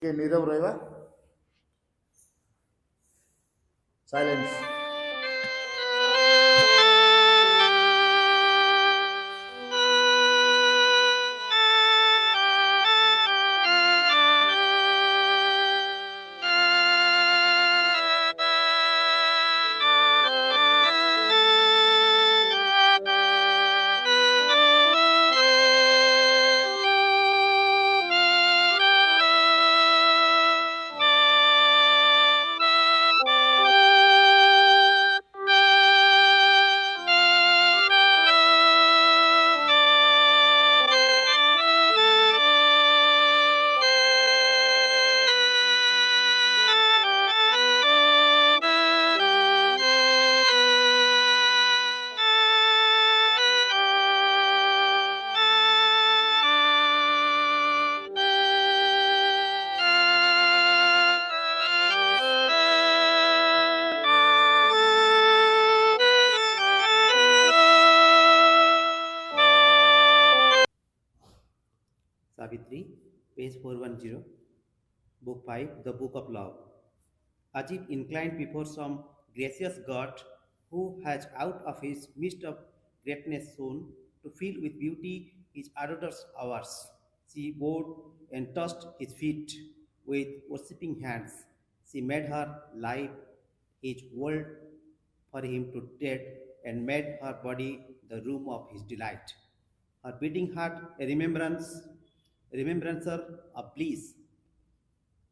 के नीरव रहेगा silence Savitri, page 410, Book 5, The Book of Love. Ajib inclined before some gracious God who has out of his midst of greatness sown to fill with beauty his adorators' hours. She bowed and touched his feet with worshipping hands. She made her life his world for him to tread and made her body the room of his delight. Her beating heart a remembrancer of bliss.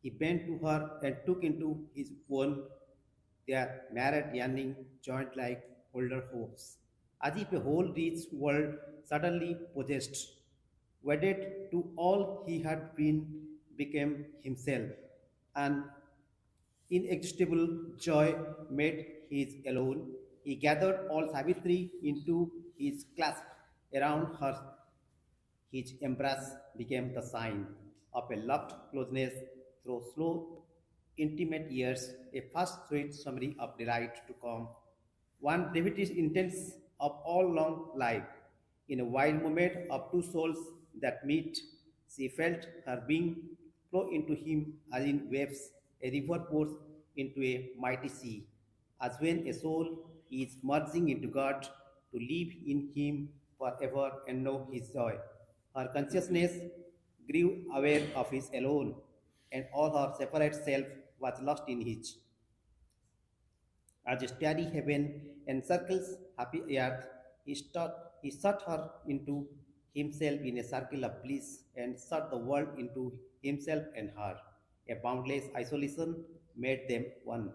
He bent to her and took into his own their married yearning joint like older hopes, as if a whole rich world suddenly possessed, wedded to all he had been, became himself, and inexhaustible joy made his alone. He gathered all Savitri into his clasp around her. His embrace became the sign of a loved closeness through slow, intimate years, a first sweet summary of delight to come. One brevity intense of all long life. In a wild moment of two souls that meet, she felt her being flow into him as in waves a river pours into a mighty sea, as when a soul is merging into God to live in him forever and know his joy. Her consciousness grew aware of his alone, and all her separate self was lost in his. As a starry heaven encircles happy earth, he shut her into himself in a circle of bliss and shut the world into himself and her. A boundless isolation made them one.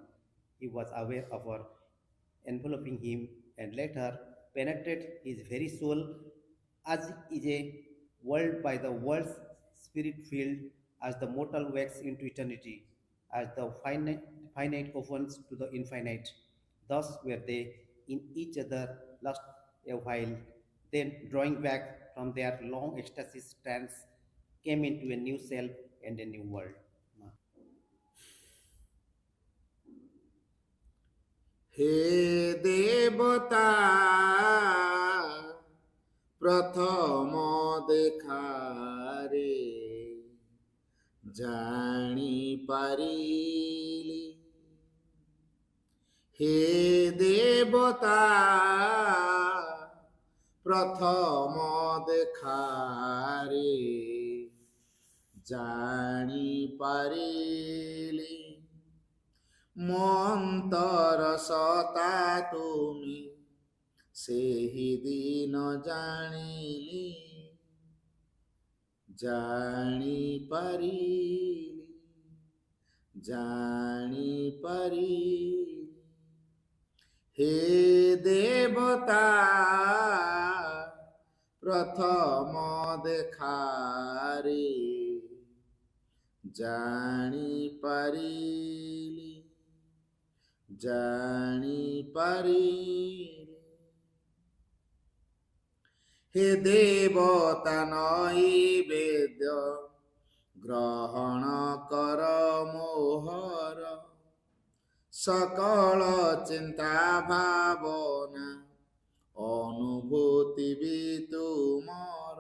He was aware of her enveloping him and let her penetrate his very soul as is a world by the world's spirit filled as the mortal wakes into eternity, as the finite opens to the infinite. Thus were they in each other lost a while, then drawing back from their long ecstasis trance, came into a new self and a new world. हे देवता प्रथम देखारे जानी पारिली हे देवता प्रथम देखारे जानी पारिली মন্তর সতা তুমি ସେହି ଦିନ ଜାଣିଲି ଜାଣିପାରିଲି ଜାଣିପାରିଲି ହେ ଦେବତା ପ୍ରଥମ ଦେଖାରେ ଜାଣିପାରିଲି ଜାଣିପାରିଲି ହେ ଦେବତା ନୈବେଦ୍ୟ ଗ୍ରହଣ କର ମୋହର সকল চিন্তা ভাবনা অনুভূতি বি তুমর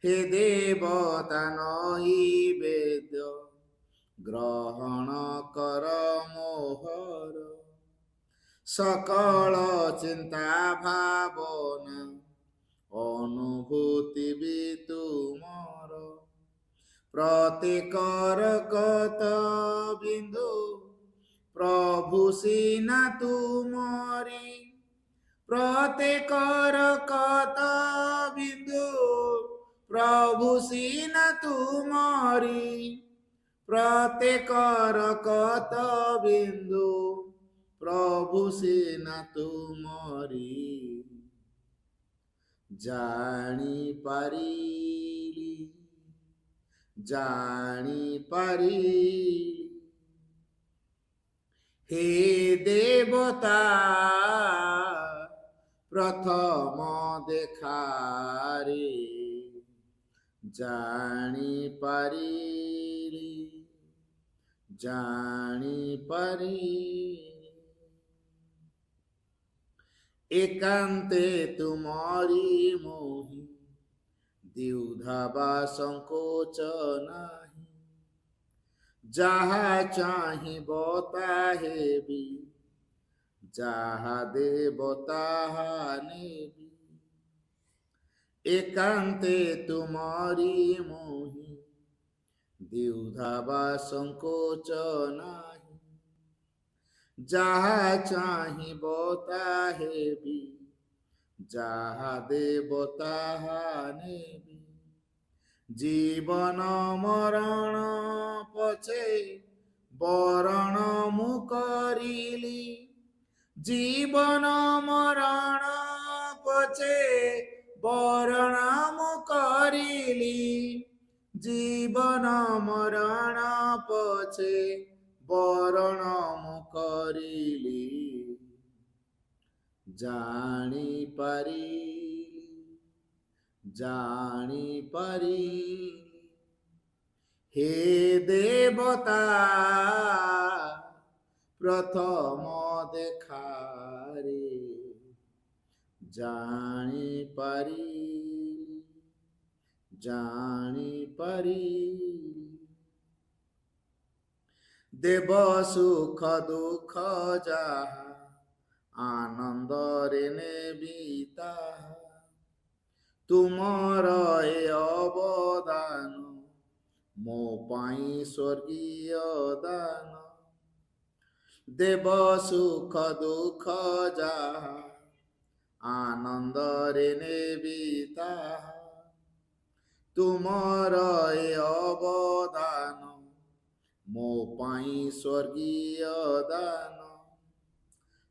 হে দেবতা নৈবেদ্য গ্রহণ কর মোহর সকল চিন্তা ভাবনা অনুভূতি বি তুমর প্রত্যেকর কত বিন্দু প্রভু সিনা তুমরি প্রত্যেকর কত বিন্দু প্রভু সিনা তুমরি প্রত্যেকর কত বিন্দু প্রভু সিনা তুমরি জানি পারিলি জানি পারিলি হে দেবতা প্রথম দেখারে জানি পারিলি জানি পারিলি একান্তে তুমরি মোহি দ্বিধা সংকোচ নাহি যাহা চাহিব তাহেবি যাহা দেব তাহা নেবি একান্তে তুমরি মোহি দ্বিধা সংকোচ নাহি যাহা চাহিব তাহেবি যাহা দেব তাহা নেবি জীবন মরণ পছে বরণ মু করিলি জীবন মরণ পছে বরণ মু করিলি জীবন মরণ পছে বরণ মু করিলি জানি পারিলি জানি পারিলি হে দেবতা প্রথম দেখারে জানি পারিলি জানি পারিলি দেব সুখ দুঃখ যাহা আনন্দরে নেবি তাহা তুমর এ অবদান ମୋ ପାଇଁ ସ୍ୱର୍ଗୀୟ ଦାନ ଦେବ ସୁଖ ଦୁଃଖ ଯାହା ଆନନ୍ଦରେ ନେବି ତାହା ତୁମର ଏ ଅବଦାନ ମୋ ପାଇଁ ସ୍ୱର୍ଗୀୟ ଦାନ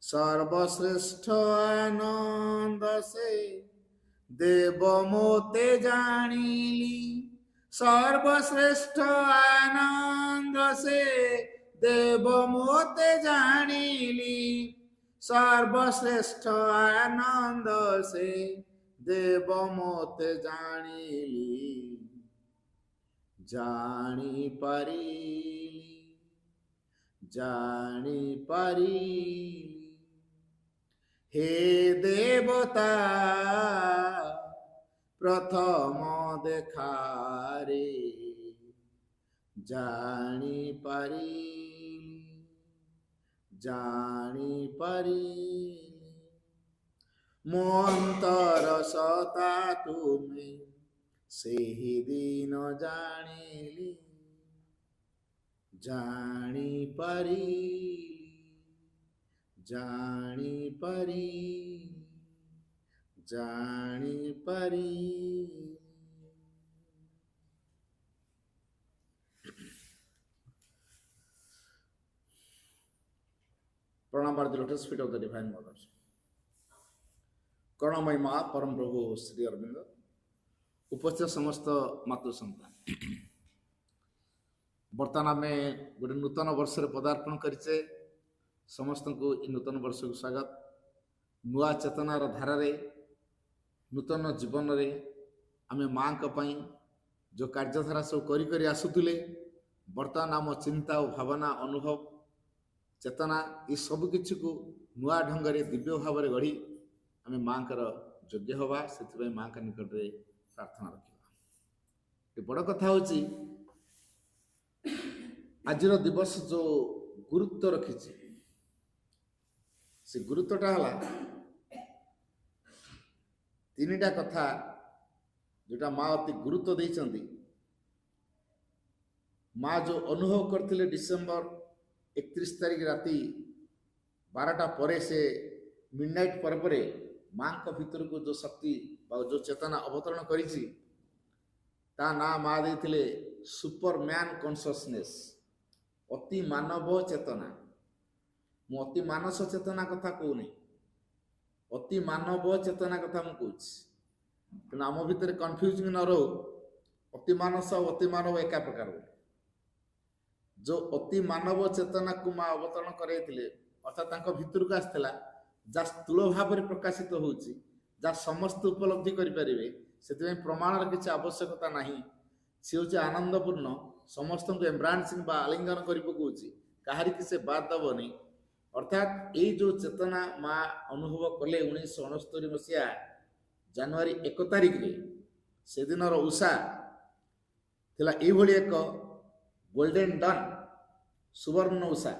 ସର୍ବଶ୍ରେଷ୍ଠ ଆନନ୍ଦ ସେ ଦେବ ମୋତେ ଜାଣିଲି সর্বশ্রেষ্ঠ আনন্দ সে দেব মোতে জানিলি সর্বশ্রেষ্ঠ আনন্দ সে দেব মোতে জানিলি জানি পারিলি জানি পারিলি হে দেবতা প্রথম দেখারে জানি পারিলি জানি পারিলি ମୋ ଅନ୍ତର ସତା ତୁମେ ସେହି ଦିନ ଜାଣିଲି ଜାଣି ପାରିଲି ଜାଣି ପାରିଲି জানি পারি প্রণাম by the lotus feet of the divine mother করুণাময়ী মা পরম প্রভু শ্রী অরবিন্দ উপস্থিত সমস্ত মাতৃ সন্তান ବର୍ତ୍ତମାନ ଆମେ ଗୋଟେ ନୂତନ ବର୍ଷରେ ପଦାର୍ପଣ କରିଛେ ସମସ୍ତଙ୍କୁ ଏ ନୂତନ ବର୍ଷକୁ ସ୍ୱାଗତ ନୂଆ ଚେତନାର ଧାରାରେ ନୂତନ ଜୀବନରେ ଆମେ ମାଙ୍କ ପାଇଁ ଯେଉଁ କାର୍ଯ୍ୟଧାରା ସବୁ କରି କରି ଆସୁଥିଲେ ବର୍ତ୍ତମାନ ଆମ ଚିନ୍ତା ଓ ଭାବନା ଅନୁଭବ ଚେତନା ଏ ସବୁ କିଛିକୁ ନୂଆ ଢଙ୍ଗରେ ଦିବ୍ୟ ଭାବରେ ଗଢ଼ି ଆମେ ମାଙ୍କର ଯୋଗ୍ୟ ହେବା ସେଥିପାଇଁ ମାଙ୍କ ନିକଟରେ ପ୍ରାର୍ଥନା ରଖିବା। ବଡ଼ କଥା ହେଉଛି ଆଜିର ଦିବସ ଯେଉଁ ଗୁରୁତ୍ୱ ରଖିଛି ସେ ଗୁରୁତ୍ୱଟା ହେଲା ତିନିଟା କଥା ଯେଉଁଟା ମା ଅତି ଗୁରୁତ୍ୱ ଦେଇଛନ୍ତି। ମା ଯେଉଁ ଅନୁଭବ କରିଥିଲେ ଡିସେମ୍ବର 31 ତାରିଖ ରାତି 12ଟା ପରେ ସେ ମିଡନାଇଟ୍ ପରେ ପରେ ମାଙ୍କ ଭିତରକୁ ଯେଉଁ ଶକ୍ତି ବା ଯେଉଁ ଚେତନା ଅବତରଣ କରିଛି ତା ନାଁ ମା ଦେଇଥିଲେ ସୁପରମ୍ୟାନ କନସିୟସନେସ୍, ଅତି ମାନବ ଚେତନା। ମୁଁ ଅତି ମାନସ ଚେତନା କଥା କହୁନି, ଅତି ମାନବ ଚେତନା କଥା ମୁଁ କହୁଛି। ତେଣୁ ଆମ ଭିତରେ କନଫ୍ୟୁଜିଂ ନ ରହୁ ଅତି ମାନସ ଆଉ ଅତି ମାନବ ଏକା ପ୍ରକାର ବୋଲି। ଯେଉଁ ଅତି ମାନବ ଚେତନାକୁ ମା ଅବତରଣ କରାଇଥିଲେ ଅର୍ଥାତ୍ ତାଙ୍କ ଭିତରକୁ ଆସିଥିଲା, ଯାହା ସ୍ଥୂଳ ଭାବରେ ପ୍ରକାଶିତ ହେଉଛି, ଯାହା ସମସ୍ତେ ଉପଲବ୍ଧି କରିପାରିବେ, ସେଥିପାଇଁ ପ୍ରମାଣର କିଛି ଆବଶ୍ୟକତା ନାହିଁ। ସେ ହେଉଛି ଆନନ୍ଦପୂର୍ଣ୍ଣ, ସମସ୍ତଙ୍କୁ ଏମ୍ବ୍ରାନ୍ସିଂ ବା ଆଲିଙ୍ଗନ କରି ପକାଉଛି, କାହାରିକି ସେ ବାଦ ଦେବନି। ଅର୍ଥାତ୍ ଏଇ ଯେଉଁ ଚେତନା ମା ଅନୁଭବ କଲେ 1969 ମସିହା ଜାନୁଆରୀ 1 ତାରିଖରେ, ସେଦିନର ଉଷା ଥିଲା ଏଇଭଳି ଏକ ଗୋଲ୍ଡେନ ଡନ୍, ସୁବର୍ଣ୍ଣ ଉଷା।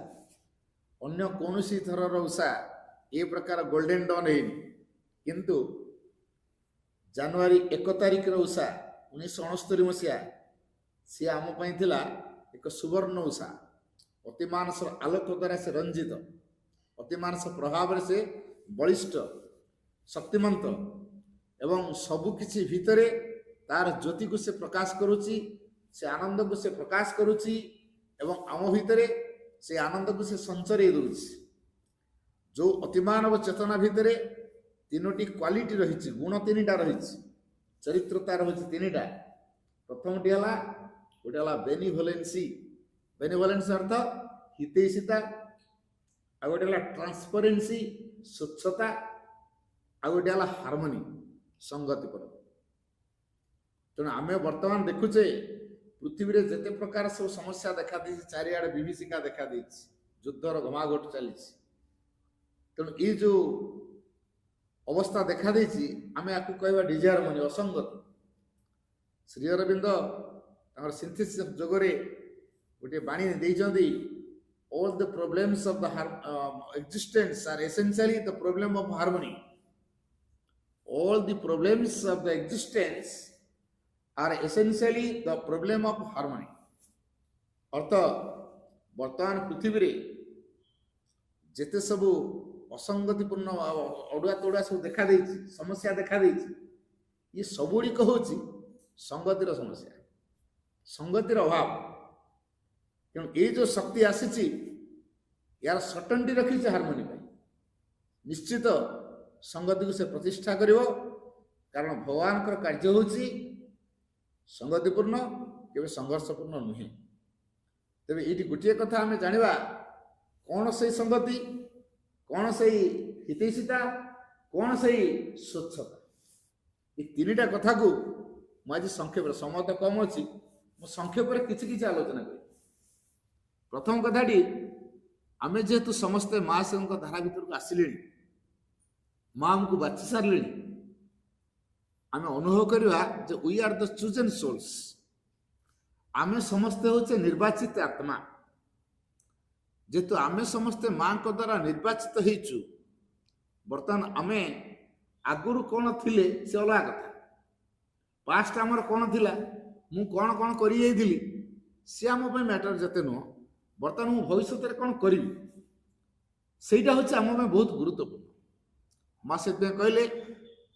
ଅନ୍ୟ କୌଣସି ଥରର ଉଷା ଏ ପ୍ରକାର ଗୋଲ୍ଡେନ ଡନ୍ ହେଇନି, କିନ୍ତୁ ଜାନୁଆରୀ 1 ତାରିଖର ଉଷା 1969 ମସିହା ସିଏ ଆମ ପାଇଁ ଥିଲା ଏକ ସୁବର୍ଣ୍ଣ ଉଷା। ଅତିମାନସର ଆଲୋକ ଦ୍ୱାରା ସେ ରଞ୍ଜିତ, ଅତିମାନସ ପ୍ରଭାବରେ ସେ ବଳିଷ୍ଠ, ଶକ୍ତିମନ୍ତ ଏବଂ ସବୁକିଛି ଭିତରେ ତାର ଜ୍ୟୋତିକୁ ସେ ପ୍ରକାଶ କରୁଛି, ସେ ଆନନ୍ଦକୁ ସେ ପ୍ରକାଶ କରୁଛି ଏବଂ ଆମ ଭିତରେ ସେ ଆନନ୍ଦକୁ ସେ ସଞ୍ଚରେଇ ଦେଉଛି। ଯେଉଁ ଅତିମାନବ ଚେତନା ଭିତରେ ତିନୋଟି କ୍ୱାଲିଟି ରହିଛି, ଗୁଣ ତିନିଟା ରହିଛି, ଚରିତ୍ର ତାର ହେଉଛି ତିନିଟା। ପ୍ରଥମଟି ହେଲା ଗୋଟେ ହେଲା ବେନିଭୋଲେନ୍ସି, ବେନିଭୋଲେନ୍ସି ଅର୍ଥ ହିତୈଷିତା, ଆଉ ଗୋଟେ ହେଲା ଟ୍ରାନ୍ସପରେନ୍ସି ସ୍ୱଚ୍ଛତା, ଆଉ ଗୋଟେ ହେଲା ହାରମୋନି ସଂଗତିପୂର୍ଣ୍ଣ। ତେଣୁ ଆମେ ବର୍ତ୍ତମାନ ଦେଖୁଛେ ପୃଥିବୀରେ ଯେତେ ପ୍ରକାର ସବୁ ସମସ୍ୟା ଦେଖାଦେଇଛି, ଚାରିଆଡ଼େ ବିଭୀଷିକା ଦେଖାଦେଇଛି, ଯୁଦ୍ଧର ଘମାଘୋଟ ଚାଲିଛି। ତେଣୁ ଏଇ ଯେଉଁ ଅବସ୍ଥା ଦେଖାଦେଇଛି ଆମେ ୟାକୁ କହିବା ଡିଜାରମୋନି, ଅସଙ୍ଗତି। ଶ୍ରୀ ଅରବିନ୍ଦ ତାଙ୍କର ସିନ୍ଥେସିସ୍ ଯୋଗରେ ଗୋଟିଏ ବାଣୀ ଦେଇଛନ୍ତି, all the problems of the existence are essentially the problem of harmony. All the problems of the existence are essentially the problem of harmony. ଅର୍ଥ ବର୍ତ୍ତମାନ ପୃଥିବୀରେ ଯେତେ ସବୁ ଅସଙ୍ଗତିପୂର୍ଣ୍ଣ ଅଡୁଆ ତଡୁଆ ସବୁ ଦେଖାଦେଇଛି, ସମସ୍ୟା ଦେଖାଦେଇଛି, ଇଏ ସବୁଗୁଡ଼ିକ ହେଉଛି ସଂଗତିର ସମସ୍ୟା, ସଂଗତିର ଅଭାବ। ତେଣୁ ଏଇ ଯେଉଁ ଶକ୍ତି ଆସିଛି ୟାର ସଟନଟି ରଖିଛି ହାରମୋନି ପାଇଁ। ନିଶ୍ଚିତ ସଂଗତିକୁ ସେ ପ୍ରତିଷ୍ଠା କରିବ, କାରଣ ଭଗବାନଙ୍କର କାର୍ଯ୍ୟ ହେଉଛି ସଂଗତିପୂର୍ଣ୍ଣ, କେବେ ସଂଘର୍ଷପୂର୍ଣ୍ଣ ନୁହେଁ। ତେବେ ଏଇଠି ଗୋଟିଏ କଥା ଆମେ ଜାଣିବା, କ'ଣ ସେଇ ସଂଗତି, କ'ଣ ସେଇ ହିତୈଷିତା, କ'ଣ ସେଇ ସ୍ୱଚ୍ଛତା। ଏ ତିନିଟା କଥାକୁ ମୁଁ ଆଜି ସଂକ୍ଷେପରେ, ସମୟ ତ କମ୍ ଅଛି, ମୁଁ ସଂକ୍ଷେପରେ କିଛି କିଛି ଆଲୋଚନା କରିବି। ପ୍ରଥମ କଥାଟି, ଆମେ ଯେହେତୁ ସମସ୍ତେ ମା ଶିବଙ୍କ ଧାରା ଭିତରକୁ ଆସିଲେଣି, ମା ଆମକୁ ବାଛି ସାରିଲେଣି, ଆମେ ଅନୁଭବ କରିବା ଯେ ୱି ଆର୍ ଦ ଚୁଜେନ୍ ସୋଲ୍ସ। ଆମେ ସମସ୍ତେ ହେଉଛେ ନିର୍ବାଚିତ ଆତ୍ମା। ଯେହେତୁ ଆମେ ସମସ୍ତେ ମାଙ୍କ ଦ୍ୱାରା ନିର୍ବାଚିତ ହେଇଛୁ, ବର୍ତ୍ତମାନ ଆମେ ଆଗରୁ କ'ଣ ଥିଲେ ସେ ଅଲଗା କଥା, ପାଷ୍ଟ ଆମର କ'ଣ ଥିଲା, ମୁଁ କ'ଣ କ'ଣ କରିଯାଇଥିଲି ସେ ଆମ ପାଇଁ ମ୍ୟାଟର ଯେତେ ନୁହଁ। ବର୍ତ୍ତମାନ ମୁଁ ଭବିଷ୍ୟତରେ କ'ଣ କରିବି ସେଇଟା ହେଉଛି ଆମ ପାଇଁ ବହୁତ ଗୁରୁତ୍ୱପୂର୍ଣ୍ଣ। ମା ସେଥିପାଇଁ କହିଲେ,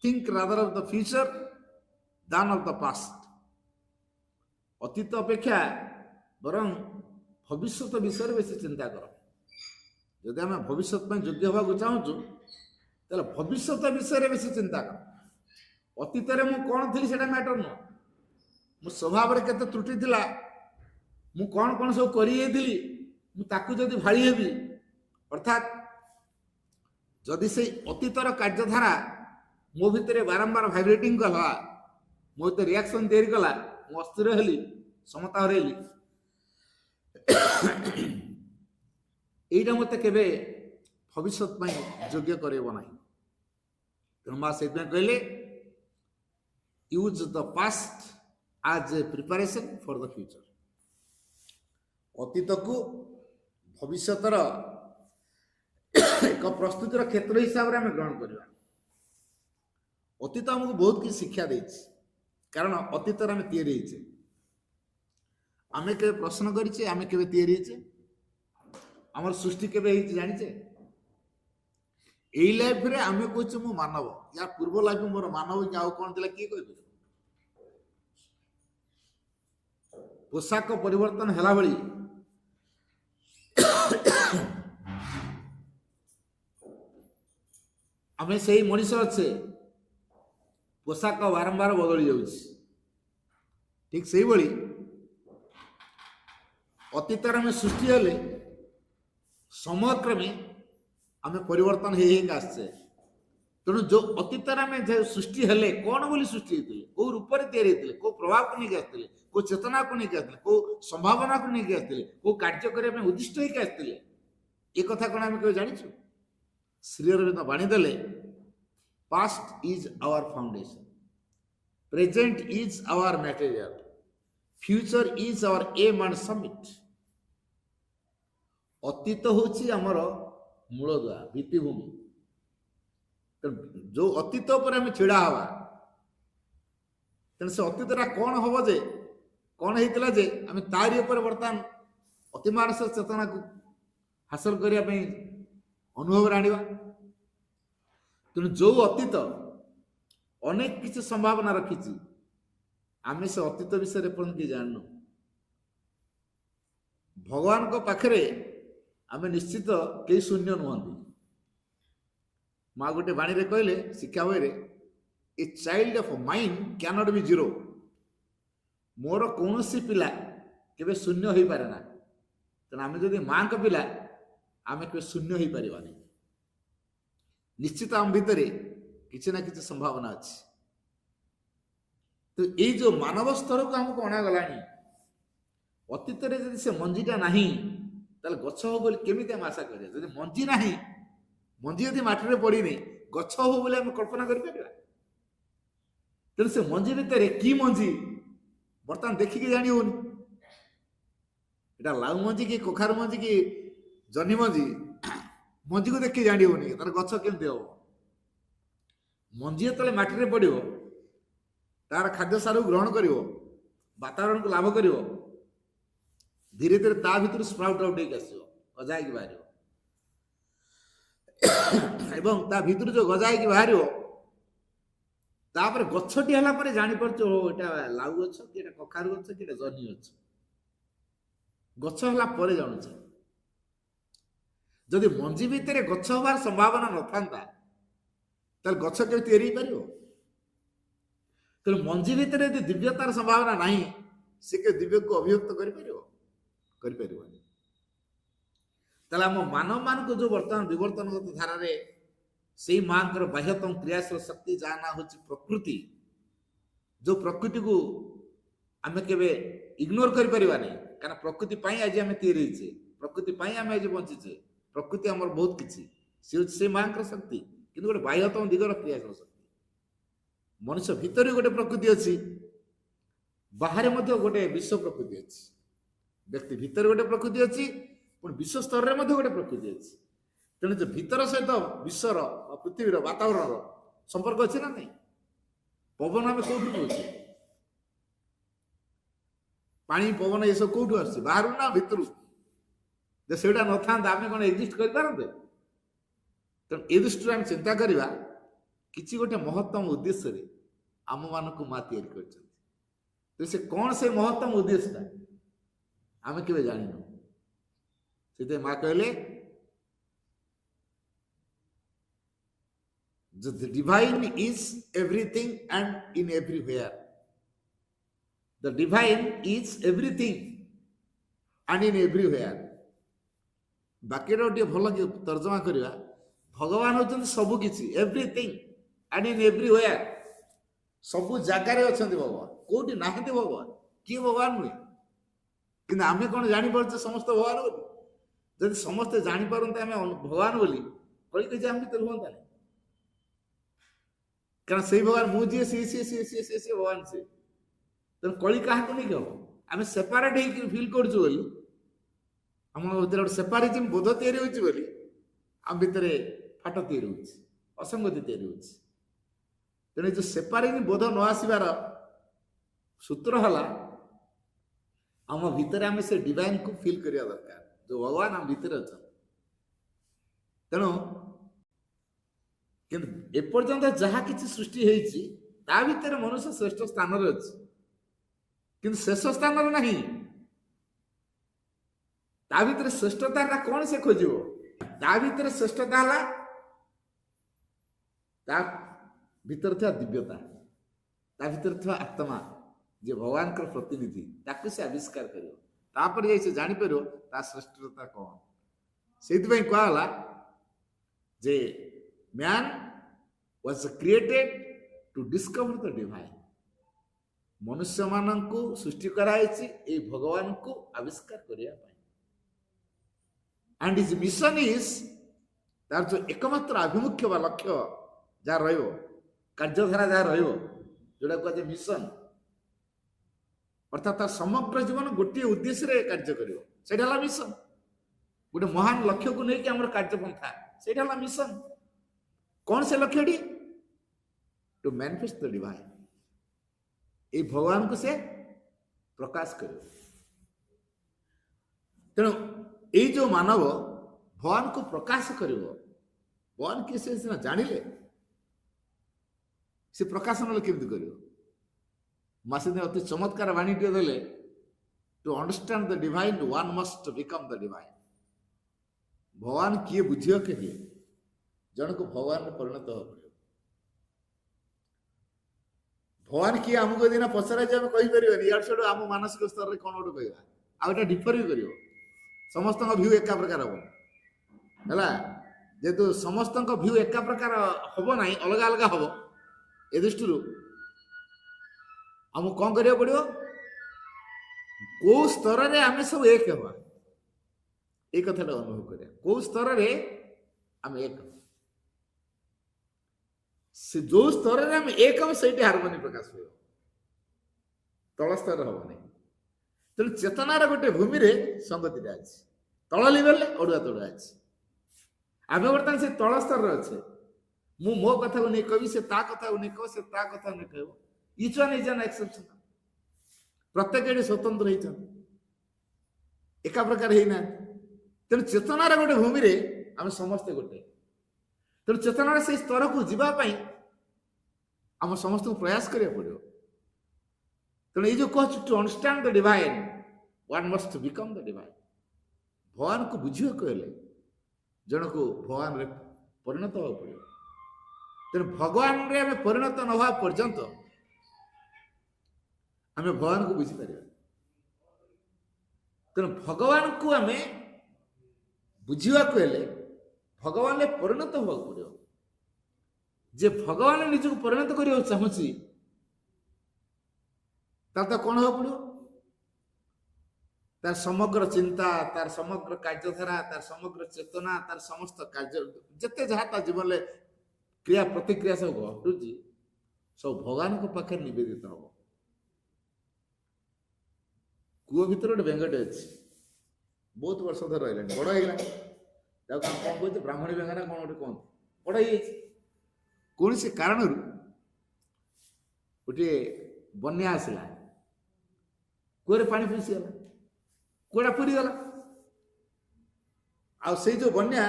think rather of the future than of the past. ଅତୀତ ଅପେକ୍ଷା ବରଂ ଭବିଷ୍ୟତ ବିଷୟରେ ବେଶୀ ଚିନ୍ତା କର। ଯଦି ଆମେ ଭବିଷ୍ୟତ ପାଇଁ ଯୋଗ୍ୟ ହେବାକୁ ଚାହୁଁଛୁ ତାହେଲେ ଭବିଷ୍ୟତ ବିଷୟରେ ବେଶୀ ଚିନ୍ତା କର। ଅତୀତରେ ମୁଁ କ'ଣ ଥିଲି ସେଟା ମ୍ୟାଟର ନୁହଁ, ମୋ ସ୍ୱଭାବରେ କେତେ ତ୍ରୁଟି ଥିଲା, ମୁଁ କ'ଣ କ'ଣ ସବୁ କରିଯାଇଥିଲି, ମୁଁ ତାକୁ ଯଦି ଭାଳି ହେବି, ଅର୍ଥାତ୍ ଯଦି ସେଇ ଅତୀତର କାର୍ଯ୍ୟଧାରା ମୋ ଭିତରେ ବାରମ୍ବାର ଭାଇବ୍ରେଟିଂ କଲା, ମୋ ଭିତରେ ରିଆକ୍ସନ୍ ତିଆରି କଲା, ମୁଁ ଅସ୍ଥିର ହେଲି, ସମତା ହରେଇଲି, ଏଇଟା ମୋତେ କେବେ ଭବିଷ୍ୟତ ପାଇଁ ଯୋଗ୍ୟ କରାଇବ ନାହିଁ। ତେଣୁ ମା ସେଥିପାଇଁ କହିଲେ, use the past as a preparation for the future. ଅତୀତକୁ ଭବିଷ୍ୟତର ଏକ ପ୍ରସ୍ତୁତିର କ୍ଷେତ୍ର ହିସାବରେ ଆମେ ଗ୍ରହଣ କରିବା। ଅତୀତ ଆମକୁ ବହୁତ କିଛି ଶିକ୍ଷା ଦେଇଛି, କାରଣ ଅତୀତରେ ଆମେ ତିଆରି ହେଇଛେ। ଆମେ କେବେ ପ୍ରଶ୍ନ କରିଛେ ଆମେ କେବେ ତିଆରି ହେଇଛେ? ଆମର ସୃଷ୍ଟି କେବେ ହେଇଛି ଜାଣିଛେ? ଏଇ ଲାଇଫରେ ଆମେ କହୁଛେ ମୁଁ ମାନବ, ୟା ପୂର୍ବ ଲାଇଫ ମୋର ମାନବ କି ଆଉ କଣ ଥିଲା କିଏ କହିପାରିବ? ପୋଷାକ ପରିବର୍ତ୍ତନ ହେଲା ଭଳି ଆମେ ସେଇ ମଣିଷ ଅଛେ, ପୋଷାକ ବାରମ୍ବାର ବଦଳି ଯାଉଛି। ଠିକ ସେଇଭଳି ଅତୀତରେ ଆମେ ସୃଷ୍ଟି ହେଲେ ସମୟକ୍ରମେ ଆମେ ପରିବର୍ତ୍ତନ ହେଇ ହେଇକି ଆସିଛେ। ତେଣୁ ଯୋଉ ଅତୀତରେ ଆମେ ସୃଷ୍ଟି ହେଲେ କଣ ବୋଲି ସୃଷ୍ଟି ହେଇଥିଲେ, କୋଉ ରୂପରେ ତିଆରି ହେଇଥିଲେ, କୋଉ ପ୍ରଭାବକୁ ନେଇକି ଆସିଥିଲେ, କୋଉ ଚେତନାକୁ ନେଇକି ଆସିଥିଲେ, କୋଉ ସମ୍ଭାବନାକୁ ନେଇକି ଆସିଥିଲେ, କୋଉ କାର୍ଯ୍ୟ କରିବା ପାଇଁ ଉଦ୍ଦିଷ୍ଟ ହେଇକି ଆସିଥିଲେ, ଏ କଥା କଣ ଆମେ କେବେ ଜାଣିଛୁ? ଶ୍ରୀ ଅରବିନ୍ଦ ବାଣୀ ଦେଲେ, past is our foundation, present is our material, future is our aim and summit. ଅତୀତ ହଉଛି ଆମର ମୂଳଦୁଆ, ଭିତ୍ତିଭୂମି। ଯୋଉ ଅତୀତ ଉପରେ ଆମେ ଛିଡା ହବା, ତେଣୁ ସେ ଅତୀତଟା କଣ ହବ, ଯେ କଣ ହେଇଥିଲା, ଯେ ଆମେ ତାରି ଉପରେ ବର୍ତ୍ତମାନ ଅତିମାନସ ଚେତନାକୁ ହାସଲ କରିବା ପାଇଁ ଅନୁଭବରେ ଆଣିବା। ତେଣୁ ଯୋଉ ଅତୀତ ଅନେକ କିଛି ସମ୍ଭାବନା ରଖିଛି, ଆମେ ସେ ଅତୀତ ବିଷୟରେ ଏପର୍ଯ୍ୟନ୍ତ କିଛି ଜାଣିନୁ। ଭଗବାନଙ୍କ ପାଖରେ ଆମେ ନିଶ୍ଚିତ କେହି ଶୂନ୍ୟ ନୁହନ୍ତି। ମା ଗୋଟେ ବାଣୀରେ କହିଲେ, ଶିକ୍ଷା ବହିରେ, ଏ child of mind can't B zero. ମୋର କୌଣସି ପିଲା କେବେ ଶୂନ୍ୟ ହେଇପାରେ ନା। ତେଣୁ ଆମେ ଯଦି ମାଙ୍କ ପିଲା, ଆମେ କେବେ ଶୂନ୍ୟ ହେଇପାରିବାନି। ନିଶ୍ଚିତ ଆମ ଭିତରେ କିଛି ନା କିଛି ସମ୍ଭାବନା ଅଛି। ତ ଏଇ ଯୋଉ ମାନବ ସ୍ତରକୁ ଆମକୁ ଅଣାଗଲାଣି, ଅତୀତରେ ଯଦି ସେ ମଞ୍ଜିଟା ନାହିଁ, ତାହେଲେ ଗଛ ହବ ବୋଲି କେମିତି ଆମେ ଆଶା କରିବା? ଯଦି ମଞ୍ଜି ନାହିଁ, ମଞ୍ଜି ଯଦି ମାଟିରେ ପଡିନି, ଗଛ ହବ ବୋଲି ଆମେ କଳ୍ପନା କରିପାରିବା? ତେଣୁ ସେ ମଞ୍ଜି ଭିତରେ କି ମଞ୍ଜି ବର୍ତ୍ତମାନ ଦେଖିକି ଜାଣି ହଉନି। ଏଟା ଲାଉ ମଞ୍ଜି କି କଖାରୁ ମଞ୍ଜି କି ଜହ୍ନି ମଞ୍ଜି, ମଞ୍ଜିକୁ ଦେଖିକି ଜାଣି ହଉନି ତାର ଗଛ କେମିତି ହବ। ମଞ୍ଜି ଯେତେବେଳେ ମାଟିରେ ପଡିବ, ତାର ଖାଦ୍ୟ ସାରକୁ ଗ୍ରହଣ କରିବ, ବାତାବରଣକୁ ଲାଭ କରିବ, ଧୀରେ ଧୀରେ ତା ଭିତରୁ ସ୍ପ୍ରାଉଟ୍ ଆଉଟ୍ ହେଇକି ଆସିବ, ଗଜା ହେଇକି ବାହାରିବ। ଏବଂ ତା ଭିତରୁ ଯୋଉ ଗଜା ହେଇକି ବାହାରିବ, ତାପରେ ଗଛଟି ହେଲା ପରେ ଜାଣିପାରୁଛ, ଓ ଏଟା ଲାଉ ଗଛ କି ଏଟା କଖାରୁ ଗଛ କି ଏଟା ଜହ୍ନି ଗଛ। ଗଛ ହେଲା ପରେ ଜାଣୁଛେ। ଯଦି ମଞ୍ଜି ଭିତରେ ଗଛ ହବାର ସମ୍ଭାବନା ନଥାନ୍ତା, ତାହେଲେ ଗଛ କେବେ ତିଆରି ହେଇପାରିବ? ତେଣୁ ମଞ୍ଜି ଭିତରେ ଯଦି ଦିବ୍ୟତାର ସମ୍ଭାବନା ନାହିଁ, ସେ କେବେ ଦିବ୍ୟକୁ ଅଭିବ୍ୟକ୍ତ କରିପାରିବ? କରିପାରିବନି। ତାହେଲେ ଆମ ମାନବ ମାନଙ୍କୁ ଯୋଉ ବର୍ତ୍ତମାନ ବିବର୍ତ୍ତନଗତ ଧାରାରେ ସେଇ ମାଙ୍କର ବାହ୍ୟତମ କ୍ରିୟାଶୀଳ ଶକ୍ତି, ଯାହା ନାଁ ହଉଛି ପ୍ରକୃତି, ଯୋଉ ପ୍ରକୃତିକୁ ଆମେ କେବେ ଇଗ୍ନୋର କରିପାରିବା ନାହିଁ। କାରଣ ପ୍ରକୃତି ପାଇଁ ଆଜି ଆମେ ତିଆରି ହେଇଛେ, ପ୍ରକୃତି ପାଇଁ ଆମେ ଆଜି ବଞ୍ଚିଛେ। ପ୍ରକୃତି ଆମର ବହୁତ କିଛି, ସେ ହଉଛି ସେ ମାଙ୍କର ଶକ୍ତି, କିନ୍ତୁ ଗୋଟେ ବାହ୍ୟତମ ଦିଗର କ୍ରିୟାଶୀଳ ଶକ୍ତି। ମଣିଷ ଭିତରେ ଗୋଟେ ପ୍ରକୃତି ଅଛି, ବାହାରେ ମଧ୍ୟ ଗୋଟେ ବିଶ୍ୱ ପ୍ରକୃତି ଅଛି। ବ୍ୟକ୍ତି ଭିତରେ ଗୋଟେ ପ୍ରକୃତି ଅଛି, ପୁଣି ବିଶ୍ୱ ସ୍ତରରେ ମଧ୍ୟ ଗୋଟେ ପ୍ରକୃତି ଅଛି। ତେଣୁ ଯେ ଭିତର ସହିତ ବିଶ୍ୱର ପୃଥିବୀର ବାତାବରଣର ସମ୍ପର୍କ ଅଛି ନା ନାହିଁ? ପବନ ଆମେ କୋଉଠୁ ପାଉଛେ? ପାଣି, ପବନ ଏସବୁ କୋଉଠୁ ଆସୁଛି? ବାହାରୁ ନା ଭିତରୁ? ଯେ ସେଇଟା ନଥାନ୍ତା ଆମେ କଣ ଏକ୍ଜିଷ୍ଟ କରିପାରନ୍ତେ? ତେଣୁ ଏ ଦୃଷ୍ଟିରୁ ଆମେ ଚିନ୍ତା କରିବା, କିଛି ଗୋଟେ ମହତ୍ତମ ଉଦ୍ଦେଶ୍ୟରେ ଆମମାନଙ୍କୁ ମା ତିଆରି କରିଛନ୍ତି। ତ ସେ କଣ ସେ ମହତ୍ତମ ଉଦ୍ଦେଶ୍ୟଟା ଆମେ କେବେ ଜାଣିନୁ। ସେଥିପାଇଁ ମା କହିଲେ, the divine is everything and in everywhere. The divine is everything and in everywhere. ବାକ୍ୟଟା ଟିକେ ଭଲ କି ତର୍ଜମା କରିବା, ଭଗବାନ ହଉଛନ୍ତି ସବୁ କିଛି, ଏଭ୍ରିଥିଙ୍ଗ ଆଣ୍ଡ ଇନ୍ ଏଭ୍ରିୱେୟାର। ସବୁ ଜାଗାରେ ଅଛନ୍ତି ଭଗବାନ, କୋଉଠି ନାହାନ୍ତି ଭଗବାନ? କିଏ ଭଗବାନ ନୁହେଁ? କିନ୍ତୁ ଆମେ କଣ ଜାଣିପାରୁଛେ ସମସ୍ତେ ଭଗବାନ ବୋଲି? ଯଦି ସମସ୍ତେ ଜାଣିପାରନ୍ତେ ଆମେ ଭଗବାନ ବୋଲି, କଳି କିଛି ଆମ ଭିତରେ ହୁଅନ୍ତାନି। କାରଣ ସେଇ ଭଗବାନ ମୁଁ ଯିଏ, ସିଏ ସିଏ ସିଏ ସିଏ ସିଏ ସିଏ ଭଗବାନ ସିଏ। ତେଣୁ କଳି କାହାକୁ ନେଇକି ହବ? ଆମେ ସେପାରେଟ ହେଇକି ଫିଲ୍ କରୁଛୁ ବୋଲି, ଆମ ଭିତରେ ଗୋଟେ ସେପାରିଜିମ ବୋଧ ତିଆରି ହେଉଛି ବୋଲି ଆମ ଭିତରେ ଫାଟ ତିଆରି ହେଉଛି, ଅସଙ୍ଗତି ତିଆରି ହେଉଛି। ତେଣୁ ଏ ଯୋଉ ସେପାରିଜିମ ବୋଧ ନ ଆସିବାର ସୂତ୍ର ହେଲା ଆମ ଭିତରେ ଆମେ ସେ ଡିଭାଇନକୁ ଫିଲ୍ କରିବା ଦରକାର, ଯୋଉ ଭଗବାନ ଆମ ଭିତରେ ଅଛନ୍ତି। ତେଣୁ କିନ୍ତୁ ଏପର୍ଯ୍ୟନ୍ତ ଯାହା କିଛି ସୃଷ୍ଟି ହେଇଛି ତା ଭିତରେ ମନୁଷ୍ୟ ଶ୍ରେଷ୍ଠ ସ୍ଥାନରେ ଅଛି, କିନ୍ତୁ ଶେଷ ସ୍ଥାନରେ ନାହିଁ। ତା ଭିତରେ ଶ୍ରେଷ୍ଠତା ହେଲା କଣ ସେ ଖୋଜିବ? ତା ଭିତରେ ଶ୍ରେଷ୍ଠତା ହେଲା ତା ଭିତରେ ଥିବା ଦିବ୍ୟତା, ତା ଭିତରେ ଥିବା ଆତ୍ମା, ଯେ ଭଗବାନଙ୍କର ପ୍ରତିନିଧି, ତାକୁ ସେ ଆବିଷ୍କାର କରିବ। ତାପରେ ଯାଇ ସେ ଜାଣିପାରିବ ତା ଶ୍ରେଷ୍ଠତା କଣ। ସେଇଥିପାଇଁ କୁହାଗଲା ଯେ man was created to discover the divine। ମନୁଷ୍ୟମାନଙ୍କୁ ସୃଷ୍ଟି କରାଯାଇଛି ଏଇ ଭଗବାନଙ୍କୁ ଆବିଷ୍କାର କରିବା ପାଇଁ। and his mission is, ତାର ଯୋଉ ଏକମାତ୍ର ଆଭିମୁଖ୍ୟ ବା ଲକ୍ଷ୍ୟ ଯାହା ରହିବ, କାର୍ଯ୍ୟଧାରା ଯାହା ରହିବ, ଯୋଉଟା କୁହାଯାଏ ମିଶନ, ଅର୍ଥାତ୍ ତାର ସମଗ୍ର ଜୀବନ ଗୋଟିଏ ଉଦ୍ଦେଶ୍ୟରେ କାର୍ଯ୍ୟ କରିବ, ସେଇଟା ହେଲା ମିଶନ। ଗୋଟେ ମହାନ ଲକ୍ଷ୍ୟକୁ ନେଇକି ଆମର କାର୍ଯ୍ୟପନ୍ଥା, ସେଇଟା ହେଲା ମିଶନ। କଣ ସେ ଲକ୍ଷ୍ୟଟି? ଟୁ ମ୍ୟାନିଫେଷ୍ଟ ଦ ଡିଭାଇନ। ଏଇ ଭଗବାନଙ୍କୁ ସେ ପ୍ରକାଶ କରିବ। ତେଣୁ ଏଇ ଯୋଉ ମାନବ ଭଗବାନଙ୍କୁ ପ୍ରକାଶ କରିବ, ଭଗବାନ କିଏ ସେ ସିନା ଜାଣିଲେ, ସେ ପ୍ରକାଶ ନହେଲେ କେମିତି କରିବ? ମାସିଦିନ ଅତି ଚମତ୍କାର ବାଣୀଟିଏ ଦେଲେ, to understand the divine one must become the divine. ଭଗବାନ କିଏ ବୁଝିବ କେବେ? ଜଣକୁ ଭଗବାନରେ ପରିଣତ ହେବାକୁ ପଡ଼ିବ। ଭଗବାନ କିଏ ଆମକୁ ଦିନ ପଚରାଇଛି ଆମେ କହିପାରିବାନି, ଇଆଡୁ ସିଆଡୁ ଆମ ମାନସିକ ସ୍ତରରେ କଣ ଗୋଟେ କହିବା, ଆଉ ଏଟା ଡିଫର ବି କରିବ। ସମସ୍ତଙ୍କ ଭ୍ୟୁ ଏକା ପ୍ରକାର ହବ ହେଲା। ଯେହେତୁ ସମସ୍ତଙ୍କ ଭ୍ୟୁ ଏକା ପ୍ରକାର ହବ ନାହିଁ, ଅଲଗା ଅଲଗା ହବ, ଏ ଦୃଷ୍ଟିରୁ ଆମକୁ କଣ କରିବାକୁ ପଡିବ? କୋଉ ସ୍ତରରେ ଆମେ ସବୁ ଏକ ହେବା, ଏଇ କଥାଟା ଅନୁଭବ କରିବା। କୋଉ ସ୍ତରରେ ଆମେ ଏକ, ସେ ଯୋଉ ସ୍ତରରେ ଆମେ ଏକ ହବ ସେଇଠି ହାରମୋନି ପ୍ରକାଶ ପାଇବ, ତଳ ସ୍ତରରେ ହବ ନାହିଁ। ତେଣୁ ଚେତନାର ଗୋଟେ ଭୂମିରେ ସଂଗତିଟା ଅଛି, ତଳ ଲେଭେଲରେ ଅଡୁଆ ତଡୁଆ ଅଛି। ଆମେ ବର୍ତ୍ତମାନ ସେ ତଳ ସ୍ତରରେ ଅଛେ। ମୁଁ ମୋ କଥାକୁ ନେଇ କହିବି, ସେ ତା କଥାକୁ ନେଇ କହିବ, ସେ ତା କଥାକୁ ନେଇ କହିବ। Each one is an ଏକ୍ସେପସନ। ପ୍ରତ୍ୟେକ ଏଠି ସ୍ୱତନ୍ତ୍ର ହେଇଛନ୍ତି, ଏକା ପ୍ରକାର ହେଇନାହାନ୍ତି। ତେଣୁ ଚେତନାର ଗୋଟେ ଭୂମିରେ ଆମେ ସମସ୍ତେ ଗୋଟେ। ତେଣୁ ଚେତନାର ସେଇ ସ୍ତରକୁ ଯିବା ପାଇଁ ଆମ ସମସ୍ତଙ୍କୁ ପ୍ରୟାସ କରିବାକୁ ପଡିବ। ତେଣୁ ଏଇ ଯୋଉ କହୁଛୁ to understand the divine one must become the divine. ଭଗବାନକୁ ବୁଝିବାକୁ ହେଲେ ଜଣକୁ ଭଗବାନରେ ପରିଣତ ହେବାକୁ ପଡିବ। ତେଣୁ ଭଗବାନରେ ଆମେ ପରିଣତ ନ ହେବା ପର୍ଯ୍ୟନ୍ତ ଆମେ ଭଗବାନଙ୍କୁ ବୁଝିପାରିବା। ତେଣୁ ଭଗବାନକୁ ଆମେ ବୁଝିବାକୁ ହେଲେ ଭଗବାନରେ ପରିଣତ ହେବାକୁ ପଡିବ। ଯେ ଭଗବାନ ନିଜକୁ ପରିଣତ କରିବାକୁ ଚାହୁଁଛି, ତାର ତ କଣ ହେବାକୁ ପଡିବ? ତାର ସମଗ୍ର ଚିନ୍ତା, ତାର ସମଗ୍ର କାର୍ଯ୍ୟଧାରା, ତାର ସମଗ୍ର ଚେତନା, ତାର ସମସ୍ତ କାର୍ଯ୍ୟ, ଯେତେ ଯାହା ତା ଜୀବନରେ କ୍ରିୟା ପ୍ରତିକ୍ରିୟା ସବୁ ଘଟୁଛି, ସବୁ ଭଗବାନଙ୍କ ପାଖରେ ନିବେଦିତ ହବ। କୂଅ ଭିତରେ ଗୋଟେ ବେଙ୍ଗଟେ ଅଛି, ବହୁତ ବର୍ଷ ଧରି ରହିଲାଣି, ବଡ ହେଇଗଲାଣି। ତାକୁ କଣ କହୁଛି? ବ୍ରାହ୍ମଣୀ ବେଙ୍ଗ ନା କଣ ଗୋଟେ କୁହନ୍ତି, ବଡ ହେଇଯାଇଛି। କୌଣସି କାରଣରୁ ଗୋଟିଏ ବନ୍ୟା ଆସିଲା, କୂଅରେ ପାଣି ପଶିଗଲା, କୂଅଟା ପୁରିଗଲା। ଆଉ ସେଇ ଯୋଉ ବନ୍ୟା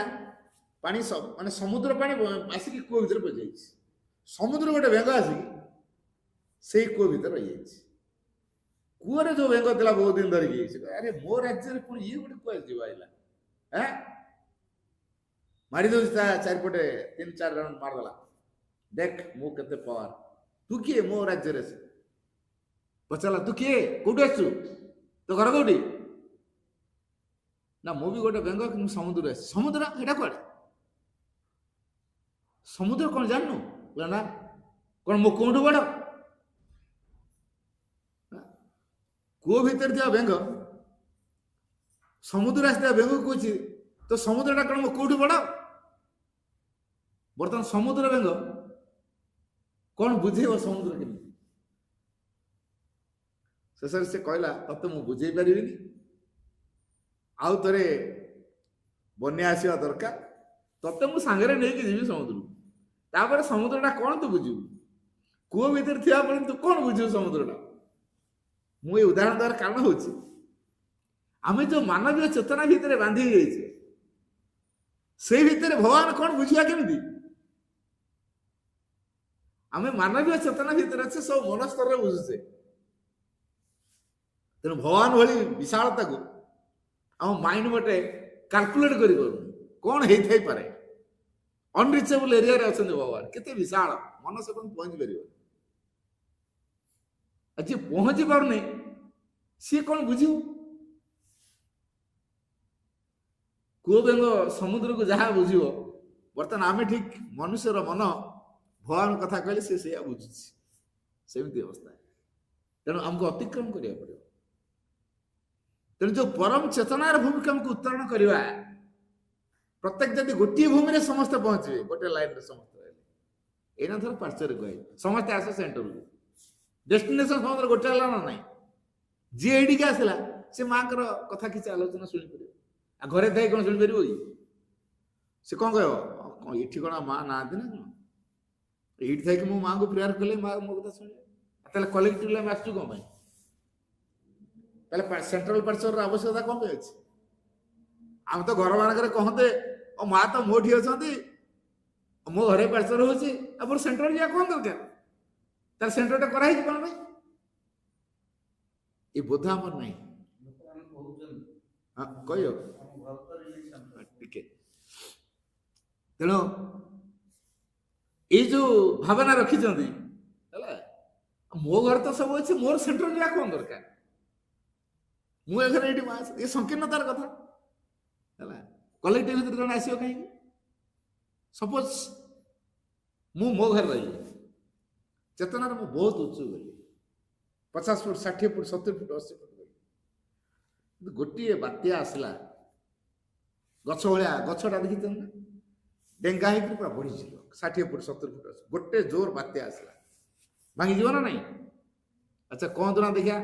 ପାଣି ମାନେ ସମୁଦ୍ର ପାଣି ଆସିକି କୂଅ ଭିତରେ ପଶିଯାଇଛି। ସମୁଦ୍ର ଗୋଟେ ବେଙ୍ଗ ଆସିକି ସେଇ କୂଅ ଭିତରେ ରହିଯାଇଛି। କୂଅରେ ଯୋଉ ବେଙ୍ଗ ଥିଲା ବହୁତ ଦିନ ଧରିକି, ସେ କହିଲା ଆରେ ମୋ ରାଜ୍ୟରେ ପୁଣି ଇଏ ଗୋଟେ କୁଆଡେ ଯିବ ଆଇଲା, ମାରି ଦଉଛି ତା ଚାରିପଟେ 3-4 ରାଉଣ୍ଡ ମାରିଦେଲା। ଦେଖ ମୁଁ କେତେ ପାୱାର, ତୁ କିଏ ମୋ ରାଜ୍ୟରେ? ପଚାରିଲା ତୁ କିଏ, କୋଉଠୁ ଆସିଛୁ, ତୋ ଘର କୋଉଠି? ନା ମୁଁ ବି ଗୋଟେ ବେଙ୍ଗ, କିନ୍ତୁ ସମୁଦ୍ର ଆସିଛି। ସମୁଦ୍ର ଏଇଟା କୁଆଡେ? ସମୁଦ୍ର କଣ ଜାଣିନୁ? ନା କଣ ମୋ କୋଉଠୁ ବଡ? କୂଅ ଭିତରେ ଥିବା ବେଙ୍ଗ ସମୁଦ୍ର ଆସିଥିବା ବେଙ୍ଗ କହୁଛି ତ ସମୁଦ୍ରଟା କଣ ମୋ କୋଉଠୁ ବଡ? ବର୍ତ୍ତମାନ ସମୁଦ୍ର ବେଙ୍ଗ କଣ ବୁଝେଇବ ସମୁଦ୍ର କେମିତି? ଶେଷରେ ସେ କହିଲା ତତେ ମୁଁ ବୁଝେଇ ପାରିବିନି, ଆଉ ଥରେ ବନ୍ୟା ଆସିବା ଦରକାର, ତତେ ମୁଁ ସାଙ୍ଗରେ ନେଇକି ଯିବି ସମୁଦ୍ରକୁ। ତାପରେ ସମୁଦ୍ରଟା କଣ ତୁ ବୁଝିବୁ, କୂଅ ଭିତରେ ଥିବା ପରେ ତୁ କଣ ବୁଝିବୁ ସମୁଦ୍ରଟା। ମୁଁ ଏ ଉଦାହରଣ ଦେବାର କାରଣ ହଉଛି ଆମେ ଯୋଉ ମାନବୀୟ ଚେତନା ଭିତରେ ବାନ୍ଧି ହେଇଯାଇଛେ, ସେଇ ଭିତରେ ଭଗବାନ କଣ ବୁଝିବା କେମିତି? ଆମେ ମାନବୀୟ ଚେତନା ଭିତରେ ଅଛେ, ସବୁ ମନ ସ୍ତରରେ ବୁଝୁଛେ। ତେଣୁ ଭଗବାନ ଭଳି ବିଶାଳତାକୁ ଆମ ମାଇଣ୍ଡ ଗୋଟେ କାଲକୁଲେଟ କରିପାରୁନି, କଣ ହେଇଥାଇପାରେ। ଅନରିଚେବଲ ଏରିଆରେ ଅଛନ୍ତି ଭଗବାନ, କେତେ ବିଶାଳ, ମନ ସେ ପହଞ୍ଚି ପାରିବ। ଆଉ ଯିଏ ପହଞ୍ଚି ପାରୁନି ସିଏ କଣ ବୁଝିବ? କୂଅ ବେଙ୍ଗ ସମୁଦ୍ରକୁ ଯାହା ବୁଝିବ, ବର୍ତ୍ତମାନ ଆମେ ଠିକ ମନୁଷ୍ୟର ମନ ଭଗବାନ କଥା କହିଲେ ସେ ସେଇଆ ବୁଝୁଛି, ସେମିତି ଅବସ୍ଥା। ତେଣୁ ଆମକୁ ଅତିକ୍ରମ କରିବାକୁ ପଡିବ। ତେଣୁ ଯୋଉ ପରମ ଚେତନାର ଭୂମିକା ଆମକୁ ଉତ୍ତରଣ କରିବା, ପ୍ରତ୍ୟେକ ଯଦି ଗୋଟିଏ ଭୂମିରେ ସମସ୍ତେ ପହଞ୍ଚିବେ, ଗୋଟେ ଲାଇନରେ ସମସ୍ତେ ରହିଲେ, ଏଇନା ଧର ପାର୍ଶ୍ୱରେ କହିବେ ସମସ୍ତେ ଆସ ସେଣ୍ଟରକୁ, ଡେଷ୍ଟିନେସନ ସମସ୍ତର ଗୋଟେ ହେଲା ନା ନାହିଁ। ଯିଏ ଏଇଠିକି ଆସିଲା ସେ ମାଙ୍କର କଥା କିଛି ଆଲୋଚନା ଶୁଣିପାରିବ, ଆଉ ଘରେ ଥାଇ କଣ ଶୁଣିପାରିବ କି? ସେ କଣ କହିବ, କଣ ଏଠି କଣ ମା ନାହାନ୍ତି ନା କଣ, ଏଇଠି ଥାଇକି ମୋ ମାଙ୍କୁ ପ୍ରେୟାର କଲେ ମା ମୋ କଥା ଶୁଣିବେ। ତାହେଲେ କଲେକ୍ଟିଭଲି ଆମେ ଆସୁଛୁ କଣ ପାଇଁ? ତାହେଲେ ସେଣ୍ଟ୍ରାଲ ପାର୍ଶ୍ୱର ଆବଶ୍ୟକତା କଣ ପାଇଁ ଅଛି? ଆମେ ତ ଘର ମାନଙ୍କରେ କହନ୍ତେ ଓ ମା ତ ମୋଠି ଅଛନ୍ତି, ମୋ ଘରେ ପାର୍ଶ୍ୱର ହଉଛି, ଆପଣ ସେଣ୍ଟର ଯିବା କଣ ଦରକାର? ତାର ସେଣ୍ଟରଟା କରାହେଇଛି କଣ ପାଇଁ? ଏ ବୋଧ ଆମର ନାହିଁ। ହଁ କହିବ ଟିକେ। ତେଣୁ ଏଇ ଯୋଉ ଭାବନା ରଖିଛନ୍ତି, ହେଲା ମୋ ଘରେ ତ ସବୁ ଅଛି, ମୋର ସେଣ୍ଟର ଯିବା କଣ ଦରକାର? ମୁଁ ଏ ଘରେ ଏଇଠି ମା, ଏ ସଂକୀର୍ଣ୍ଣତାର କଥା ହେଲା। କଲେକ୍ଟିଭ ଭିତରେ ଜଣେ ଆସିବ କାହିଁକି? ସପୋଜ ମୁଁ ମୋ ଘରେ ରହିଲି, ଚେତନାରେ ମୁଁ ବହୁତ ଉଚ୍ଚ ଗଲି, 50 ଫୁଟ 60 ଫୁଟ 70 ଫୁଟ 80 ଫୁଟ ଗଲି, କିନ୍ତୁ ଗୋଟିଏ ବାତ୍ୟା ଆସିଲା, ଗଛ ଭଳିଆ ଗଛଟା ଦେଖିଛନ୍ତି ନା, ଡେଙ୍ଗା ହେଇକି ପୁରା ବଢିଯିବ 60 ଫୁଟ 70 ଫୁଟ ଅଛି, ଗୋଟେ ଜୋର ବାତ୍ୟା ଆସିଲା, ଭାଙ୍ଗିଯିବ ନା ନାଇଁ? ଆଚ୍ଛା କହନ୍ତୁ ନା ଦେଖିଆ,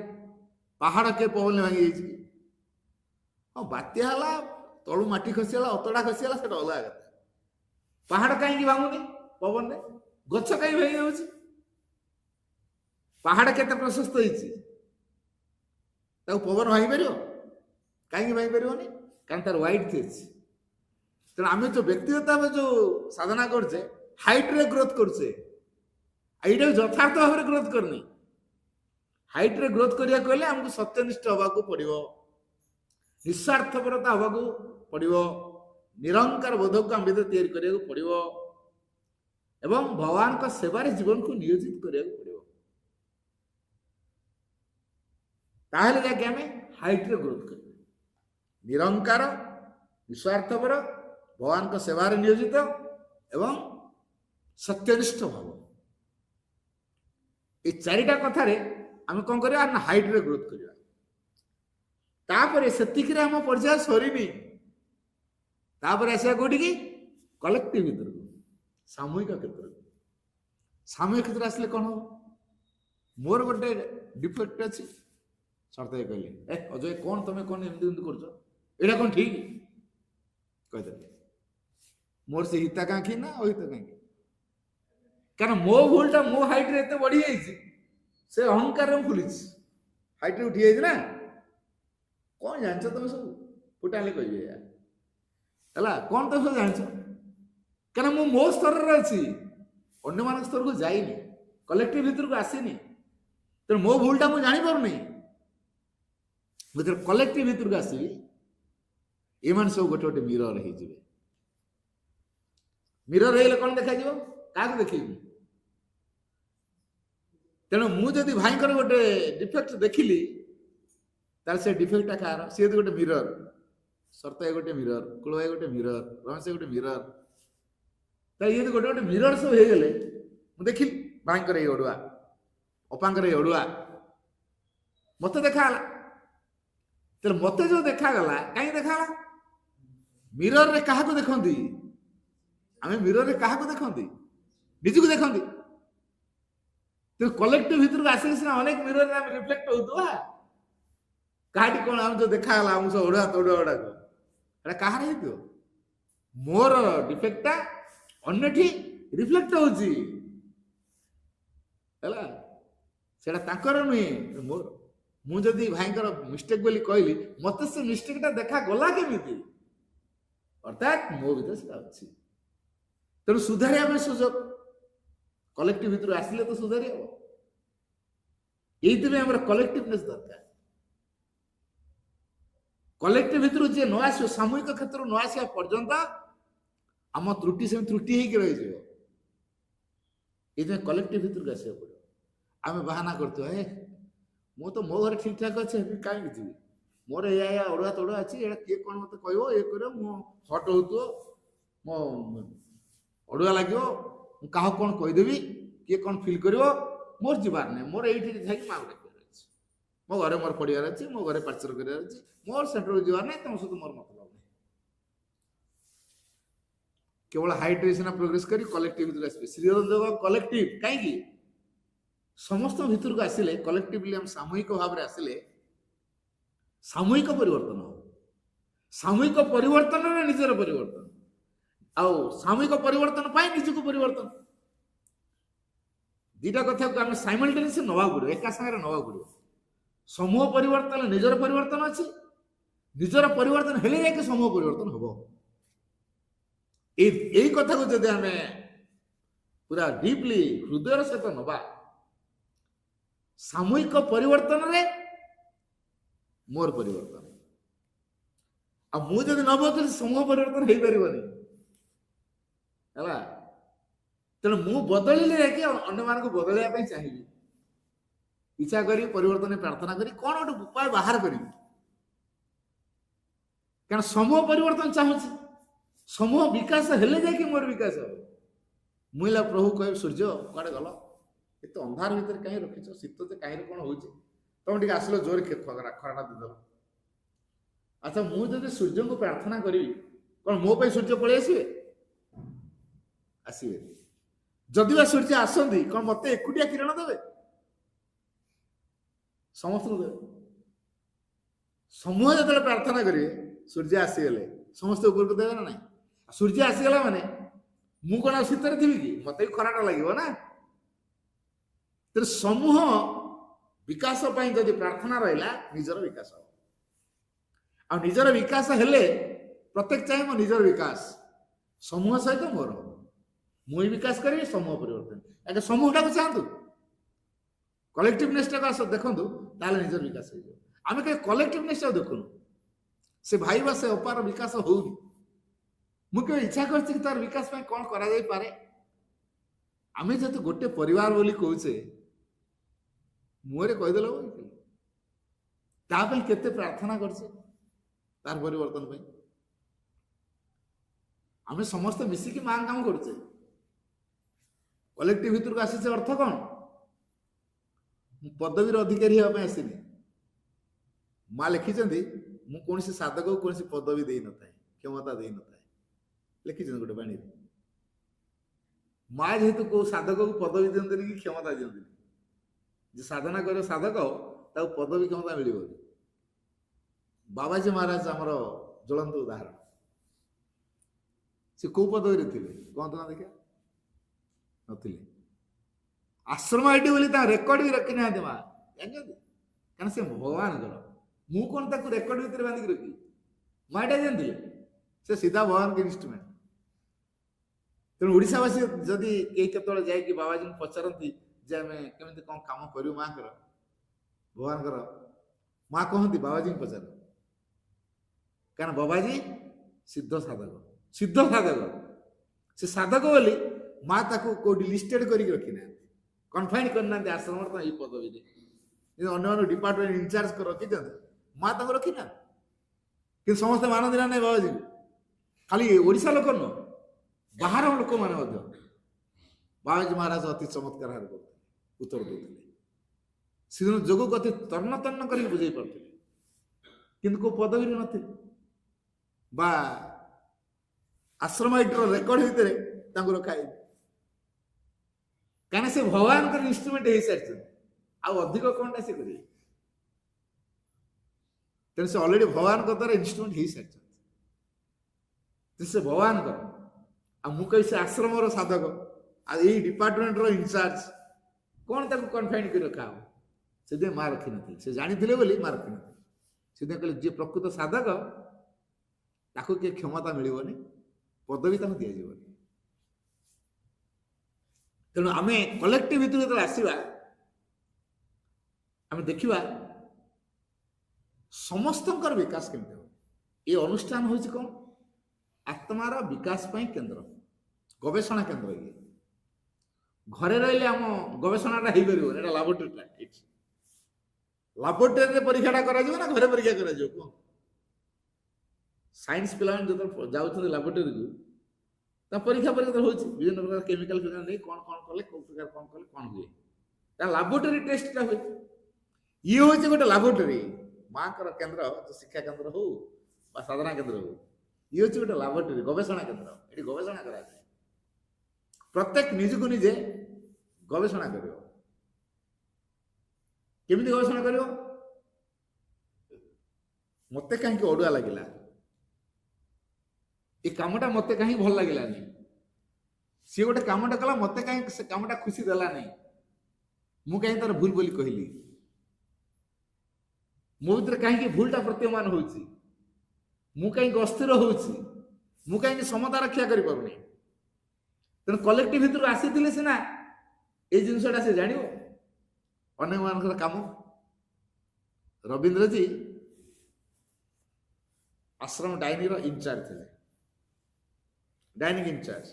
ପାହାଡ କେ ପବନରେ ଭାଙ୍ଗି ଯାଇଛି? ହଁ ବାତ୍ୟା ହେଲା, ତଳୁ ମାଟି ଖସିଗଲା, ଅତଡା ଖସିଗଲା, ସେଟା ଅଲଗା କଥା। ପାହାଡ କାହିଁକି ଭାଙ୍ଗୁନି ପବନରେ? ଗଛ କାହିଁକି ଭାଙ୍ଗି ଯାଉଛି? ପାହାଡ କେତେ ପ୍ରଶସ୍ତ ହେଇଛି, ତାକୁ ପବନ ଭାଙ୍ଗି ପାରିବ? କାହିଁକି ଭାଙ୍ଗି ପାରିବନି? କାରଣ ତାର ୱାଇଡ ଅଛି। ତେଣୁ ଆମେ ଯୋଉ ବ୍ୟକ୍ତିଗତ ଭାବେ ଯୋଉ ସାଧନା କରୁଛେ, ହାଇଟରେ ଗ୍ରୋଥ କରୁଛେ, ଏଇଟା ଯଥାର୍ଥ ଭାବରେ ଗ୍ରୋଥ କରୁନି। ହାଇଟରେ ଗ୍ରୋଥ କରିବାକୁ ହେଲେ ଆମକୁ ସତ୍ୟନିଷ୍ଠ ହବାକୁ ପଡିବ, ନିଃସ୍ୱାର୍ଥପରତା ହବାକୁ ପଡିବ, ନିରଙ୍କାର ବୋଧକୁ ଆମ ଭିତରେ ତିଆରି କରିବାକୁ ପଡିବ, ଏବଂ ଭଗବାନଙ୍କ ସେବାରେ ଜୀବନକୁ ନିୟୋଜିତ କରିବାକୁ ପଡିବ। ତାହେଲେ ଯାଇକି ଆମେ ହାଇଟରେ ଗ୍ରୋଥ କରିବା। ନିରଙ୍କାର, ନିଃସ୍ୱାର୍ଥପର, ଭଗବାନଙ୍କ ସେବାରେ ନିୟୋଜିତ ଏବଂ ସତ୍ୟନିଷ୍ଠ ଭାବ, এই ଚାରିଟା କଥାରେ ଆମେ କଣ କରିବା ନା ହାଇଟରେ ଗ୍ରୋଥ କରିବା। ତାପରେ ସେତିକିରେ ଆମ ପର୍ଯ୍ୟାୟ ସରିନି, ତାପରେ ଆସିବା କୋଉଠିକି? କଲେକ୍ଟିଭ ଭିତରକୁ, ସାମୂହିକ କ୍ଷେତ୍ରକୁ। ସାମୂହିକ କ୍ଷେତ୍ର ଆସିଲେ କଣ ହବ? ମୋର ଗୋଟେ ଡିଫେକ୍ଟ ଅଛି, ଶରତ କହିଲେ ଏ ଅଜୟ କଣ ତମେ କଣ ଏମିତି ଏମିତି କରୁଛ, ଏଇଟା କଣ ଠିକ? କହିଦେଲେ ମୋର ସେ ହିତାକାଂକ୍ଷୀ ନା ଅହିତାକାଂକ୍ଷୀ? କାରଣ ମୋ ଭୁଲଟା ମୋ ହାଇଟରେ ଏତେ ବଢି ଯାଇଛି, ସେ ଅହଙ୍କାରରେ ମୁଁ ଫୁଲିଛି, ହାଇଟରେ ଉଠି ଯାଇଛି ନା। କଣ ଜାଣିଛ ତମେ ସବୁ? ଫୁଟାଲେ କହିବେ ହେଲା, କଣ ତମେ ସବୁ ଜାଣିଛ? କାରଣ ମୁଁ ମୋ ସ୍ତରରେ ଅଛି, ଅନ୍ୟମାନଙ୍କ ସ୍ତରକୁ ଯାଇନି, କଲେକ୍ଟିଭ ଭିତରକୁ ଆସିନି। ତେଣୁ ମୋ ଭୁଲଟା ମୁଁ ଜାଣିପାରୁନି। ମୁଁ ଯେତେବେଳେ କଲେକ୍ଟିଭ ଭିତରକୁ ଆସିବି, ଏମାନେ ସବୁ ଗୋଟେ ଗୋଟେ ମିରର ହେଇଯିବେ। ମିରର ହେଇଗଲେ କଣ ଦେଖାଯିବ? କାହାକୁ ଦେଖେଇବି? ତେଣୁ ମୁଁ ଯଦି ଭାଇଙ୍କର ଗୋଟେ ଡିଫେକ୍ଟ ଦେଖିଲି, ତାହେଲେ ସେ ଡିଫେକ୍ଟଟା କାହାର? ସେ ଯଦି ଗୋଟେ ମିରର, ଶରତ ଭାଇ ଗୋଟେ ମିରର, କୁଳ ଭାଇ ଗୋଟେ ମିରର, ରମେଶ ଗୋଟେ ମିରର, ତାହେଲେ ଇଏ ଗୋଟେ ଗୋଟେ ମିରର ସବୁ ହେଇଗଲେ, ମୁଁ ଦେଖିଲି ଭାଇଙ୍କର ଏଇ ଅଡୁଆ, ଅପାଙ୍କର ଏଇ ଅଡୁଆ, ମତେ ଦେଖାଗଲା। ତେଣୁ ମତେ ଯୋଉ ଦେଖାଗଲା, କାହିଁକି ଦେଖାଗଲା? ମିରରରେ କାହାକୁ ଦେଖନ୍ତି? ଆମେ ମିରରରେ କାହାକୁ ଦେଖନ୍ତି? ନିଜକୁ ଦେଖନ୍ତି। ତେଣୁ କଲେକ୍ଟିଭ ଭିତରକୁ ଆସିଲେ ସିନା ଅନେକ ମିରରରେ ଆମେ ରିଫ୍ଲେକ୍ଟ ହଉଥିବା। କାହାଠି କଣ ଆମେ ଯୋଉ ଦେଖାଗଲା ଆମକୁ ସବୁ ଅଡୁଆ ତଡୁଆ ଗୁଡାକ, ଏଟା କାହାର ହେଇଥିବ? ମୋର ଡିଫେକ୍ଟଟା ଅନ୍ୟଠି ରିଫ୍ଲେକ୍ଟ ହଉଛି ହେଲା, ସେଟା ତାଙ୍କର ନୁହେଁ ମୋର। ମୁଁ ଯଦି ଭାଇଙ୍କର ମିଷ୍ଟେକ୍ ବୋଲି କହିଲି, ମତେ ସେ ମିଷ୍ଟେକଟା ଦେଖାଗଲା କେମିତି? ଅର୍ଥାତ୍ ମୋ ଭିତରେ ସେଟା ଅଛି। ତେଣୁ ସୁଧାରିବା ପାଇଁ ସୁଯୋଗ କଲେକ୍ଟିଭ ଭିତରୁ ଆସିଲେ ତ ସୁଧାରି ହବ। ଏଇଥିପାଇଁ ଆମର କଲେକ୍ଟିଭନେସ୍ ଦରକାର। କଲେକ୍ଟିଭ ଭିତରୁ ଯିଏ ନ ଆସିବ, ସାମୂହିକ କ୍ଷେତ୍ରରୁ ନ ଆସିବା ପର୍ଯ୍ୟନ୍ତ ଆମ ତ୍ରୁଟି ସେମିତି ତ୍ରୁଟି ହେଇକି ରହିଯିବ। ଏଇଥିପାଇଁ କଲେକ୍ଟିଭ ଭିତରକୁ ଆସିବାକୁ ପଡିବ। ଆମେ ବାହାନା କରୁଥିବା, ମୁଁ ତ ମୋ ଘରେ ଠିକ ଠାକ ଅଛି, ହେବି କାହିଁକି ଯିବି, ମୋର ଏଇଆ ଅଡୁଆ ତଡୁଆ ଅଛି, ଏଇଟା କିଏ କଣ ମତେ କହିବ, ଇଏ କରିବ, ମୋ ହଟ୍ ହଉଥିବ, ମୋ ଅଡୁଆ ଲାଗିବ, ମୁଁ କାହାକୁ କଣ କହିଦେବି, କିଏ କଣ ଫିଲ୍ କରିବ, ମୋର ଯିବାର ନାହିଁ। ମୋର ଏଇଠି ଯାଇକି ମାକୁ ଡାକିବାର ଅଛି, ମୋ ଘରେ ମୋର ପଢିବାର ଅଛି, ମୋ ଘରେ ପାର୍ଟିସିପେଟ କରିବାର ଅଛି, ମୋର ସେଣ୍ଟରକୁ ଯିବାର ନାହିଁ, ତମ ସହିତ ମୋର ମତଲବ ନାହିଁ। କେବଳ ହାଇଟ୍ରେ ସିନା ପ୍ରୋଗ୍ରେସ କରି କଲେକ୍ଟିଭ ଭିତରକୁ ଆସିବେ। ଶ୍ରୀଅରବିନ୍ଦ କଲେକ୍ଟିଭ କାହିଁକି? ସମସ୍ତ ଭିତରକୁ ଆସିଲେ, କଲେକ୍ଟିଭଲି ଆମେ ସାମୂହିକ ଭାବରେ ଆସିଲେ ସାମୂହିକ ପରିବର୍ତ୍ତନ ହବ। ସାମୂହିକ ପରିବର୍ତ୍ତନରେ ନିଜର ପରିବର୍ତ୍ତନ, ଆଉ ସାମୂହିକ ପରିବର୍ତ୍ତନ ପାଇଁ ନିଜକୁ ପରିବର୍ତ୍ତନ। ଦିଟା କଥାକୁ ଆମେ ସାଇମଲ୍ଟେନିୟସ୍ ନେବାକୁ ପଡିବ, ଏକା ସାଙ୍ଗରେ ନେବାକୁ ପଡିବ। ସମୂହ ପରିବର୍ତ୍ତନ, ନିଜର ପରିବର୍ତ୍ତନ ଅଛି, ନିଜର ପରିବର୍ତ୍ତନ ହେଲେ ଯାଇକି ସମୂହ ପରିବର୍ତ୍ତନ ହବ। ଏଇ କଥାକୁ ଯଦି ଆମେ ପୁରା ଡିପଲି ହୃଦୟର ସହିତ ନବା, ସାମୂହିକ ପରିବର୍ତ୍ତନରେ ମୋର ପରିବର୍ତ୍ତନ, ଆଉ ମୁଁ ଯଦି ନ ବଦଳିଲେ ସମୂହ ପରିବର୍ତ୍ତନ ହେଇପାରିବନି ହେଲା। ତେଣୁ ମୁଁ ବଦଳିଲେ ଯାଇକି ଅନ୍ୟମାନଙ୍କୁ ବଦଳାଇବା ପାଇଁ ଚାହିଁବି, ଇଚ୍ଛା କରି ପରିବର୍ତ୍ତନ ପ୍ରାର୍ଥନା କରି କଣ ଗୋଟେ ଉପାୟ ବାହାର କରିବି। କାରଣ ସମୂହ ପରିବର୍ତ୍ତନ ଚାହୁଁଛି, ସମୂହ ବିକାଶ ହେଲେ ଯାଇକି ମୋର ବିକାଶ ହବ। ମୁଁ ହେଲା ପ୍ରଭୁ କହିବି, ସୂର୍ଯ୍ୟ କୁଆଡେ ଗଲ, ଏତେ ଅନ୍ଧାର ଭିତରେ କାହିଁ ରଖିଛ, ଶୀତ ଯେ କାହିଁରେ କଣ ହଉଛି, ତମେ ଟିକେ ଆସିଲ ଜୋରେ ଖରାଟା ଦେଇଦେଲ। ଆଚ୍ଛା, ମୁଁ ଯଦି ସୂର୍ଯ୍ୟଙ୍କୁ ପ୍ରାର୍ଥନା କରିବି, କଣ ମୋ ପାଇଁ ସୂର୍ଯ୍ୟ ପଳେଇ ଆସିବେ? ଆସିବେ। ଯଦି ବା ସୂର୍ଯ୍ୟ ଆସନ୍ତି, କଣ ମତେ ଏକୁଟିଆ କିରଣ ଦେବେ? ସମସ୍ତଙ୍କୁ ଦେବେ। ସମୂହ ଯେତେବେଳେ ପ୍ରାର୍ଥନା କରିବେ, ସୂର୍ଯ୍ୟ ଆସିଗଲେ ସମସ୍ତେ ଉପରକୁ ଦେବେ ନା ନାହିଁ? ସୂର୍ଯ୍ୟ ଆସିଗଲା ମାନେ ମୁଁ କଣ ଆଉ ଶୀତରେ ଥିବି କି? ମତେ ବି ଖରାଟା ଲାଗିବ ନା। ତେଣୁ ସମୂହ ବିକାଶ ପାଇଁ ଯଦି ପ୍ରାର୍ଥନା ରହିଲା, ନିଜର ବିକାଶ ହବ। ଆଉ ନିଜର ବିକାଶ ହେଲେ ପ୍ରତ୍ୟେକ ଚାହିଁବ ନିଜର ବିକାଶ, ସମୂହ ସହିତ ମୋର, ମୁଁ ବିକାଶ କରିବି, ସମୂହ ପରିବର୍ତ୍ତନ। ଆগে ସମୂହଟାକୁ ଚାହାନ୍ତୁ, କଲେକ୍ଟିଭନେସଟାକୁ ଆସ ଦେଖନ୍ତୁ, ତାହେଲେ ନିଜର ବିକାଶ ହେଇଯିବ। ଆମେ କେବେ କଲେକ୍ଟିଭନେସଟାକୁ ଦେଖୁନୁ, ସେ ଭାଇ ବା ସେ ଅପାର ବିକାଶ ହଉନି। ମୁଁ କେବେ ଇଚ୍ଛା କରିଛି କି ତାର ବିକାଶ ପାଇଁ କଣ କରାଯାଇପାରେ? ଆମେ ଯେହେତୁ ଗୋଟେ ପରିବାର ବୋଲି କହୁଛେ, ମୁହଁରେ କହିଦେଲ ତା ପାଇଁ କେତେ ପ୍ରାର୍ଥନା କରିଛେ ତାର ପରିବର୍ତ୍ତନ ପାଇଁ। ଆମେ ସମସ୍ତେ ମିଶିକି ମା କାମ କରୁଛେ। କଲେକ୍ଟିଭ ଭିତରକୁ ଆସିছে ଅର୍ଥ କଣ? ମୁଁ ପଦବୀର ଅଧିକାରୀ ହେବା ପାଇଁ ଆସିନି। ମା ଲେଖିଛନ୍ତି, ମୁଁ କୌଣସି ସାଧକକୁ କୌଣସି ପଦବୀ ଦେଇନଥାଏ, କ୍ଷମତା ଦେଇନଥାଏ, ଲେଖିଛନ୍ତି ଗୋଟେ ବାଣୀରେ। ମା ଯେହେତୁ କୋଉ ସାଧକକୁ ପଦବୀ ଦିଅନ୍ତିନି କି କ୍ଷମତା ଦିଅନ୍ତିନି, ଯେ ସାଧନା କରିବ ସାଧକ ତାକୁ ପଦବୀ କ୍ଷମତା ମିଳିବନି। ବାବାଜୀ ମହାରାଜ ଆମର ଜ୍ୱଳନ୍ତ ଉଦାହରଣ। ସେ କୋଉ ପଦବୀରେ ଥିଲେ କହନ୍ତୁ ନା ଦେଖିବା? ନଥିଲେ। ଆଶ୍ରମ ଆଇଡି ବୋଲି ତା ରେକର୍ଡ ବି ରଖିନାହାନ୍ତି ମା, ଜାଣିଛନ୍ତି? କାରଣ ସେ ଭଗବାନଙ୍କର, ମୁଁ କଣ ତାକୁ ରେକର୍ଡ ଭିତରେ ବାନ୍ଧିକି ରଖିବି? ମା ଏଇଟା ଜାଣିଥିଲେ, ସେ ସିଧା ଭଗବାନଙ୍କ ଇନଷ୍ଟ୍ରୁମେଣ୍ଟ। ତେଣୁ ଓଡ଼ିଶାବାସୀ ଯଦି କେହି କେତେବେଳେ ଯାଇକି ବାବାଜୀଙ୍କୁ ପଚାରନ୍ତି ଯେ ଆମେ କେମିତି କଣ କାମ କରିବୁ ମାଙ୍କର, ଭଗବାନଙ୍କର, ମା କହନ୍ତି ବାବାଜୀଙ୍କୁ ପଚାର, କାରଣ ବାବାଜୀ ସିଦ୍ଧ ସାଧକ, ସିଦ୍ଧ ସାଧକ। ସେ ସାଧକ ବୋଲି ମା ତାକୁ କୋଉଠି ଲିଷ୍ଟେଡ କରିକି ରଖିନାହାନ୍ତି, କନଫାଇନ୍ କରିନାହାନ୍ତି ଆଶ୍ରମର ତ ଏଇ ପଦବୀରେ। ଅନ୍ୟମାନଙ୍କୁ ଡିପାର୍ଟମେଣ୍ଟ ଇନଚାର୍ଜ ରଖିଛନ୍ତି, ମା ତାଙ୍କୁ ରଖିନାହାନ୍ତି। କିନ୍ତୁ ସମସ୍ତେ ମାନନ୍ତି ନା ନାହିଁ ବାବାଜୀଙ୍କୁ? ଖାଲି ଓଡ଼ିଶା ଲୋକ ନୁହଁ, ବାହାର ଲୋକମାନେ ମଧ୍ୟ ବାବାଜୀ ମହାରାଜ ଅତି ଚମତ୍କାର ଭାବରେ କରୁଥିଲେ, ଉତ୍ତର ଦେଉଥିଲେ। ସେଦିନ ଯୋଗକୁ ଅତି ତନ୍ନ ତନ୍ନ କରିକି ବୁଝେଇ ପାରୁଥିଲେ, କିନ୍ତୁ କୋଉ ପଦବୀରେ ନଥିଲେ ବା ଆଶ୍ରମ ଆଇଡିର ରେକର୍ଡ ଭିତରେ ତାଙ୍କୁ ରଖାଯାଇଛି। କାହିଁକିନା ସେ ଭଗବାନଙ୍କର ଇନଷ୍ଟ୍ରୁମେଣ୍ଟ ହେଇସାରିଛନ୍ତି, ଆଉ ଅଧିକ କଣଟା ସେ କରିବେ? ତେଣୁ ସେ ଅଲରେଡି ଭଗବାନଙ୍କ ଦ୍ୱାରା ଇନଷ୍ଟ୍ରୁମେଣ୍ଟ ହେଇସାରିଛନ୍ତି। ସେ ଭଗବାନଙ୍କର, ଆଉ ମୁଁ କହି ସେ ଆଶ୍ରମର ସାଧକ, ଆଉ ଏଇ ଡିପାର୍ଟମେଣ୍ଟର ଇନଚାର୍ଜ, କଣ ତାକୁ କନଫାଇନ୍ କରି ରଖା ହବ? ସେଥିପାଇଁ ମା ରଖିନଥିଲେ। ସେ ଜାଣିଥିଲେ ବୋଲି ମା ରଖିନଥିଲେ। ସେଥିପାଇଁ କହିଲେ ଯିଏ ପ୍ରକୃତ ସାଧକ ତାକୁ କିଏ କ୍ଷମତା ମିଳିବନି, ପଦବୀ ତାକୁ ଦିଆଯିବନି। ତେଣୁ ଆମେ କଲେକ୍ଟିଭ ଭିତରୁ ଯେତେବେଳେ ଆସିବା, ଆମେ ଦେଖିବା ସମସ୍ତଙ୍କର ବିକାଶ କେମିତି ହେବ। ଏ ଅନୁଷ୍ଠାନ ହେଉଛି କଣ? ଆତ୍ମାର ବିକାଶ ପାଇଁ କେନ୍ଦ୍ର, ଗବେଷଣା କେନ୍ଦ୍ର। ଇଏ ଘରେ ରହିଲେ ଆମ ଗବେଷଣାଟା ହେଇପାରିବନି, ଏଟା ଲାବୋରେଟୋରୀଟା। ଏଇଠି ଲାବୋରେଟୋରୀରେ ପରୀକ୍ଷାଟା କରାଯିବ ନା ଘରେ ପରୀକ୍ଷା କରାଯିବ? କୁହ। ସାଇନ୍ସ ପିଲାମାନେ ଯେତେବେଳେ ଯାଉଛନ୍ତି ଲାବୋରେଟୋରୀକୁ, ତା ପରୀକ୍ଷା ହଉଛି ବିଭିନ୍ନ ପ୍ରକାର କେମିକାଲ ଫେମିକାଲ ନେଇ କଣ କଣ କଲେ, କୋଉ ପ୍ରକାର କଣ କଲେ କଣ ହୁଏ, ତା ଲାବୋରେଟୋରୀ ଟେଷ୍ଟଟା ହୁଏ। ଇଏ ହଉଛି ଗୋଟେ ଲାବୋରେଟୋରୀ। ମାଙ୍କର କେନ୍ଦ୍ର, ଶିକ୍ଷା କେନ୍ଦ୍ର ହଉ ବା ସାଧନା କେନ୍ଦ୍ର ହଉ, ଇଏ ହଉଛି ଗୋଟେ ଲାବୋରେଟୋରୀ, ଗବେଷଣା କେନ୍ଦ୍ର। ଏଠି ଗବେଷଣା କରାଯାଏ। ପ୍ରତ୍ୟେକ ନିଜକୁ ନିଜେ ଗବେଷଣା କରିବ। କେମିତି ଗବେଷଣା କରିବ? ମତେ କାହିଁକି ଅଡୁଆ ଲାଗିଲା, ଏ କାମଟା ମତେ କାହିଁକି ଭଲ ଲାଗିଲାନି, ସିଏ ଗୋଟେ କାମଟା କଲା, ମତେ କାହିଁକି ସେ କାମଟା ଖୁସି ଦେଲାନି, ମୁଁ କାହିଁକି ତାର ଭୁଲ ବୋଲି କହିଲି, ମୋ ଭିତରେ କାହିଁକି ଭୁଲଟା ପ୍ରତୀୟମାନ ହଉଛି, ମୁଁ କାହିଁକି ଅସ୍ଥିର ହଉଛି, ମୁଁ କାହିଁକି ସମତା ରକ୍ଷା କରିପାରୁନି। ତେଣୁ କଲେକ୍ଟିଭ ଭିତରୁ ଆସିଥିଲେ ସିନା ଏଇ ଜିନିଷଟା ସେ ଜାଣିବ। ଅନ୍ୟମାନଙ୍କର କାମ। ରବୀନ୍ଦ୍ରଜୀ ଆଶ୍ରମ ଡାଇନିର ଇନଚାର୍ଜ ଥିଲେ, ଡାଇନିଂ ଇନଚାର୍ଜ।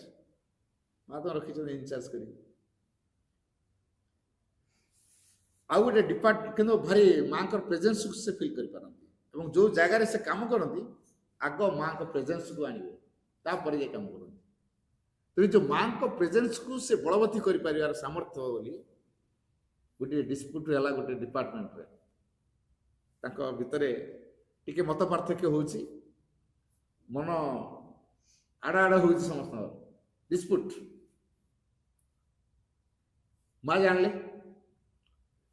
ମା ତ ରଖିଛନ୍ତି ଇନଚାର୍ଜ କରି। ଆଉ ଗୋଟେ ଡିପାର୍ଟମେଣ୍ଟ, କିନ୍ତୁ ଭାରି ମାଙ୍କର ପ୍ରେଜେନ୍ସକୁ ସେ ଫିଲ୍ କରିପାରନ୍ତି, ଏବଂ ଯୋଉ ଜାଗାରେ ସେ କାମ କରନ୍ତି ଆଗ ମାଙ୍କ ପ୍ରେଜେନ୍ସକୁ ଆଣିବେ, ତାପରେ ଯାଇ କାମ କରନ୍ତି। ତେଣୁ ଯୋଉ ମାଙ୍କ ପ୍ରେଜେନ୍ସକୁ ସେ ବଳବତ୍ତୀ କରିପାରିବାର ସାମର୍ଥ୍ୟ ବୋଲି ଗୋଟିଏ ଡିସ୍ପ୍ୟୁଟ ହେଲା ଗୋଟେ ଡିପାର୍ଟମେଣ୍ଟରେ। ତାଙ୍କ ଭିତରେ ଟିକେ ମତ ପାର୍ଥକ୍ୟ ହଉଛି, ମନ ଆଡ଼ ଆଡ଼ ହଉଛି ସମସ୍ତଙ୍କର, ଡିସ୍ପ୍ୟୁଟ। ମା ଜାଣିଲେ,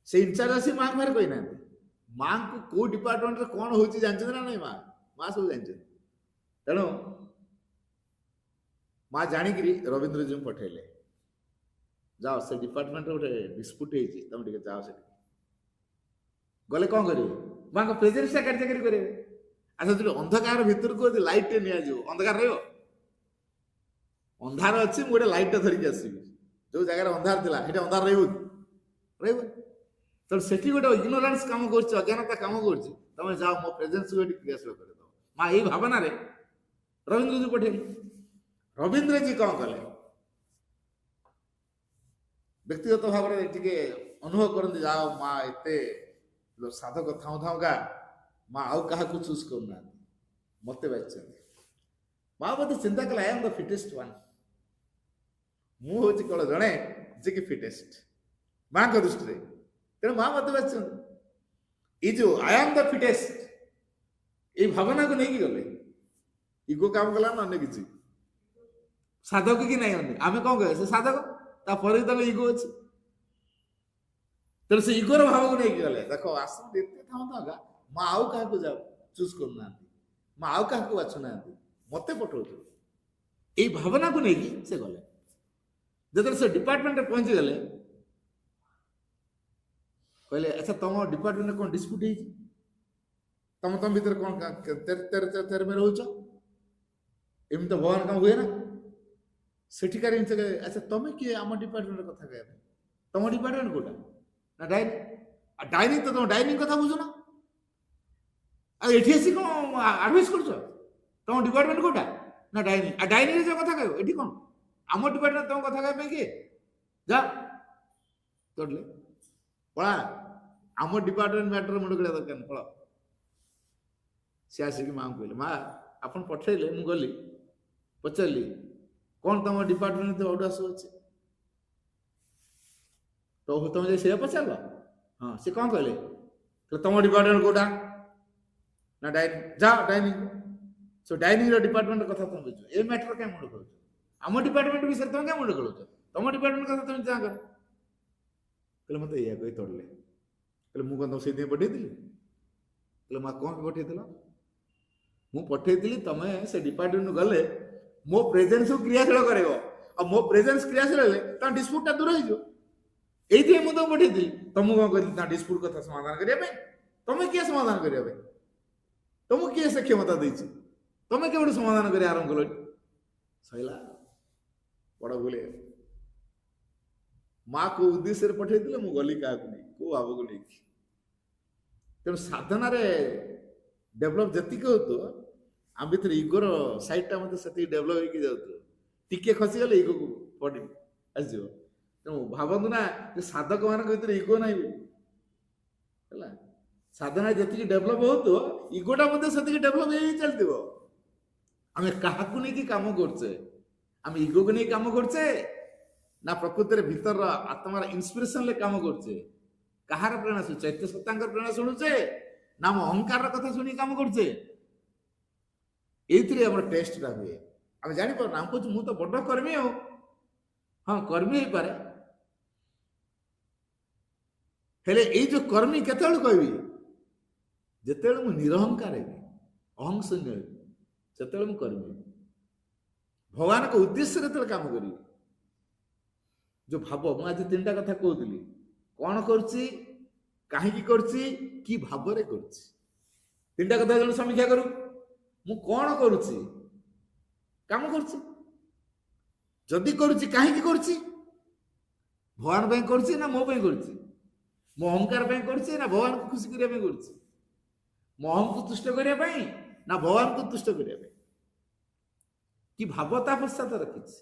ସେ ଇନଚାର୍ଜ ଆସି ମାଙ୍କୁ ବାହାରେ କହିନାହାନ୍ତି। ମାଙ୍କୁ କୋଉ ଡିପାର୍ଟମେଣ୍ଟରେ କଣ ହଉଛି ଜାଣିଛନ୍ତି ନା ନାଇଁ? ମା ସବୁ ଜାଣିଛନ୍ତି। ତେଣୁ ମା ଜାଣିକିରି ରବୀନ୍ଦ୍ରଜୀଙ୍କୁ ପଠେଇଲେ, ଯାଅ ସେ ଡିପାର୍ଟମେଣ୍ଟରେ ଗୋଟେ ଡିସ୍ପ୍ୟୁଟ ହେଇଛି, ତମେ ଟିକେ ଯାଅ ସେଠି। ଗଲେ କଣ କରିବେ? ମାଙ୍କ ପ୍ରେଜେନ୍ସଟା କାର୍ଯ୍ୟକାରୀ କରିବେ। ଆଚ୍ଛା, ଯଦି ଅନ୍ଧକାର ଭିତରକୁ ଯଦି ଲାଇଟଟେ ନିଆଯିବ, ଅନ୍ଧକାର ରହିବ? ଅନ୍ଧାର ଅଛି, ମୁଁ ଗୋଟେ ଲାଇଟଟା ଧରିକି ଆସିବି, ଯୋଉ ଜାଗାରେ ଅନ୍ଧାର ଥିଲା ସେଠି ଅନ୍ଧାର ରହିବ କି? ରହିବ। ତେଣୁ ସେଠି ଗୋଟେ ଇଗ୍ନୋରାନ୍ସ କାମ କରୁଛି, ଅଜ୍ଞାନତା କାମ କରୁଛି, ତମେ ଯାଅ ମୋ ପ୍ରେଜେନ୍ସକୁ ଏଠି କ୍ରିୟାଶୀଳ କରିଦବ। ମା ଏଇ ଭାବନାରେ ରବୀନ୍ଦ୍ରଜୀ ପଠେଇଲେ। ରବୀନ୍ଦ୍ରଜୀ କଣ କଲେ? ବ୍ୟକ୍ତିଗତ ଭାବରେ ଟିକେ ଅନୁଭବ କରନ୍ତି, ଯାଅ ମା ଏତେ ସାଧକ ଥାଉ ଥାଉକା ମା ଆଉ କାହାକୁ ଚୁଜ୍ କରୁନାହାନ୍ତି, ମତେ ବାଛିଛନ୍ତି। ମା ବୋଧେ ଚିନ୍ତା କଲେ, I am the fittest one. ମୁଁ ହଉଛି କେବଳ ଜଣେ ଯିଏକି ଫିଟେଷ୍ଟ ମାଙ୍କ ଦୃଷ୍ଟିରେ। ତେଣୁ ମା ମତେ ବାଛିଛନ୍ତି। ଏଇ ଯୋଉ ଆଇ ଆମ୍ ଦ ଫିଟେଷ୍ଟ, ଏଇ ଭାବନାକୁ ନେଇକି ଗଲେ। ଇଗୋ କାମ କଲା ନା ଅନ୍ୟ କିଛି? ସାଧକ କି ନାହିଁ ଅନ୍ୟ? ଆମେ କଣ କହିବା? ସେ ସାଧକ, ତାପରେ ତାଙ୍କ ଇଗୋ ଅଛି। ତେଣୁ ସେ ଇଗୋର ଭାବକୁ ନେଇକି ଗଲେ, ଦେଖ ଆଶ୍ରମ ଏତେ ଥାଉ ଥାଉକା ମା ଆଉ କାହାକୁ ଚୁଜ୍ କରୁନାହାନ୍ତି, ମା ଆଉ କାହାକୁ ବାଛୁନାହାନ୍ତି, ମତେ ପଠଉଛନ୍ତି। ଏଇ ଭାବନାକୁ ନେଇକି ସେ ଗଲେ। ଯେତେବେଳେ ସେ ଡିପାର୍ଟମେଣ୍ଟରେ ପହଞ୍ଚିଗଲେ, କହିଲେ, ଆଚ୍ଛା ତମ ଡିପାର୍ଟମେଣ୍ଟରେ କଣ ଡିସ୍ପ୍ୟୁଟ ହେଇଛି? ତମ ଭିତରେ କଣ ତେରମେର ହଉଛ? ଏମିତି ତ ଭଗବାନ କାମ ହୁଏ ନା। ସେଠିକାର ଆଚ୍ଛା ତମେ କିଏ ଆମ ଡିପାର୍ଟମେଣ୍ଟ କଥା କହିବା ପାଇଁ? ତମ ଡିପାର୍ଟମେଣ୍ଟ କୋଉଟା? ନା ଡାଇନିଂ। ଆଉ ଡାଇନିଂ ତ ତମ ଡାଇନିଂ କଥା ବୁଝୁନ, ଆଉ ଏଠି ଆସି କଣ ଆଡଭାଇସ୍ କରୁଛ? ତମ ଡିପାର୍ଟମେଣ୍ଟ କୋଉଟା? ନା ଡାଇନିଂ। ଆଉ ଡାଇନିଂରେ ଯୋଉ କଥା କହିବ, ଏଠି କଣ ଆମ ଡିପାର୍ଟମେଣ୍ଟ ତମ କଥା କହିବା ପାଇଁ କିଏ? ଯା ତୋଡଲେ ପଳା, ଆମ ଡିପାର୍ଟମେଣ୍ଟ ମ୍ୟାଟର ମୁଣ୍ଡ କରିବା ଦରକାର ନାହିଁ, ପଳା। ସେ ଆସିକି ମାଙ୍କୁ କହିଲେ, ମା ଆପଣ ପଠେଇଲେ, ମୁଁ ଗଲି, ପଚାରିଲି କଣ ତମ ଡିପାର୍ଟମେଣ୍ଟ ଅଡୁଆ ସବୁ ଅଛି? ତ ତମେ ଯାଇ ସେଇଆ ପଚାରିଲ? ହଁ। ସେ କଣ କହିଲେ? ତମ ଡିପାର୍ଟମେଣ୍ଟ କୋଉଟା? ନା ଡାଇନିଂ। ଯାଅ ଡାଇନିଂ। ସୋ ଡାଇନିଂର ଡିପାର୍ଟମେଣ୍ଟ କଥା ତମେ ବୁଝିବ, ଏ ମ୍ୟାଟର କାଇଁ ମୁଣ୍ଡ ଖେଳୁଛ? ଆମ ଡିପାର୍ଟମେଣ୍ଟ ବିଷୟରେ ତମେ କାଇଁ ମୁଣ୍ଡ ଖେଳୁଛ? ତମ ଡିପାର୍ଟମେଣ୍ଟ କଥା ତମେ ଯାହା କର। କହିଲେ ମୋତେ ଏଇଆ କହି ତଡ଼ିଲେ। କହିଲେ ମୁଁ କ'ଣ ତମ ସେଇଥିପାଇଁ ପଠେଇଥିଲି? କହିଲେ ମା କ'ଣ ପଠେଇଥିଲ? ମୁଁ ପଠେଇଥିଲି ତମେ ସେ ଡିପାର୍ଟମେଣ୍ଟ ଗଲେ ମୋ ପ୍ରେଜେନ୍ସକୁ କ୍ରିୟାଶୀଳ କରିବ, ଆଉ ମୋ ପ୍ରେଜେନ୍ସ କ୍ରିୟାଶୀଳ ହେଲେ ତାଙ୍କ ଡିସ୍ପ୍ୟୁଟଟା ଦୂର ହେଇଯିବ। এইଥିପାଇଁ ମୁଁ ତମକୁ ପଠେଇଥିଲି। ତମକୁ କ'ଣ କହିଥିଲି ତା ଡିସ୍ପ୍ୟୁଟ କଥା ସମାଧାନ କରିବା ପାଇଁ? ତମେ କିଏ ସମାଧାନ କରିବା ପାଇଁ? ତମକୁ କିଏ ସେ କ୍ଷମତା ଦେଇଛି? ତମେ କେଉଁଠି ସମାଧାନ କରିବା ଆରମ୍ଭ କଲଣି? ସଇଲା, ବଡ଼ ଭୁଲ। ମା କୋଉ ଉଦ୍ଦେଶ୍ୟରେ ପଠେଇଥିଲେ, ମୁଁ ଗଲି କାହାକୁ ନେଇ, କୋଉ ଭାବକୁ ନେଇକି। ତେଣୁ ସାଧନାରେ ଡେଭଲପ ଯେତିକି ହଉଥିବ, ଆମ ଭିତରେ ଇଗୋର ସାଇଡ୍ଟା ମଧ୍ୟ ସେତିକି ଡେଭଲପ ହେଇକି ଯାଉଥିବ। ଟିକେ ଖସିଗଲେ ଇଗୋକୁ ପଡ଼ି ଆସିଯିବ। ତେଣୁ ଭାବନ୍ତୁ ନା ଯେ ସାଧକ ମାନଙ୍କ ଭିତରେ ଇଗୋ ନାହିଁ ବୋଲି, ହେଲା। ସାଧନା ଯେତିକି ଡେଭଲପ ହଉଥିବ, ଇଗୋଟା ମଧ୍ୟ ସେତିକି ଡେଭଲପ ହେଇ ଚାଲିଥିବ। ଆମେ କାହାକୁ ନେଇକି କାମ କରୁଛେ? ଆମେ ଇଗୋକୁ ନେଇ କାମ କରୁଛେ ନା ପ୍ରକୃତିରେ ଭିତର ଆତ୍ମାର ଇନ୍ସପିରେସନରେ କାମ କରୁଛେ? କାହାର ପ୍ରେରଣା ଶୁଣୁଛେ? ଚୈତ୍ୟ ସତ୍ତାଙ୍କର ପ୍ରେରଣା ଶୁଣୁଛେ ନା ଆମ ଅହଙ୍କାରର କଥା ଶୁଣି କାମ କରୁଛେ? ଏଇଥିରେ ଆମର ଟେଷ୍ଟଟା ହୁଏ। ଆମେ ଜାଣିପାରୁନା, ଆମେ କହୁଛୁ ମୁଁ ତ ବଡ କର୍ମୀ, ଆଉ ହଁ କର୍ମୀ ହେଇପାରେ, ହେଲେ ଏଇ ଯୋଉ କର୍ମୀ କେତେବେଳେ କହିବି? ଯେତେବେଳେ ମୁଁ ନିରହଙ୍କାର ହେବି, ଅହଂଶୂନ୍ୟ ହେବି, ସେତେବେଳେ ମୁଁ କର୍ମୀ ହେବି। ଭଗବାନଙ୍କ ଉଦ୍ଦେଶ୍ୟରେ ଯେତେବେଳେ କାମ କରିବି, ଯୋଉ ଭାବ, ମୁଁ ଆଜି ତିନିଟା କଥା କହୁଥିଲି, କ'ଣ କରୁଛି, କାହିଁକି କରୁଛି, କି ଭାବରେ କରୁଛି, ତିନିଟା କଥା ଜଣେ ସମୀକ୍ଷା କରୁ। ମୁଁ କ'ଣ କରୁଛି? କାମ କରୁଛି। ଯଦି କରୁଛି କାହିଁକି କରୁଛି? ଭଗବାନ ପାଇଁ କରୁଛି ନା ମୋ ପାଇଁ କରୁଛି? ମୋ ଅହଙ୍କାର ପାଇଁ କରୁଛି ନା ଭଗବାନଙ୍କୁ ଖୁସି କରିବା ପାଇଁ କରୁଛି? ମୋ ଅହଂକୁ ତୁଷ୍ଟ କରିବା ପାଇଁ ନା ଭଗବାନଙ୍କୁ ତୁଷ୍ଟ କରିବା ପାଇଁ? କି ଭାବ ତା ପଶ୍ଚାତ ରଖିଛି?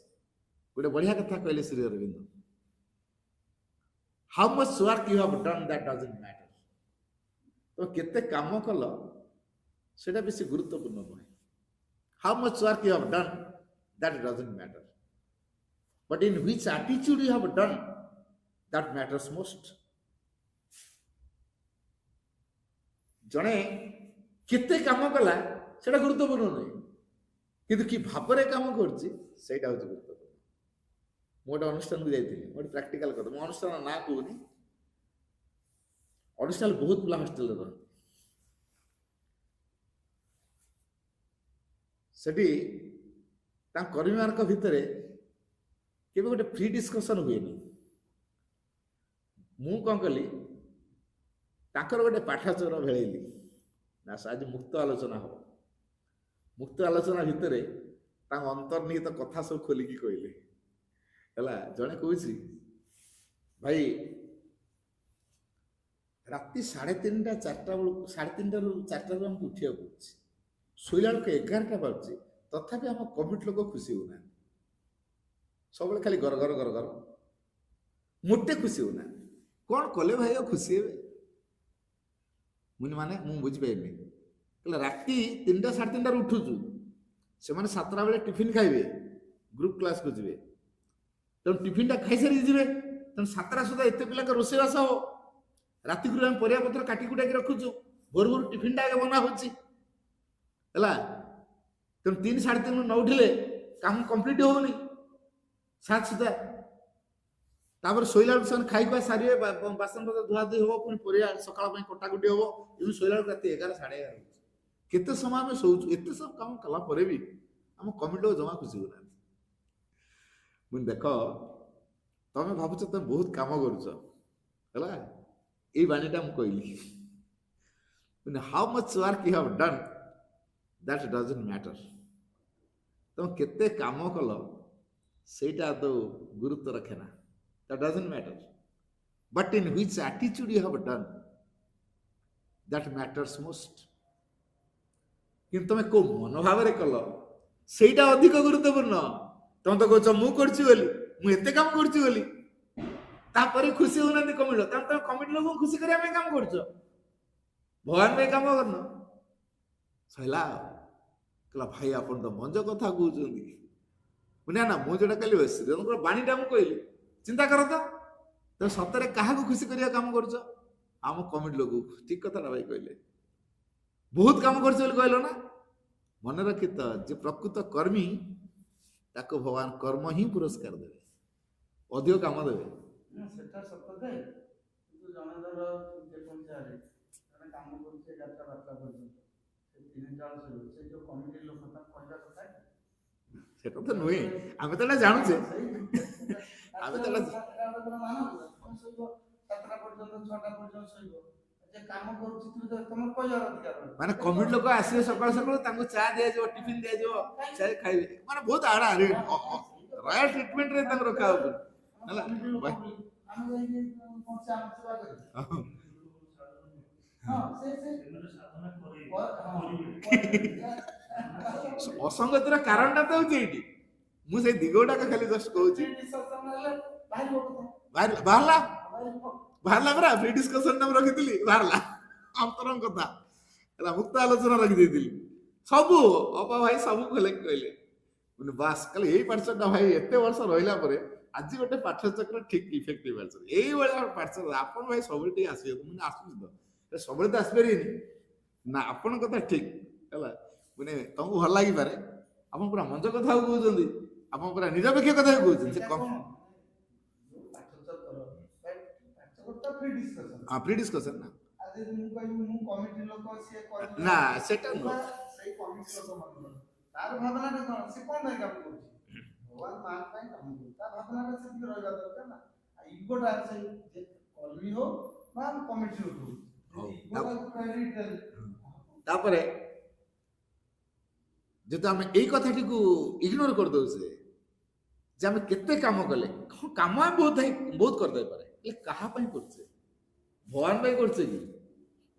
ଗୋଟେ ବଢିଆ କଥା କହିଲେ Shri Aurobindo, how much work you have done that doesn't matter. ତମେ କେତେ କାମ କଲ ସେଟା ବେଶୀ ଗୁରୁତ୍ୱପୂର୍ଣ୍ଣ ନୁହେଁ। How much work you have done that doesn't matter, but in which ଆଟିଚ୍ୟୁଡ୍ you have done that matters most. ଜଣେ କେତେ କାମ କଲା ସେଟା ଗୁରୁତ୍ୱପୂର୍ଣ୍ଣ ନୁହେଁ, କିନ୍ତୁ କି ଭାବରେ କାମ କରୁଛି ସେଇଟା ହଉଛି ଗୁରୁତ୍ୱପୂର୍ଣ୍ଣ। ମୁଁ ଗୋଟେ ଅନୁଷ୍ଠାନକୁ ଯାଇଥିଲି, ଗୋଟେ ପ୍ରାକ୍ଟିକାଲ କଥା, ମୁଁ ଅନୁଷ୍ଠାନ ନାଁ କହୁନି। ଅନୁଷ୍ଠାନ ବହୁତ ପିଲା ହଷ୍ଟେଲରେ ରହନ୍ତି। ସେଠି ତାଙ୍କ କର୍ମୀମାନଙ୍କ ଭିତରେ କେବେ ଗୋଟେ ଫ୍ରି ଡିସ୍କସନ ହୁଏନି। ମୁଁ କ'ଣ କଲି, ତାଙ୍କର ଗୋଟେ ପାଠାଚର ଭେଳେଇଲି ନା ଆଜି ମୁକ୍ତ ଆଲୋଚନା ହବ। ମୁକ୍ତ ଆଲୋଚନା ଭିତରେ ତାଙ୍କ ଅନ୍ତର୍ନିହିତ କଥା ସବୁ ଖୋଲିକି କହିଲେ। ହେଲା, ଜଣେ କହୁଛି, ଭାଇ ରାତି 3:30 4ଟା ବେଳକୁ, 3:30ରୁ 4ଟା ବେଳକୁ ଆମକୁ ଉଠିବାକୁ ପଡୁଛି, ଶୋଇଲା ବେଳକୁ 11ଟା ବାଜୁଛି, ତଥାପି ଆମ କମିଟି ଲୋକ ଖୁସି ହଉନାହାନ୍ତି। ସବୁବେଳେ ଖାଲି ଗର ଗର ଗର ଗର, ମୋଟେ ଖୁସି ହଉନାହାନ୍ତି। କ'ଣ କଲେ ଭାଇ ଆଉ ଖୁସି ହେବେ? ମାନେ ମୁଁ ବୁଝିପାରିନି। କହିଲେ ରାତି 3ଟା 3:30ରୁ ଉଠୁଛୁ, ସେମାନେ 7ଟା ବେଳେ ଟିଫିନ୍ ଖାଇବେ, ଗ୍ରୁପ କ୍ଲାସକୁ ଯିବେ, ତେଣୁ ଟିଫିନ୍ଟା ଖାଇସାରିକି ଯିବେ, ତେଣୁ 7ଟା ସୁଦ୍ଧା ଏତେ ପିଲାଙ୍କ ରୋଷେଇବାସ ହବ। ରାତିକୁ ଆମେ ପରିବା ପତ୍ର କାଟି କୁଟାକି ରଖୁଛୁ, ଭୋରୁ ଭୋରୁ ଟିଫିନ୍ଟା ଆଗେ ବନା ହଉଛି, ହେଲା। ତେଣୁ 3 3:30 ନ ଉଠିଲେ କାମ କମ୍ପ୍ଲିଟ୍ ହଉନି 7 ସୁଦ୍ଧା। ତାପରେ ଶୋଇଲା ବେଳକୁ ସେମାନେ ଖାଇବା ସାରିବେ, ବାସନ ପତ୍ର ଧୁଆ ଧୁଇ ହବ, ପୁଣି ପରିବା ସକାଳ ପାଇଁ କଟାକୁଟି ହବ, ଏମିତି ଶୋଇଲା ବେଳକୁ ରାତି 11 11:30 ହଉଛି। କେତେ ସମୟ ଆମେ ଶୋଉଛୁ? ଏତେ ସବୁ କାମ କଲା ପରେ ବି ଆମ କମିଟି ଲୋକ ଜମା ଖୁସି ହଉନାହାନ୍ତି। ମୁଁ ଦେଖ, ତମେ ଭାବୁଛ ତମେ ବହୁତ କାମ କରୁଛ, ହେଲା, ଏଇ ବାଣୀଟା ମୁଁ କହିଲି। How much work you have done that doesn't matter. ତମେ କେତେ କାମ କଲ ସେଇଟା ଆଦୌ ଗୁରୁତ୍ୱ ରଖେ ନା, that doesn't matter, but in which attitude you have done that matters most. କିନ୍ତୁ ତମେ କୋଉ ମନୋଭାବରେ କଲ ସେଇଟା ଅଧିକ ଗୁରୁତ୍ୱପୂର୍ଣ୍ଣ। ତମେ ତ କହୁଛ ମୁଁ କରୁଛି ବୋଲି, ମୁଁ ଏତେ କାମ କରୁଛି ବୋଲି, ତାପରେ ଖୁସି ହଉନାହାନ୍ତି କମିଟି ଲୋକ। ତମେ କମିଟି ଲୋକଙ୍କୁ ଖୁସି କରିବା ପାଇଁ କାମ କରୁଛ, ଭଗବାନ ପାଇଁ କାମ କରୁନ। ସଇଲା। କହିଲା ଭାଇ ଆପଣ ତ ମଞ୍ଜ କଥା କହୁଛନ୍ତି। ନା ନା, ମୁଁ ଯୋଉଟା କହିଲି ଶ୍ରୀରାମଙ୍କର ବାଣୀଟା ମୁଁ କହିଲି, ଚିନ୍ତା କର ତ, ତମେ ସତରେ କାହାକୁ ଖୁସି କରିବା କାମ କରୁଛ? ଆମ କମିଟି ଲୋକକୁ। ଠିକ କଥାଟା ଭାଇ କହିଲେ, ବହୁତ କାମ କରୁଛ ବୋଲି କହିଲ ନା। ମନେ ରଖି ତ, ଯେ ପ୍ରକୃତ କର୍ମୀ ତାକୁ ଭଗବାନ କର୍ମ ହିଁ ପୁରସ୍କାର ଦେବେ, ଅଧିକ କାମ ଦେବେ। ସେଟା ସତ ଯେ, ଜଣେ ଧର ଯେକୌଣସି ଜାଗାରେ ଜଣେ କାମ କରୁଛି 11ଟା 12ଟା ପର୍ଯ୍ୟନ୍ତ ସେ 3 ଚାଳ ଶୋଇବ, ସେ ଯୋଉ କମିଟି ଲୋକ ତାକୁ କହିବା କଥା କି? ସେଟା ତ ନୁହେଁ, ଆମେ ତ ଏଟା ଜାଣୁଛେ। ଆମେ ତ ଏଟା 7ଟା ପର୍ଯ୍ୟନ୍ତ 6ଟା ପର୍ଯ୍ୟନ୍ତ ଶୋଇବ, ଯେ କାମ କରୁଛି ତମର କହିବାର ଅଧିକାର ଅଛି। ମାନେ କମିଟି ଲୋକ ଆସିବେ ସକାଳୁ ସକାଳୁ, ତାଙ୍କୁ ଚା ଦିଆଯିବ, ଟିଫିନ ଦିଆଯିବ, ଚା ଖାଇବେ, ମାନେ ବହୁତ ରୟାଲ ଟ୍ରିଟମେଣ୍ଟରେ ତାଙ୍କୁ ରଖା ହବ ହେଲା। କମିଟି ଲୋକ ବୋଲି ଆମେ ଯାଇକି କଣ ସେ ଆମ ସେବା କରିବେ? ହଁ ସେ ଅସଙ୍ଗତିର କାରଣଟା ତ ହଉଛି ଏଇଠି। ମୁଁ ସେଇ ଦିଗଟାକ ଖାଲି ଜଷ୍ଟ କହୁଛି। ବାହାରିଲା ପରା, ଫ୍ରି ଡିସ୍କସନ ମୁଁ ରଖିଥିଲି, ବାହାରିଲା ଅନ୍ତରଙ୍ଗ କଥା ହେଲା, ମୁକ୍ତ ଆଲୋଚନା ରଖିଦେଇଥିଲି। ସବୁ ଅପା ଭାଇ ସବୁ କହିଲେ ବାସ୍ କହିଲେ ଏଇ ପାଠଚଟା ଭାଇ ଏତେ ବର୍ଷ ରହିଲା ପରେ ଆଜି ଗୋଟେ ପାଠଚକ୍ର ଠିକ ଇଫେକ୍ଟିଭ ଅଛି। ଏଇଭଳିଆ ପାଠଚକ୍ର ଆପଣ ଭାଇ ସବୁବେଳେ ଟିକେ ଆସିବେ, ମୁଁ ଆସୁଛି ତ ସବୁବେଳେ ତ ଆସିପାରିବେନି ନା, ଆପଣଙ୍କ କଥା ଠିକ ହେଲା, ମାନେ ତମକୁ ଭଲ ଲାଗିପାରେ, ଆପଣ ପୁରା ମଞ୍ଜ କଥା କହୁଛନ୍ତି, ଆପଣ ପୁରା ନିରପେକ୍ଷ କଥା କହୁଛନ୍ତି। ସେ ଫ୍ରି ଡିସ୍କସନ ନା ନା ସେଟା ନୁହଁ। ସେଇ କମିଟି ଲୋକ ମାନଙ୍କର ତାର ଭାବନାଟା କଣ, ସେ କଣ ପାଇଁ କାମ କରୁଛି? ଭଗବାନ ମାନ ପାଇଁ କାମ କରୁଛି, ତା ଭାବନାଟା ସେତିକି ରହିବା ଦରକାର ନା। ଇଗୋଟା ସେଇ କର୍ମୀ ହଉ ବା କମିଟି ଲୋକ ତାପରେ ଯେହେତୁ ଆମେ ଏଇ କଥାଟିକୁ ଇଗ୍ନୋର କରିଦଉଛେ ଯେ ଆମେ କେତେ କାମ କଲେ, କାମ ଆମେ ବହୁତ କରିଦେଇପାରେ, ହେଲେ କାହା ପାଇଁ କରୁଛେ? ଭଗବାନ ପାଇଁ କରୁଛେ କି?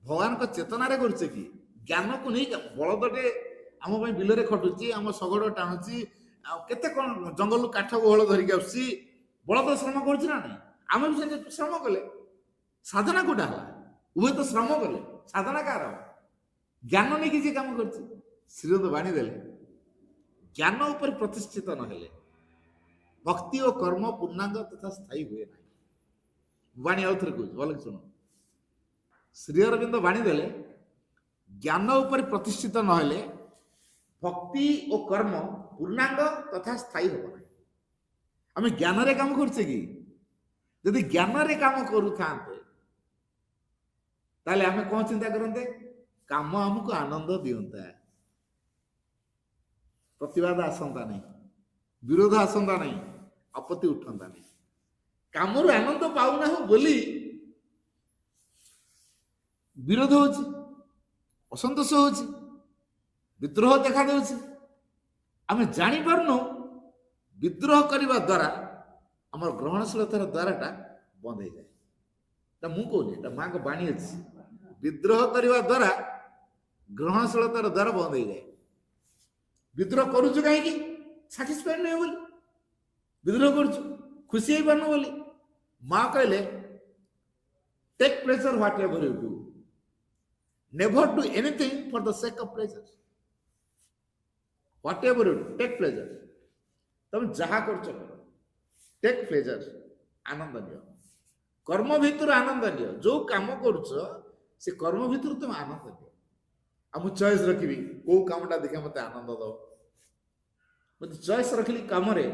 ଭଗବାନଙ୍କ ଚେତନାରେ କରୁଛେ କି? ଜ୍ଞାନକୁ ନେଇ ବଳଦଟେ ଆମ ପାଇଁ ବିଲରେ ଖଟୁଛି, ଆମ ଶଗଡ଼ ଟାଣୁଛି, ଆଉ କେତେ କଣ ଜଙ୍ଗଲରୁ କାଠ ବହଳ ଧରିକି ଆସୁଛି, ବଳଦ ଶ୍ରମ କରୁଛି ନା ନାହିଁ? ଆମେ ବି ସେମିତି ଶ୍ରମ କଲେ, ସାଧନା କୋଉଟା ହେଲା? ଉଭୟ ତ ଶ୍ରମ କଲେ, ସାଧନା କାହାର? ଜ୍ଞାନ ନେଇକି ଯିଏ କାମ କରୁଛି। ଶ୍ରୀରଦ ବାଣୀ ଦେଲେ ଜ୍ଞାନ ଉପରେ ପ୍ରତିଷ୍ଠିତ ନହେଲେ ଭକ୍ତି ଓ କର୍ମ ପୂର୍ଣ୍ଣାଙ୍ଗ ତଥା ସ୍ଥାୟୀ ହୁଏ ନାହିଁ। ବାଣୀ ଆଉ ଥରେ କହୁଛି, ଭଲ ଶୁଣ। ଶ୍ରୀ ଅରବିନ୍ଦ ବାଣୀ ଦେଲେ ଜ୍ଞାନ ଉପରେ ପ୍ରତିଷ୍ଠିତ ନହେଲେ ଭକ୍ତି ଓ କର୍ମ ପୂର୍ଣ୍ଣାଙ୍ଗ ତଥା ସ୍ଥାୟୀ ହେବ ନାହିଁ। ଆମେ ଜ୍ଞାନରେ କାମ କରୁଛେ କି? ଯଦି ଜ୍ଞାନରେ କାମ କରୁଥାନ୍ତେ ତାହେଲେ ଆମେ କଣ ଚିନ୍ତା କରନ୍ତେ? କାମ ଆମକୁ ଆନନ୍ଦ ଦିଅନ୍ତା, ପ୍ରତିବାଦ ଆସନ୍ତା ନାହିଁ, ବିରୋଧ ଆସନ୍ତା ନାହିଁ, ଆପତ୍ତି ଉଠନ୍ତା ନାହିଁ। କାମରୁ ଆନନ୍ଦ ପାଉନାହୁଁ ବୋଲି ବିରୋଧ ହଉଛି, ଅସନ୍ତୋଷ ହଉଛି, ବିଦ୍ରୋହ ଦେଖାଦେଉଛି। ଆମେ ଜାଣିପାରୁନୁ ବିଦ୍ରୋହ କରିବା ଦ୍ୱାରା ଆମର ଗ୍ରହଣଶୀଳତାର ଦ୍ୱାରଟା ବନ୍ଦ ହେଇଯାଏ। এটা ମୁଁ କହୁନି, এটা ମାଙ୍କ ବାଣୀ ଅଛି। ବିଦ୍ରୋହ କରିବା ଦ୍ୱାରା ଗ୍ରହଣଶୀଳତାର ଦ୍ୱାର ବନ୍ଦ ହେଇଯାଏ। ବିଦ୍ରୋହ କରୁଛୁ କାହିଁକି? ସାଟିସ୍ଫାଇଡ୍ ନୁହେଁ ବୋଲି ବିଦ୍ରୋହ କରୁଛୁ, ଖୁସି ହେଇପାରୁନୁ ବୋଲି। ମା କହିଲେ take pleasure whatever you do, never do anything for the sake of pleasure. Whatever you do take pleasure, ତମେ ଯାହା କରୁଛ କର, ଟେକ୍ ପ୍ଲେଜର, ଆନନ୍ଦ ନିଅ। କର୍ମ ଭିତରୁ ଆନନ୍ଦ ନିଅ। ଯୋଉ କାମ କରୁଛ ସେ କର୍ମ ଭିତରୁ ତମେ ଆନନ୍ଦ ନିଅ। ଆଉ ମୁଁ ଚଏସ୍ ରଖିବି କୋଉ କାମଟା ଦେଖିବା ମତେ ଆନନ୍ଦ ଦବ। ମତେ ଚଏସ୍ ରଖିଲି କାମରେ,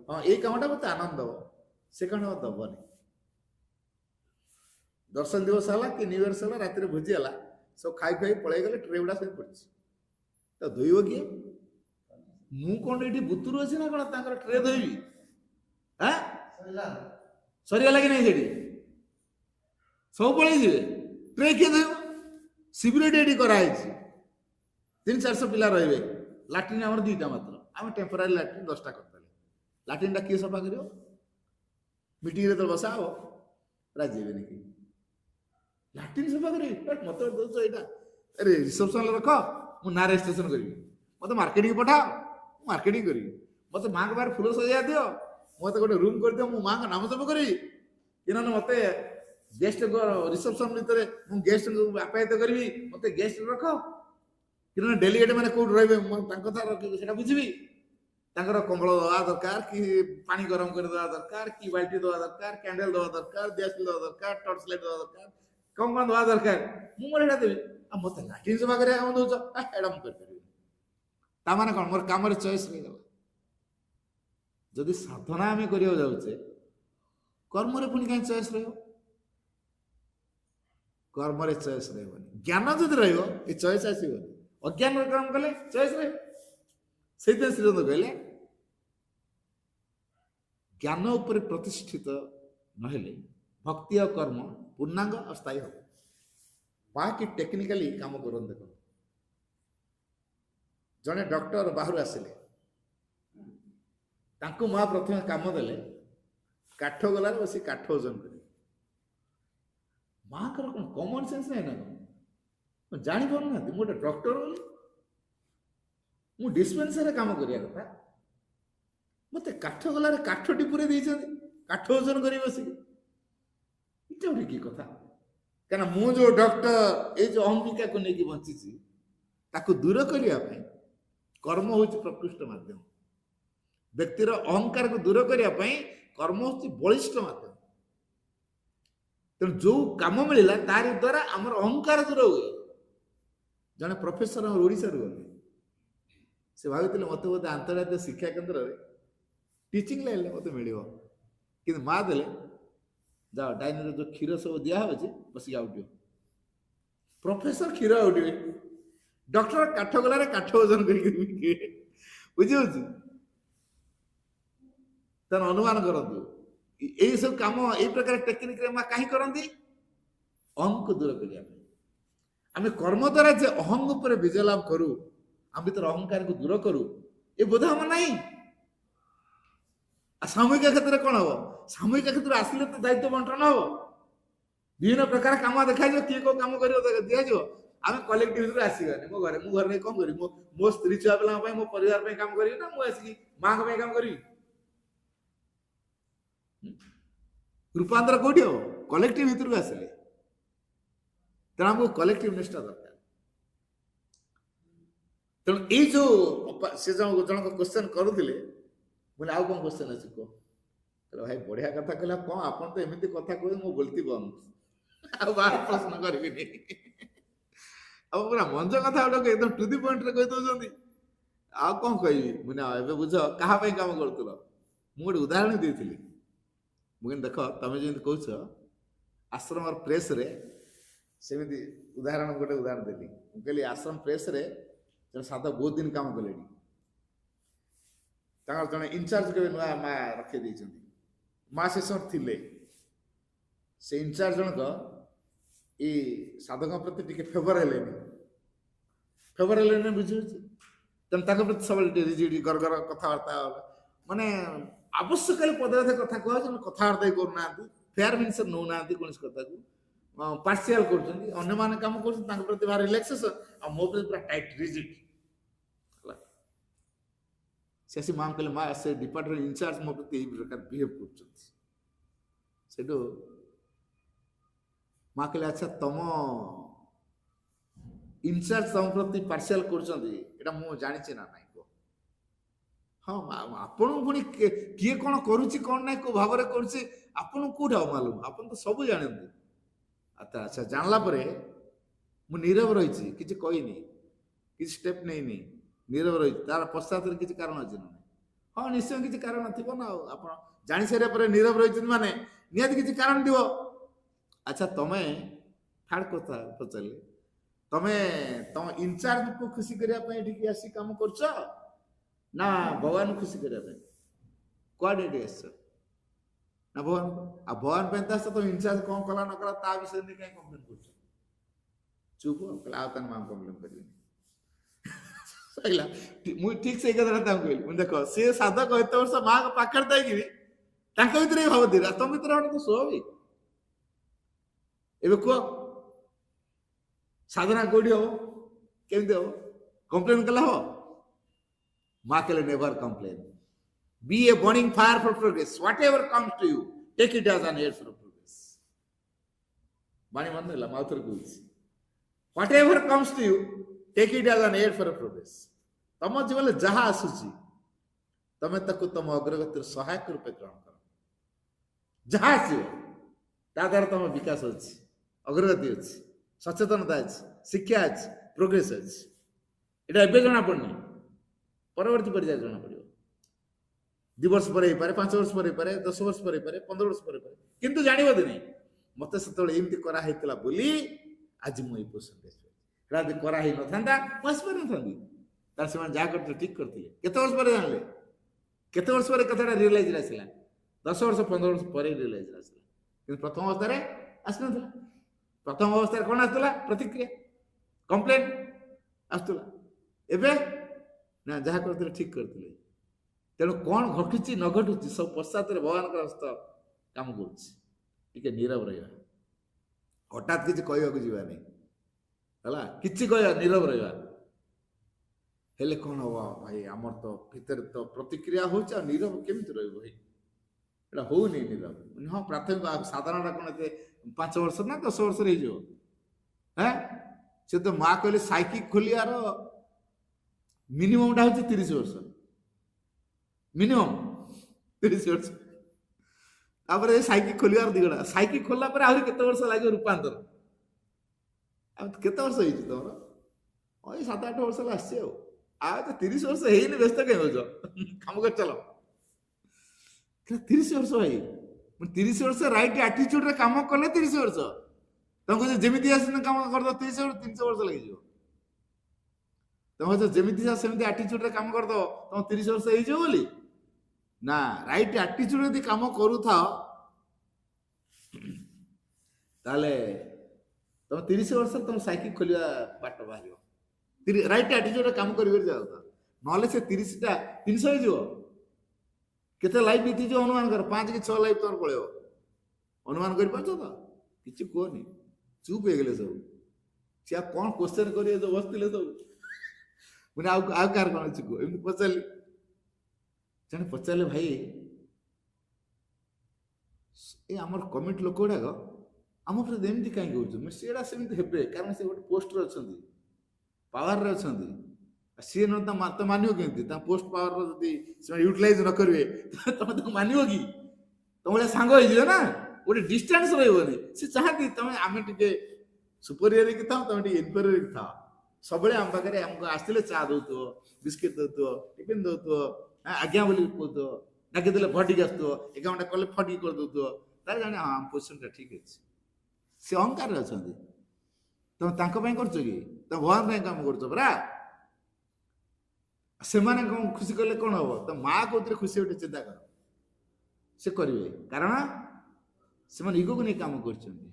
ହଁ ଏଇ କାମଟା ମତେ ଆନନ୍ଦ ଦବ, ସେ କାମ ଦବନି। ଦର୍ଶନ ଦିବସ ହେଲା କି ନ୍ୟୁ ଇୟର୍ସ ହେଲା, ରାତିରେ ଭୋଜି ହେଲା, ସବୁ ଖାଇ ପଳେଇ ଗଲେ, ଟ୍ରେ ଗୁଡା ସବୁ ପଡିଛି, ତ ଧୋଇବ କିଏ? ମୁଁ କଣ ଏଠି ବୁତୁରୁ ଅଛି ନା କଣ ତାଙ୍କର ଟ୍ରେ ଧୋଇବି? ସରିଗଲା କି ନାହିଁ? ସେଠି ସବୁ ପଳେଇ ଯିବେ, ଟ୍ରେ କିଏ ଧୋଇବ? ଶିବିରଟି ଏଠି କରାହେଇଛି, 300-400 ପିଲା ରହିବେ, ଲାଟ୍ରିନ୍ ଆମର 2ଟା ମାତ୍ର, ଆମେ ଟେମ୍ପୋରାରୀ ଲାଟ୍ରିନ୍ 10ଟା କରିଦେଲେ। ଲାଟ୍ରିନ୍ଟା କିଏ ସଫା କରିବ? ମିଟିଂରେ ତ ବସା ହବ, ରାଜି ହେବେନି କେହି। ଲାଟ୍ରିନ୍ ସଫା କରିବି? ମତେ ଦଉଛ ଏଇଟା, ଆରେ ରିସେପସନରେ ରଖ, ମୁଁ ନା ରେଜିଷ୍ଟ୍ରେସନ କରିବି। ମତେ ମାର୍କେଟିଂ ପଠାଅ, ମୁଁ ମାର୍କେଟିଂ କରିବି। ମତେ ମାଙ୍କ ପାଖରେ ଫୁଲ ସଜା ଦିଅ, ମତେ ଗୋଟେ ରୁମ୍ କରିଦିଅ, ମୁଁ ମାଙ୍କ ନାମ ଜପ କରିବି। କି ନହେଲେ ମତେ ଗେଷ୍ଟ ରିସେପସନ ଭିତରେ ମୁଁ ଗେଷ୍ଟଙ୍କୁ ଆପ୍ୟାୟିତ କରିବି, ମତେ ଗେଷ୍ଟ ରଖ। କି ନହେଲେ ଡେଲିଗେଟ୍ ମାନେ କୋଉଠି ରହିବେ ମୁଁ ତାଙ୍କ କଥା ସେଟା ବୁଝିବି। ତାଙ୍କର କମ୍ବଳ ଦେବା ଦରକାର, କି ପାଣି ଗରମ କରି ଦେବା ଦରକାର, କି ବାଲ୍ଟି ଦେବା ଦରକାର, କ୍ୟାଣ୍ଡେଲ ଦେବା ଦରକାର, ଦିଆସିଲି ଦେବା ଦରକାର, ଟର୍ଚ ଲାଇଟ୍ ଦେବା ଦରକାର, କଣ କଣ ଦେବା ଦରକାର, ମୁଁ ମୋର ଏଇଟା ଦେବି। ଆଉ ମତେ ଲାଟ୍ରିନ୍ ସଫା କରିବା କାମ ଦଉଛ, ଏଇଟା ମୁଁ କରିପାରିବି। ତାମାନେ କଣ ମୋର କାମରେ ଚଏସ୍ ହେଇଗଲା। ଯଦି ସାଧନା ଆମେ କରିବାକୁ ଯାଉଛେ, କର୍ମରେ ପୁଣି କାହିଁ ଚଏସ୍ ରହିବ? କର୍ମରେ ଚଏସ୍ ରହିବନି। ଜ୍ଞାନ ଯଦି ରହିବ ଏ ଚଏସ୍ ଆସିବନି। ଅଜ୍ଞାନରେ କର୍ମ କଲେ ଚଏସ୍ ରହିବ। ସେଇଥିପାଇଁ ଶ୍ରୀରନ୍ଦ କହିଲେ ଜ୍ଞାନ ଉପରେ ପ୍ରତିଷ୍ଠିତ ନହେଲେ ଭକ୍ତି ଆଉ କର୍ମ ପୂର୍ଣ୍ଣାଙ୍ଗ ଆଉ ସ୍ଥାୟୀ ହେବ। ବାକି ଟେକ୍ନିକାଲି କାମ କରନ୍ତି। ଦେଖନ୍ତୁ ଜଣେ ଡକ୍ଟର ବାହାରୁ ଆସିଲେ, ତାଙ୍କୁ ମା ପ୍ରଥମେ କାମ ଦେଲେ କାଠ ଗଲାରେ ବସି କାଠ ଓଜନ କରିବେ। ମାଙ୍କର କ'ଣ କମନ ସେନ୍ସ ନାହିଁ ନା କ'ଣ? ଜାଣିପାରୁନାହାନ୍ତି ମୁଁ ଗୋଟେ ଡକ୍ଟର ବୋଲି, ମୁଁ ଡିସ୍ପେନ୍ସରରେ କାମ କରିବା କଥା। ମତେ କାଠ ଗଲାରେ କାଠଟି ପୁରେଇ ଦେଇଛନ୍ତି, କାଠ ଓଜନ କରି ବସିକି। ଏଇଟା ଗୋଟେ କି କଥା? କାହିଁକିନା ମୁଁ ଯୋଉ ଡକ୍ଟର ଏଇ ଯୋଉ ଅହମିକାକୁ ନେଇକି ବଞ୍ଚିଛି, ତାକୁ ଦୂର କରିବା ପାଇଁ କର୍ମ ହଉଛି ପ୍ରକୃଷ୍ଟ ମାଧ୍ୟମ। ବ୍ୟକ୍ତିର ଅହଙ୍କାରକୁ ଦୂର କରିବା ପାଇଁ କର୍ମ ହଉଛି ବଳିଷ୍ଠ ମାଧ୍ୟମ। ତେଣୁ ଯୋଉ କାମ ମିଳିଲା ତାରି ଦ୍ୱାରା ଆମର ଅହଙ୍କାର ଦୂର ହୁଏ। ଜଣେ ପ୍ରଫେସର ଆମର ଓଡ଼ିଶାରୁ ଗଲେ, ସେ ଭାବିଥିଲେ ମତେ ବୋଧେ ଆନ୍ତର୍ଜାତୀୟ ଶିକ୍ଷା କେନ୍ଦ୍ରରେ ଟିଚିଂ ଲାଇନରେ ମତେ ମିଳିବ, କିନ୍ତୁ ମା ଦେଲେ ଯାଅ ଡାଇନିଂରେ ଯୋଉ କ୍ଷୀର ସବୁ ଦିଆହଉଛି ବସିକି ଆଉଟିବ। ପ୍ରଫେସର କ୍ଷୀର ଆଉଟିବେ, ଡକ୍ଟର କାଠ ଗଲାରେ କାଠ ଓଜନ କରିକି ବୁଝିହଉଛି। ତାର ଅନୁମାନ କରନ୍ତୁ ଏଇ ସବୁ କାମ ଏଇ ପ୍ରକାର ଟେକ୍ନିକରେ ମା କାହିଁ କରନ୍ତି? ଅହଂକୁ ଦୂର କରିବା ପାଇଁ। ଆମେ କର୍ମ ଦ୍ୱାରା ଯେ ଅହଂ ଉପରେ ବିଜୟ ଲାଭ କରୁ, ଆମ ଭିତରେ ଅହଙ୍କାରକୁ ଦୂର କରୁ, ଏ ବୋଧ ଆମ ନାହିଁ। ଆଉ ସାମୂହିକ କ୍ଷେତ୍ରରେ କ'ଣ ହବ? ସାମୂହିକ କ୍ଷେତ୍ରରେ ଆସିଲେ ତ ଦାୟିତ୍ୱ ବଣ୍ଟନ ହବ, ବିଭିନ୍ନ ପ୍ରକାର କାମ ଦେଖାଯିବ, କିଏ କୋଉ କାମ କରିବ ଦିଆଯିବ। ଆମେ କଲେକ୍ଟିଭ ଭିତରେ ଆସିବାନି। ମୁଁ ଘରେ ନେଇ କ'ଣ କରିବି? ମୋ ସ୍ତ୍ରୀ ଛୁଆ ପିଲାଙ୍କ ପାଇଁ, ମୋ ପରିବାର ପାଇଁ କାମ କରିବି ନା ମୁଁ ଆସିକି ମାଙ୍କ ପାଇଁ କାମ କରିବି? ରୂପାନ୍ତର କୋଉଠି ହବ? କଲେକ୍ଟିଭ ଭିତରକୁ ଆସିଲେ। ତେଣୁ ଆମକୁ କଲେକ୍ଟିଭ ନିଷ୍ଠା ଦରକାର। ତେଣୁ ଏଇ ଯୋଉ ସେ ଜଣକ କ୍ୱେଶ୍ଚନ କରୁଥିଲେ, ବୋଲେ ଆଉ କ'ଣ କ୍ୱେଶ୍ଚନ ଅଛି କୁହ? କହିଲେ ଭାଇ ବଢିଆ କଥା କହିଲା, କ'ଣ ଆପଣ ତ ଏମିତି କଥା କହୁଛନ୍ତି ମୁଁ ବୋଲତି ବନ୍ଦ, ଆଉ ବାହାର ପ୍ରଶ୍ନ କରିବିନି। ଆଉ ପୁରା ମଞ୍ଜ କଥା ଗୋଟେ ଏକଦମ ଟୁ ଦି ପଏଣ୍ଟରେ କହିଦଉଛନ୍ତି, ଆଉ କ'ଣ କହିବି? ମୁଁ ଏବେ ବୁଝ କାହା ପାଇଁ କାମ କରୁଥିଲ। ମୁଁ ଗୋଟେ ଉଦାହରଣ ଦେଇଥିଲି। ମୁଁ କିନ୍ତୁ ଦେଖ ତମେ ଯେମିତି କହୁଛ ଆଶ୍ରମର ପ୍ରେସରେ, ସେମିତି ଗୋଟେ ଉଦାହରଣ ଦେଲି। ମୁଁ କହିଲି ଆଶ୍ରମ ପ୍ରେସରେ ଜଣେ ସାଧକ ବହୁତ ଦିନ କାମ କଲେଣି, ତାଙ୍କର ଜଣେ ଇନଚାର୍ଜ କେବେ ନୂଆ ମା ରଖେଇ ଦେଇଛନ୍ତି। ମା ସେ ସମୟ ଥିଲେ, ସେ ଇନଚାର୍ଜ ଜଣକ ଏଇ ସାଧକଙ୍କ ପ୍ରତି ଟିକେ ଫେଭର ହେଲେନି ବୁଝିହଉଛି। ତେଣୁ ତାଙ୍କ ପ୍ରତି ସବୁବେଳେ ଟିକେ ରିଜିଡି ଗରଗର କଥାବାର୍ତ୍ତା, ମାନେ ଆବଶ୍ୟକ ପଦାର୍ଥ କଥା କୁହାଯାଉଛି, କଥାବାର୍ତ୍ତା କରୁନାହାନ୍ତି, ଫେୟାର ମିନ୍ସ ନେଉନାହାନ୍ତି କୌଣସି କଥାକୁ, ପାର୍ସିଆଲ କରୁଛନ୍ତି। ଅନ୍ୟମାନେ କାମ କରୁଛନ୍ତି ତାଙ୍କ ପ୍ରତି ଭାରି ରିଲାକ୍ସେସନ, ଆଉ ମୋ ପ୍ରତି ପୁରା ଟାଇଟ୍ ରିଜିଡ୍। ସେ ଆସି ମାଆ କହିଲେ, ମା ସେ ଡିପାର୍ଟମେଣ୍ଟ ଇନଚାର୍ଜ ମୋ ପ୍ରତି ଏଇ ପ୍ରକାର ବିହେଭ୍ କରୁଛନ୍ତି। ସେଠୁ ମା କହିଲେ, ଆଚ୍ଛା ତମ ଇନଚାର୍ଜ ତମ ପ୍ରତି ପାର୍ସିଆଲ କରୁଛନ୍ତି, ଏଇଟା ମୁଁ ଜାଣିଛି ନା ନାଇଁ କୁହ? ହଁ ଆପଣଙ୍କୁ ପୁଣି କିଏ କ'ଣ କରୁଛି କ'ଣ ନାହିଁ, କୋଉ ଭାବରେ କରୁଛି ଆପଣଙ୍କୁ କୋଉଠି ଆଉ ମାଲୁମ? ଆପଣ ତ ସବୁ ଜାଣନ୍ତି। ଆଚ୍ଛା ଜାଣିଲା ପରେ ମୁଁ ନୀରବ ରହିଛି, କିଛି କହିନି, କିଛି ଷ୍ଟେପ୍ ନେଇନି, ନୀରବ ରହିଛି। ତାର ପଶ୍ଚାତରେ କିଛି କାରଣ ଅଛି ନା? ହଁ ନିଶ୍ଚୟ କିଛି କାରଣ ଥିବ ନା। ଆଉ ଆପଣ ଜାଣି ସାରିବା ପରେ ନୀରବ ରହିଛନ୍ତି ମାନେ ନିହାତି କିଛି କାରଣ ଥିବ। ଆଚ୍ଛା ତମେ ଥାର୍ଡ କଥା ପଚାରିଲେ, ତମେ ତମ ଇନଚାର୍ଜକୁ ଖୁସି କରିବା ପାଇଁ ଏଠିକି ଆସି କାମ କରୁଛ ନା ଭଗବାନଙ୍କୁ ଖୁସି କରିବା ପାଇଁ? କୁଆଡେ ଏଠି ଆସିଛ? ନା ଭଗବାନ? ଆଉ ଭଗବାନ ପାଇଁ ତ ଆସିଛ, ତମ ଇନଚାର୍ଜ କ'ଣ କଲା ନ କଲା ତା ବିଷୟରେ ନେଇ କାହିଁ କମ୍ପ୍ଲେନ କରୁଛ? ଚୁପ କହିଲେ, ଆଉ ତାହେଲେ ମାଁ କମ୍ପ୍ଲେନ କରିବେନି। ସରିଲା। ମୁଁ ଠିକ ସେଇ କଥାଟା ତାଙ୍କୁ କହିଲି, ମୁଁ ଦେଖ ସେ ସାଧକ ଏତେ ବର୍ଷ ମାଙ୍କ ପାଖରେ ଥାଇକିରି ତାଙ୍କ ଭିତରେ ବି ଭାବନ୍ତି, ତମ ଭିତରେ ଗୋଟେ ତ ସ୍ୱାଭାବିକ। ଏବେ କୁହ ସାଧନା କୋଉଠି ହବ, କେମିତି ହବ? କମ୍ପ୍ଲେନ କଲେ ହବ? ମା କହିଲେ, never complain, be a burning fire for progress, whatever comes to you take it as an aid for progress। ବାଣୀ ମନେ ହେଲା, ମାଉଥରେ କହୁଛି, whatever comes to you take it as an aid for progress। ତମ ଜୀବନରେ ଯାହା ଆସୁଛି ତମେ ତାକୁ ତମ ଅଗ୍ରଗତିର ସହାୟକ ରୂପେ ଗ୍ରହଣ କର। ଯାହା ଆସିବ ତା ଦ୍ୱାରା ତମ ବିକାଶ ଅଛି, ଅଗ୍ରଗତି ଅଛି, ସଚେତନତା ଅଛି, ଶିକ୍ଷା ଅଛି, ପ୍ରୋଗ୍ରେସ ଅଛି। ଏଇଟା ଏବେ ଜଣା ପଡୁନି, ପରବର୍ତ୍ତୀ ପର୍ଯ୍ୟାୟରେ ଜଣା ପଡିବ। 2 ବର୍ଷ ପରେ ହେଇପାରେ, 5 ବର୍ଷ ପରେ ହେଇପାରେ, 10 ବର୍ଷ ପରେ ହେଇପାରେ, 15 ବର୍ଷ ପରେ ହେଇପାରେ, କିନ୍ତୁ ଜାଣିବ ଦିନେ ମତେ ସେତେବେଳେ ଏମିତି କରାହେଇଥିଲା ବୋଲି ଆଜି ମୁଁ ଏଇ ପୋଜିସନକୁ ଆସିପାରିଛି। ସେଟା ଯଦି କରା ହେଇନଥାନ୍ତା ମୁଁ ଆସିପାରିନଥାନ୍ତି। ତାହେଲେ ସେମାନେ ଯାହା କରିଥିଲେ ଠିକ୍ କରିଥିଲେ। କେତେ ବର୍ଷ ପରେ ଜାଣିଲେ? କେତେ ବର୍ଷ ପରେ କଥାଟା ରିଅଲାଇଜରେ ଆସିଲା? 10 ବର୍ଷ 15 ବର୍ଷ ପରେ ରିଅଲାଇଜରେ ଆସିଲା। କିନ୍ତୁ ପ୍ରଥମ ଅବସ୍ଥାରେ ଆସିନଥିଲା। ପ୍ରଥମ ଅବସ୍ଥାରେ କ'ଣ ଆସୁଥିଲା? ପ୍ରତିକ୍ରିୟା, କମ୍ପ୍ଲେନ ଆସୁଥିଲା। ଏବେ ନା ଯାହା କରିଥିଲେ ଠିକ୍ କରିଥିଲେ। ତେଣୁ କ'ଣ ଘଟୁଛି ନ ଘଟୁଛି ସବୁ ପଶ୍ଚାତରେ ଭଗବାନଙ୍କର ହସ୍ତ କାମ କରୁଛି। ଟିକେ ନୀରବ ରହିବା, ହଠାତ୍ କିଛି କହିବାକୁ ଯିବା ନାହିଁ, ହେଲା, କିଛି କହିବା, ନୀରବ ରହିବା। ହେଲେ କ'ଣ ହବ ଭାଇ? ଆମର ତ ଭିତରେ ତ ପ୍ରତିକ୍ରିୟା ହଉଛି, ଆଉ ନୀରବ କେମିତି ରହିବ ଭାଇ? ଏଇଟା ହଉନି ନୀରବ। ହଁ, ପ୍ରାଥମିକ ସାଧାରଣଟା କ'ଣ ଏତେ 5 ବର୍ଷ ନା 10 ବର୍ଷରେ ହେଇଯିବ? ହଁ, ସେ ତ ମା କହିଲେ ସାଇକି ଖୋଲିବାର ମିନିମମଟା ହଉଛି 30 ବର୍ଷ, ମିନିମମ୍ 30 ବର୍ଷ। ତାପରେ ସାଇକି ଖୋଲିବାର 2 ଘଣ୍ଟା, ସାଇକି ଖୋଲିଲା ପରେ ଆହୁରି କେତେ ବର୍ଷ ଲାଗିବ ରୂପାନ୍ତର? ଆଉ କେତେ ବର୍ଷ ହେଇଛି ତମର? ଏଇ 7-8 ବର୍ଷ ହେଲା ଆସିଛି। ଆଉ ତ 30 ବର୍ଷ ହେଇନି, ବ୍ୟସ୍ତ କାହିଁ ହଉଛ? କାମ କରି ଚାଲ। 30 ବର୍ଷ ଭାଇ, 30 ବର୍ଷ ରାଇଟ୍ ଆଟିଚ୍ୟୁଡରେ କାମ କଲେ 30 ବର୍ଷ। ତମକୁ ଯେମିତି ଆସିନା କାମ କରିଦବ 300 ବର୍ଷ ଲାଗିଯିବ। ତମେ ଯେମିତି ସେମିତି ଆଟିଚ୍ୟୁଡରେ କାମ କରିଦବ ତମ 30 ବର୍ଷ ହେଇଯିବ ବୋଲି ନା। ରାଇଟ୍ ଆଟିଚ୍ୟୁଡ ଯଦି କାମ କରୁଥାଅ ତାହେଲେ ତମେ 30 ବର୍ଷରେ ତମ ସାଇକି ଖୋଲିବା ବାଟ ବାହାରିବ। ରାଇଟ୍ ଆଟିଚ୍ୟୁଡରେ କାମ କରିବେ ଯାଉଥାଅ, ନହେଲେ ସେ 30ଟା 300 ହେଇଯିବ। କେତେ ଲାଇଫ୍ ବିତିଯିବ ଅନୁମାନ କର, 5 କି 6 ଲାଇଫ୍ ତମର ପଳେଇବ। ଅନୁମାନ କରିପାରୁଛ ତ? କିଛି କୁହନି, ଚୁପ୍ ହେଇଗଲେ ସବୁ। ସେ ଆଉ କ'ଣ କ୍ୱେଶ୍ଚନ କରିବେ ଯୋଉ ବସିଥିଲେ ସବୁ? ମାନେ ଆଉ କାହାର କ'ଣ ଅଛି କୁହ? ଏମିତି ପଚାରିଲି। ଜଣେ ପଚାରିଲେ, ଭାଇ ଏ ଆମର କମିଟି ଲୋକ ଗୁଡ଼ାକ ଆମ ପ୍ରତି ଏମିତି କାହିଁକି କହୁଛନ୍ତି? ସେଟା ସେମିତି ହେବେ, କାରଣ ସେ ଗୋଟେ ପୋଷ୍ଟରେ ଅଛନ୍ତି, ପାୱାରରେ ଅଛନ୍ତି। ସିଏ ନ ତ ମାନିବ କେମିତି? ତାଙ୍କ ପୋଷ୍ଟ ପାୱାରର ଯଦି ସେମାନେ ୟୁଟିଲାଇଜ ନ କରିବେ ତମେ ତାକୁ ମାନିବ କି? ତମ ଭଳିଆ ସାଙ୍ଗ ହେଇଯିବ ନା, ଗୋଟେ ଡିଷ୍ଟାନ୍ସ ରହିବନି। ସେ ଚାହାନ୍ତି ତମେ ଆମେ ଟିକେ ସୁପରିୟର କି ଥାଅ, ତମେ ଟିକେ ଇନଫେରିୟର କି ଥାଅ। ସବୁବେଳେ ଆମ ପାଖରେ ଆମକୁ ଆସିଥିଲେ ଚା ଦଉଥିବ, ବିସ୍କିଟ୍ ଦଉଥିବ, ଟିଫିନ୍ ଦଉଥିବ, ଆଜ୍ଞା ବୋଲି କହୁଥିବ, ଡାକିଦେଲେ ଫଟିକି ଆସୁଥିବ, ଏ କାମଟା କଲେ ଫଟିକି କରିଦଉଥିବ। ତାହେଲେ ଜାଣେ ହଁ ଆମ ପୋଜିସନଟା ଠିକ୍ ଅଛି। ସେ ଅହଙ୍କାରରେ ଅଛନ୍ତି। ତମେ ତାଙ୍କ ପାଇଁ କରୁଛ କି? ତମେ ଭଗବାନ ପାଇଁ କାମ କରୁଛ ପରା। ସେମାନେ କ'ଣ ଖୁସି କଲେ କ'ଣ ହବ? ତ ମା କହୁଥିଲେ ଖୁସି ଗୋଟେ ଚିନ୍ତା କର, ସେ କରିବେ। କାରଣ ସେମାନେ ଇଗୋକୁ ନେଇ କାମ କରୁଛନ୍ତି।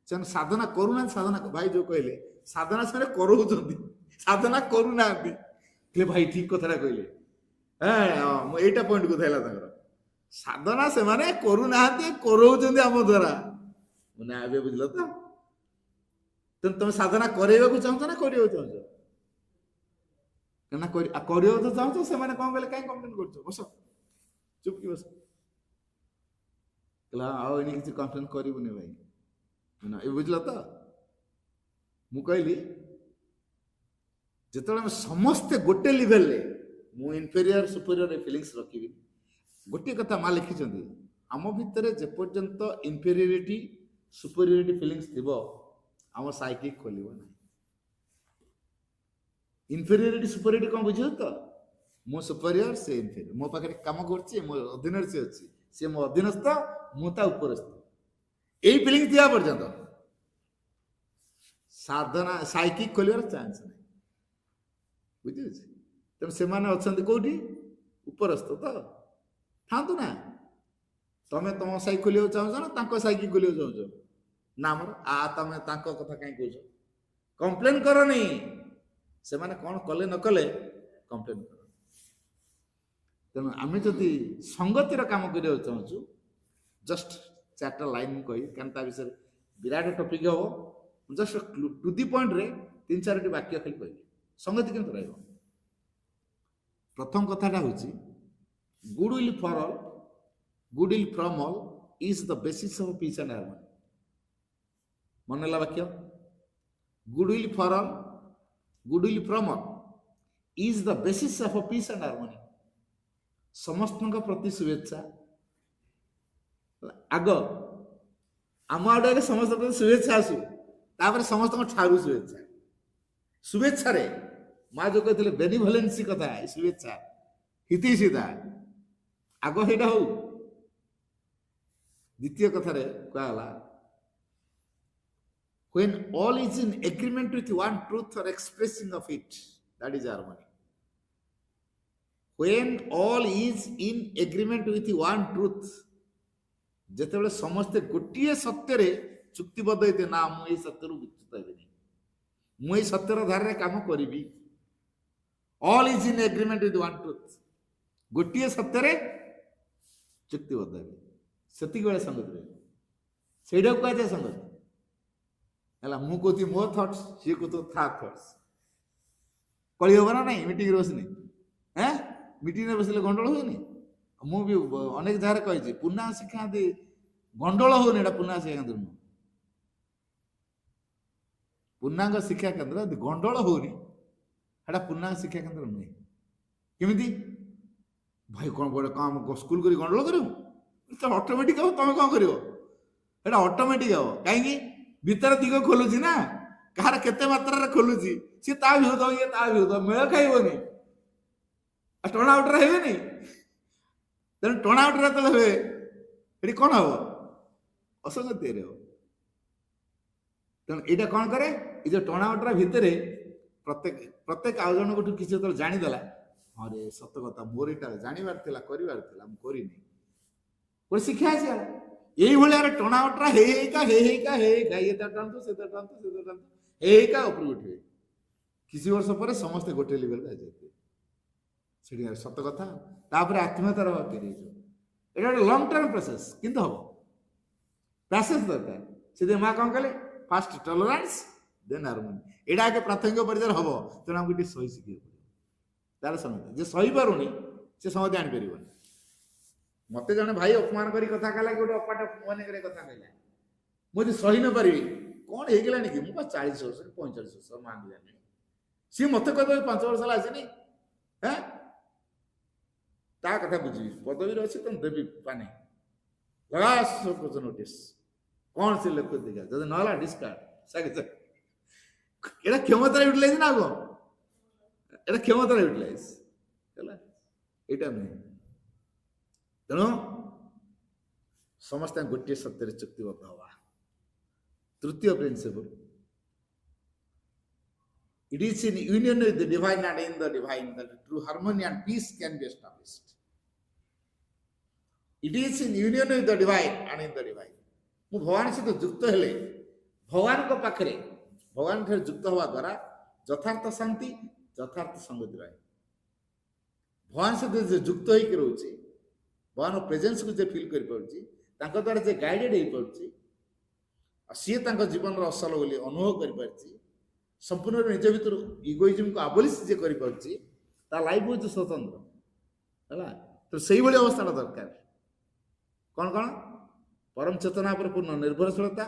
ସେମାନେ ସାଧନା କରୁନାହାନ୍ତି। ସାଧନା ଭାଇ ଯୋଉ କହିଲେ ସାଧନା ସେମାନେ କରଉଛନ୍ତି, ସାଧନା କରୁନାହାନ୍ତି। ହେଲେ ଭାଇ ଠିକ କଥାଟା କହିଲେ। ଏଇଟା ପଏଣ୍ଟ କଥା ହେଲା ତାଙ୍କର। ସାଧନା ସେମାନେ କରୁନାହାନ୍ତି, କରଉଛନ୍ତି ଆମ ଦ୍ୱାରା। ନା ଏବେ ବୁଝିଲ ତ? ତମେ ସାଧନା କରେଇବାକୁ ଚାହୁଁଛ ନା କରିବାକୁ ଚାହୁଁଛ? ନା କରିବାକୁ ତ ଚାହୁଁଛ। ସେମାନେ କ'ଣ କହିଲେ? କାହିଁ କମ୍ପ୍ଲେନ କରୁଛ? ବସ, ଚୁପ୍ କି ବସ। ଆଉ ଏଇନେ କିଛି କମ୍ପ୍ଲେନ କରିବୁନି ଭାଇ। ଏ ବୁଝିଲ ତ? ମୁଁ କହିଲି ଯେତେବେଳେ ଆମେ ସମସ୍ତେ ଗୋଟେ ଲେଭେଲରେ, ମୁଁ ଇନଫେରିୟର ସୁପରିୟର ଫିଲିଙ୍ଗସ୍ ରଖିବି। ଗୋଟିଏ କଥା ମା ଲେଖିଛନ୍ତି, ଆମ ଭିତରେ ଯେପର୍ଯ୍ୟନ୍ତ ଇନଫେରିୟରିଟି ସୁପରିୟରିଟି ଫିଲିଙ୍ଗସ୍ ଥିବ ଆମ ସାଇକି ଖୋଲିବ ନାହିଁ। ଇନଫେରିୟରିଟି ସୁପରିୟରିଟି କ'ଣ ବୁଝିବ ତ? ମୁଁ ସୁପରିୟର, ସେ ଇନଫେରିୟର। ମୋ ପାଖରେ କାମ କରୁଛି, ମୋ ଅଧୀନରେ ସେ ଅଛି, ସେ ମୋ ଅଧୀନସ୍ଥ, ମୁଁ ତା ଉପରସ୍ଥ। ଏଇ ଫିଲିଙ୍ଗ ଥିବା ପର୍ଯ୍ୟନ୍ତ ସାଧନା ସାଇକିକ ଖୋଲିବାର ଚାନ୍ସ ନାହିଁ। ବୁଝିଛି? ତେଣୁ ସେମାନେ ଅଛନ୍ତି କୋଉଠି? ଉପରସ୍ଥ ତ ଥାନ୍ତୁ ନା। ତମେ ତମ ସାଇକି ଖୋଲିବାକୁ ଚାହୁଁଛ ନା ତାଙ୍କ ସାଇକି ଖୋଲିବାକୁ ଚାହୁଁଛ? ନା ଆମର ତମେ ତାଙ୍କ କଥା କାହିଁ କହୁଛ? କମ୍ପ୍ଲେନ କରନି। ସେମାନେ କ'ଣ କଲେ ନ କଲେ କମ୍ପ୍ଲେନ କର। ତେଣୁ ଆମେ ଯଦି ସଂଗତିର କାମ କରିବାକୁ ଚାହୁଁଛୁ, ଜଷ୍ଟ 4ଟା ଲାଇନ୍ ମୁଁ କହିବି, କାରଣ ତା ବିଷୟରେ ବିରାଟ ଟପିକ୍ ହବ। ଜଷ୍ଟ ଟୁ ଦି ପଏଣ୍ଟରେ 3-4ଟି ବାକ୍ୟ ଖାଲି କହିବି, ସଂଗତି କେମିତି ରହିବ। ପ୍ରଥମ କଥାଟା ହେଉଛି good will for all, good will from all is the basis of peace and harmony. ମନେ ହେଲା ବାକ୍ୟ? Good will for all, good will from all is the basis of peace and harmony. ସମସ୍ତଙ୍କ ପ୍ରତି ଶୁଭେଚ୍ଛା ଆଗ। ଆମ ଆଡୁ ଆଗେ ସମସ୍ତଙ୍କ ପ୍ରତି ଶୁଭେଚ୍ଛା ଆସୁ, ତାପରେ ସମସ୍ତଙ୍କ ଠାରୁ ଶୁଭେଚ୍ଛା। ଶୁଭେଚ୍ଛାରେ ମା ଯୋଉ କହିଥିଲେ ବେନିଭଲେନ୍ସି କଥା, ଶୁଭେଚ୍ଛା ହିତୈଷିତା ଆଗ ସେଇଟା ହଉ। ଦ୍ୱିତୀୟ କଥାରେ କୁହାଗଲା When all is in agreement with one truth or expressing of it, that is harmony. When all is in agreement with one truth, ଯେତେବେଳେ ସମସ୍ତେ ଗୋଟିଏ ସତ୍ୟରେ ଚୁକ୍ତିବଦ୍ଧ ହେଇଥିବେ, ନା ମୁଁ ଏଇ ସତ୍ୟରୁ ବିଚ୍ୟୁତ ହେବିନି, ମୁଁ ଏଇ ସତ୍ୟର ଧାରାରେ କାମ କରିବି, all is in agreement with one truth, ଗୋଟିଏ ସତ୍ୟରେ ଚୁକ୍ତିବଦ୍ଧ ହେବେ, ସେତିକି ବେଳେ ସଙ୍ଗତି ରହିବ। ସେଇଟାକୁ କୁହାଯାଏ ସଙ୍ଗତି ହେଲା। ମୁଁ କହୁଛି ମୋ ଥଟ୍ସ, ସିଏ କହୁଥିବ ତା ଥଟ୍ସ, କଳି ହବ ନା ନାଇଁ ମିଟିଂରେ ବସିନି? ମିଟିଂରେ ବସିଲେ ଗଣ୍ଡଗୋଳ ହୁଏନି? ମୁଁ ବି ଅନେକ ଜାଗାରେ କହିଛି, ପୂର୍ଣ୍ଣାଙ୍ଗ ଶିକ୍ଷାନ୍ତି ଗଣ୍ଡଗୋଳ ହଉନି, ଏଇଟା ପୂର୍ଣ୍ଣାଙ୍ଗ ଶିକ୍ଷା କେନ୍ଦ୍ର ନୁହଁ। ପୂର୍ଣ୍ଣାଙ୍ଗ ଶିକ୍ଷା କେନ୍ଦ୍ର ଯଦି ଗଣ୍ଡଗୋଳ ହଉନି, ଏଟା ପୂର୍ଣ୍ଣାଙ୍ଗ ଶିକ୍ଷା କେନ୍ଦ୍ର ନୁହେଁ। କେମିତି ଭାଇ କ'ଣ ଗୋଟେ କାମ ସ୍କୁଲ କରି ଗଣ୍ଡଗୋଳ କରିବୁ? ଅଟୋମେଟିକ ହବ, ତମେ କ'ଣ କରିବ? ଏଟା ଅଟୋମେଟିକ ହବ। କାହିଁକି? ଭିତର ଦିଗ ଖୋଲୁଛି ନା, କାହାର କେତେ ମାତ୍ରାରେ ଖୋଲୁଛି, ସିଏ ତା ଭିଉ ଦବ, ଇଏ ତା ଭିଉ ଦବ, ମେଳ ଖାଇବନି, ଟଣା ଉଟରା ହେବେନି। ତେଣୁ ଟଣା ଉଟରା ଯେତେବେଳେ ହୁଏ, ଏଠି କ'ଣ ହବ? ଅସଙ୍ଗତି ହବ। ତେଣୁ ଏଇଟା କ'ଣ କରେ, ଏଇ ଯୋଉ ଟଣା ଉଟରା ଭିତରେ ପ୍ରତ୍ୟେକ ଆଉ ଜଣଙ୍କଠୁ କିଛି ଯେତେବେଳେ ଜାଣିଦେଲା, ହଁ ରେ ସତ କଥା, ମୋର ଏଇଟା ଜାଣିବାର ଥିଲା, କରିବାର ଥିଲା, ମୁଁ କରିନି, ଗୋଟେ ଶିକ୍ଷା ଆସିଗଲା। এইভଳିଆ ଟଣା ଉଟରା ହେଇକା ଇଏ ତା ଟାଣନ୍ତୁ, ସେ ତା ଟାଣନ୍ତୁ, ସେ ତା ଟାଣନ୍ତୁ, ହେଇକା ଉପରକୁ ଉଠିବେ। କିଛି ବର୍ଷ ପରେ ସମସ୍ତେ ଗୋଟେ ଲେଭେଲରେ ଆସିଯାଇଥିବେ। ସେଠି ସତ କଥା, ତାପରେ ଆତ୍ମୀୟତାର ଭାବ ତିଆରି ହେଇଯିବ। ଏଇଟା ଗୋଟେ ଲଙ୍ଗ ଟର୍ମ ପ୍ରୋସେସ, କିନ୍ତୁ ହବ, ପ୍ୟାସେନ୍ସ ଦରକାର। ସେଥିପାଇଁ ମା କ'ଣ କଲେ, ଫାଷ୍ଟ ଟଲରାନ୍ସ ଦେନ୍ ହାରମୋନି। ଏଇଟା ଆଗେ ପ୍ରାଥମିକ ପର୍ଯ୍ୟାୟରେ ହବ। ତେଣୁ ଆମକୁ ଟିକେ ସହି ଶିଖିବାକୁ ପଡ଼ିବ। ତାହେଲେ ସମସ୍ତେ ଯେ ସହିପାରୁନି, ସେ ସମସ୍ତେ ଆଣିପାରିବନି। ମତେ ଜଣେ ଭାଇ ଅପମାନ କରି କଥା କହିଲା, କି ଗୋଟେ ଅପାଟ ମନେକରେ କଥା କହିଲା, ମୁଁ ଯଦି ସହି ନ ପାରିବି, କ'ଣ ହେଇଗଲାଣି କି, ମୁଁ ବା 40 ବର୍ଷ 45 ବର୍ଷ ମାନି ଜାଣିନି, ସିଏ ମତେ କହିଦେବ 5 ବର୍ଷ ହେଲା ଆସିନି, ତା କଥା ବୁଝିବି, ପଦବୀରେ ଅଛି ତ ଦେବି ପାନି ନୋଟିସ, କ'ଣ ସେ ଲେଖୁ ଦେଖା, ଯଦି ନହେଲା ଡିସକାର୍ଡ ସାଙ୍ଗେ ସାଙ୍ଗେ। ଏଇଟା କ୍ଷମତାରେ ୟୁଟିଲାଇଜ ନା କ'ଣ? ଏଇଟା କ୍ଷମତାରେ ୟୁଟିଲାଇଜ ହେଲା, ଏଇଟା ନୁହେଁ। ତେଣୁ ସମସ୍ତେ ଗୋଟିଏ ସତ୍ୟରେ ଚୁକ୍ତିବଦ୍ଧ ହବା। ତୃତୀୟ principal, it is in union with the divine and in the divine that true harmony and peace can be established. It is in union with the divine and in the divine. ମୁଁ ଭଗବାନ ସହିତ ଯୁକ୍ତ ହେଲେ, ଭଗବାନଙ୍କ ପାଖରେ ଭଗବାନ ଠାରେ ଯୁକ୍ତ ହେବା ଦ୍ୱାରା ଯଥାର୍ଥ ଶାନ୍ତି, ଯଥାର୍ଥ ସଙ୍ଗତି ରହେ। ଭଗବାନ ସହିତ ଯେ ଯୁକ୍ତ ହେଇକି ରହୁଛି, ଭଗବାନଙ୍କ ପ୍ରେଜେନ୍ସକୁ ଯେ ଫିଲ୍ କରିପାରୁଛି, ତାଙ୍କ ଦ୍ୱାରା ଯେ ଗାଇଡେଡ୍ ହେଇପାରୁଛି, ଆଉ ସିଏ ତାଙ୍କ ଜୀବନର ଅସଲ ବୋଲି ଅନୁଭବ କରିପାରୁଛି, ସମ୍ପୂର୍ଣ୍ଣ ନିଜ ଭିତରୁ ଇଗୋଇଜିମକୁ ଆବୋଲିସ୍ ଯେ କରିପାରୁଛି, ତା ଲାଇଫ୍ ହେଉଛି ସ୍ୱତନ୍ତ୍ର ହେଲା। ତ ସେଇଭଳି ଅବସ୍ଥାଟା ଦରକାର। କ'ଣ କ'ଣ? ପରମ ଚେତନା ଉପରେ ପୂର୍ଣ୍ଣ ନିର୍ଭରଶୀଳତା,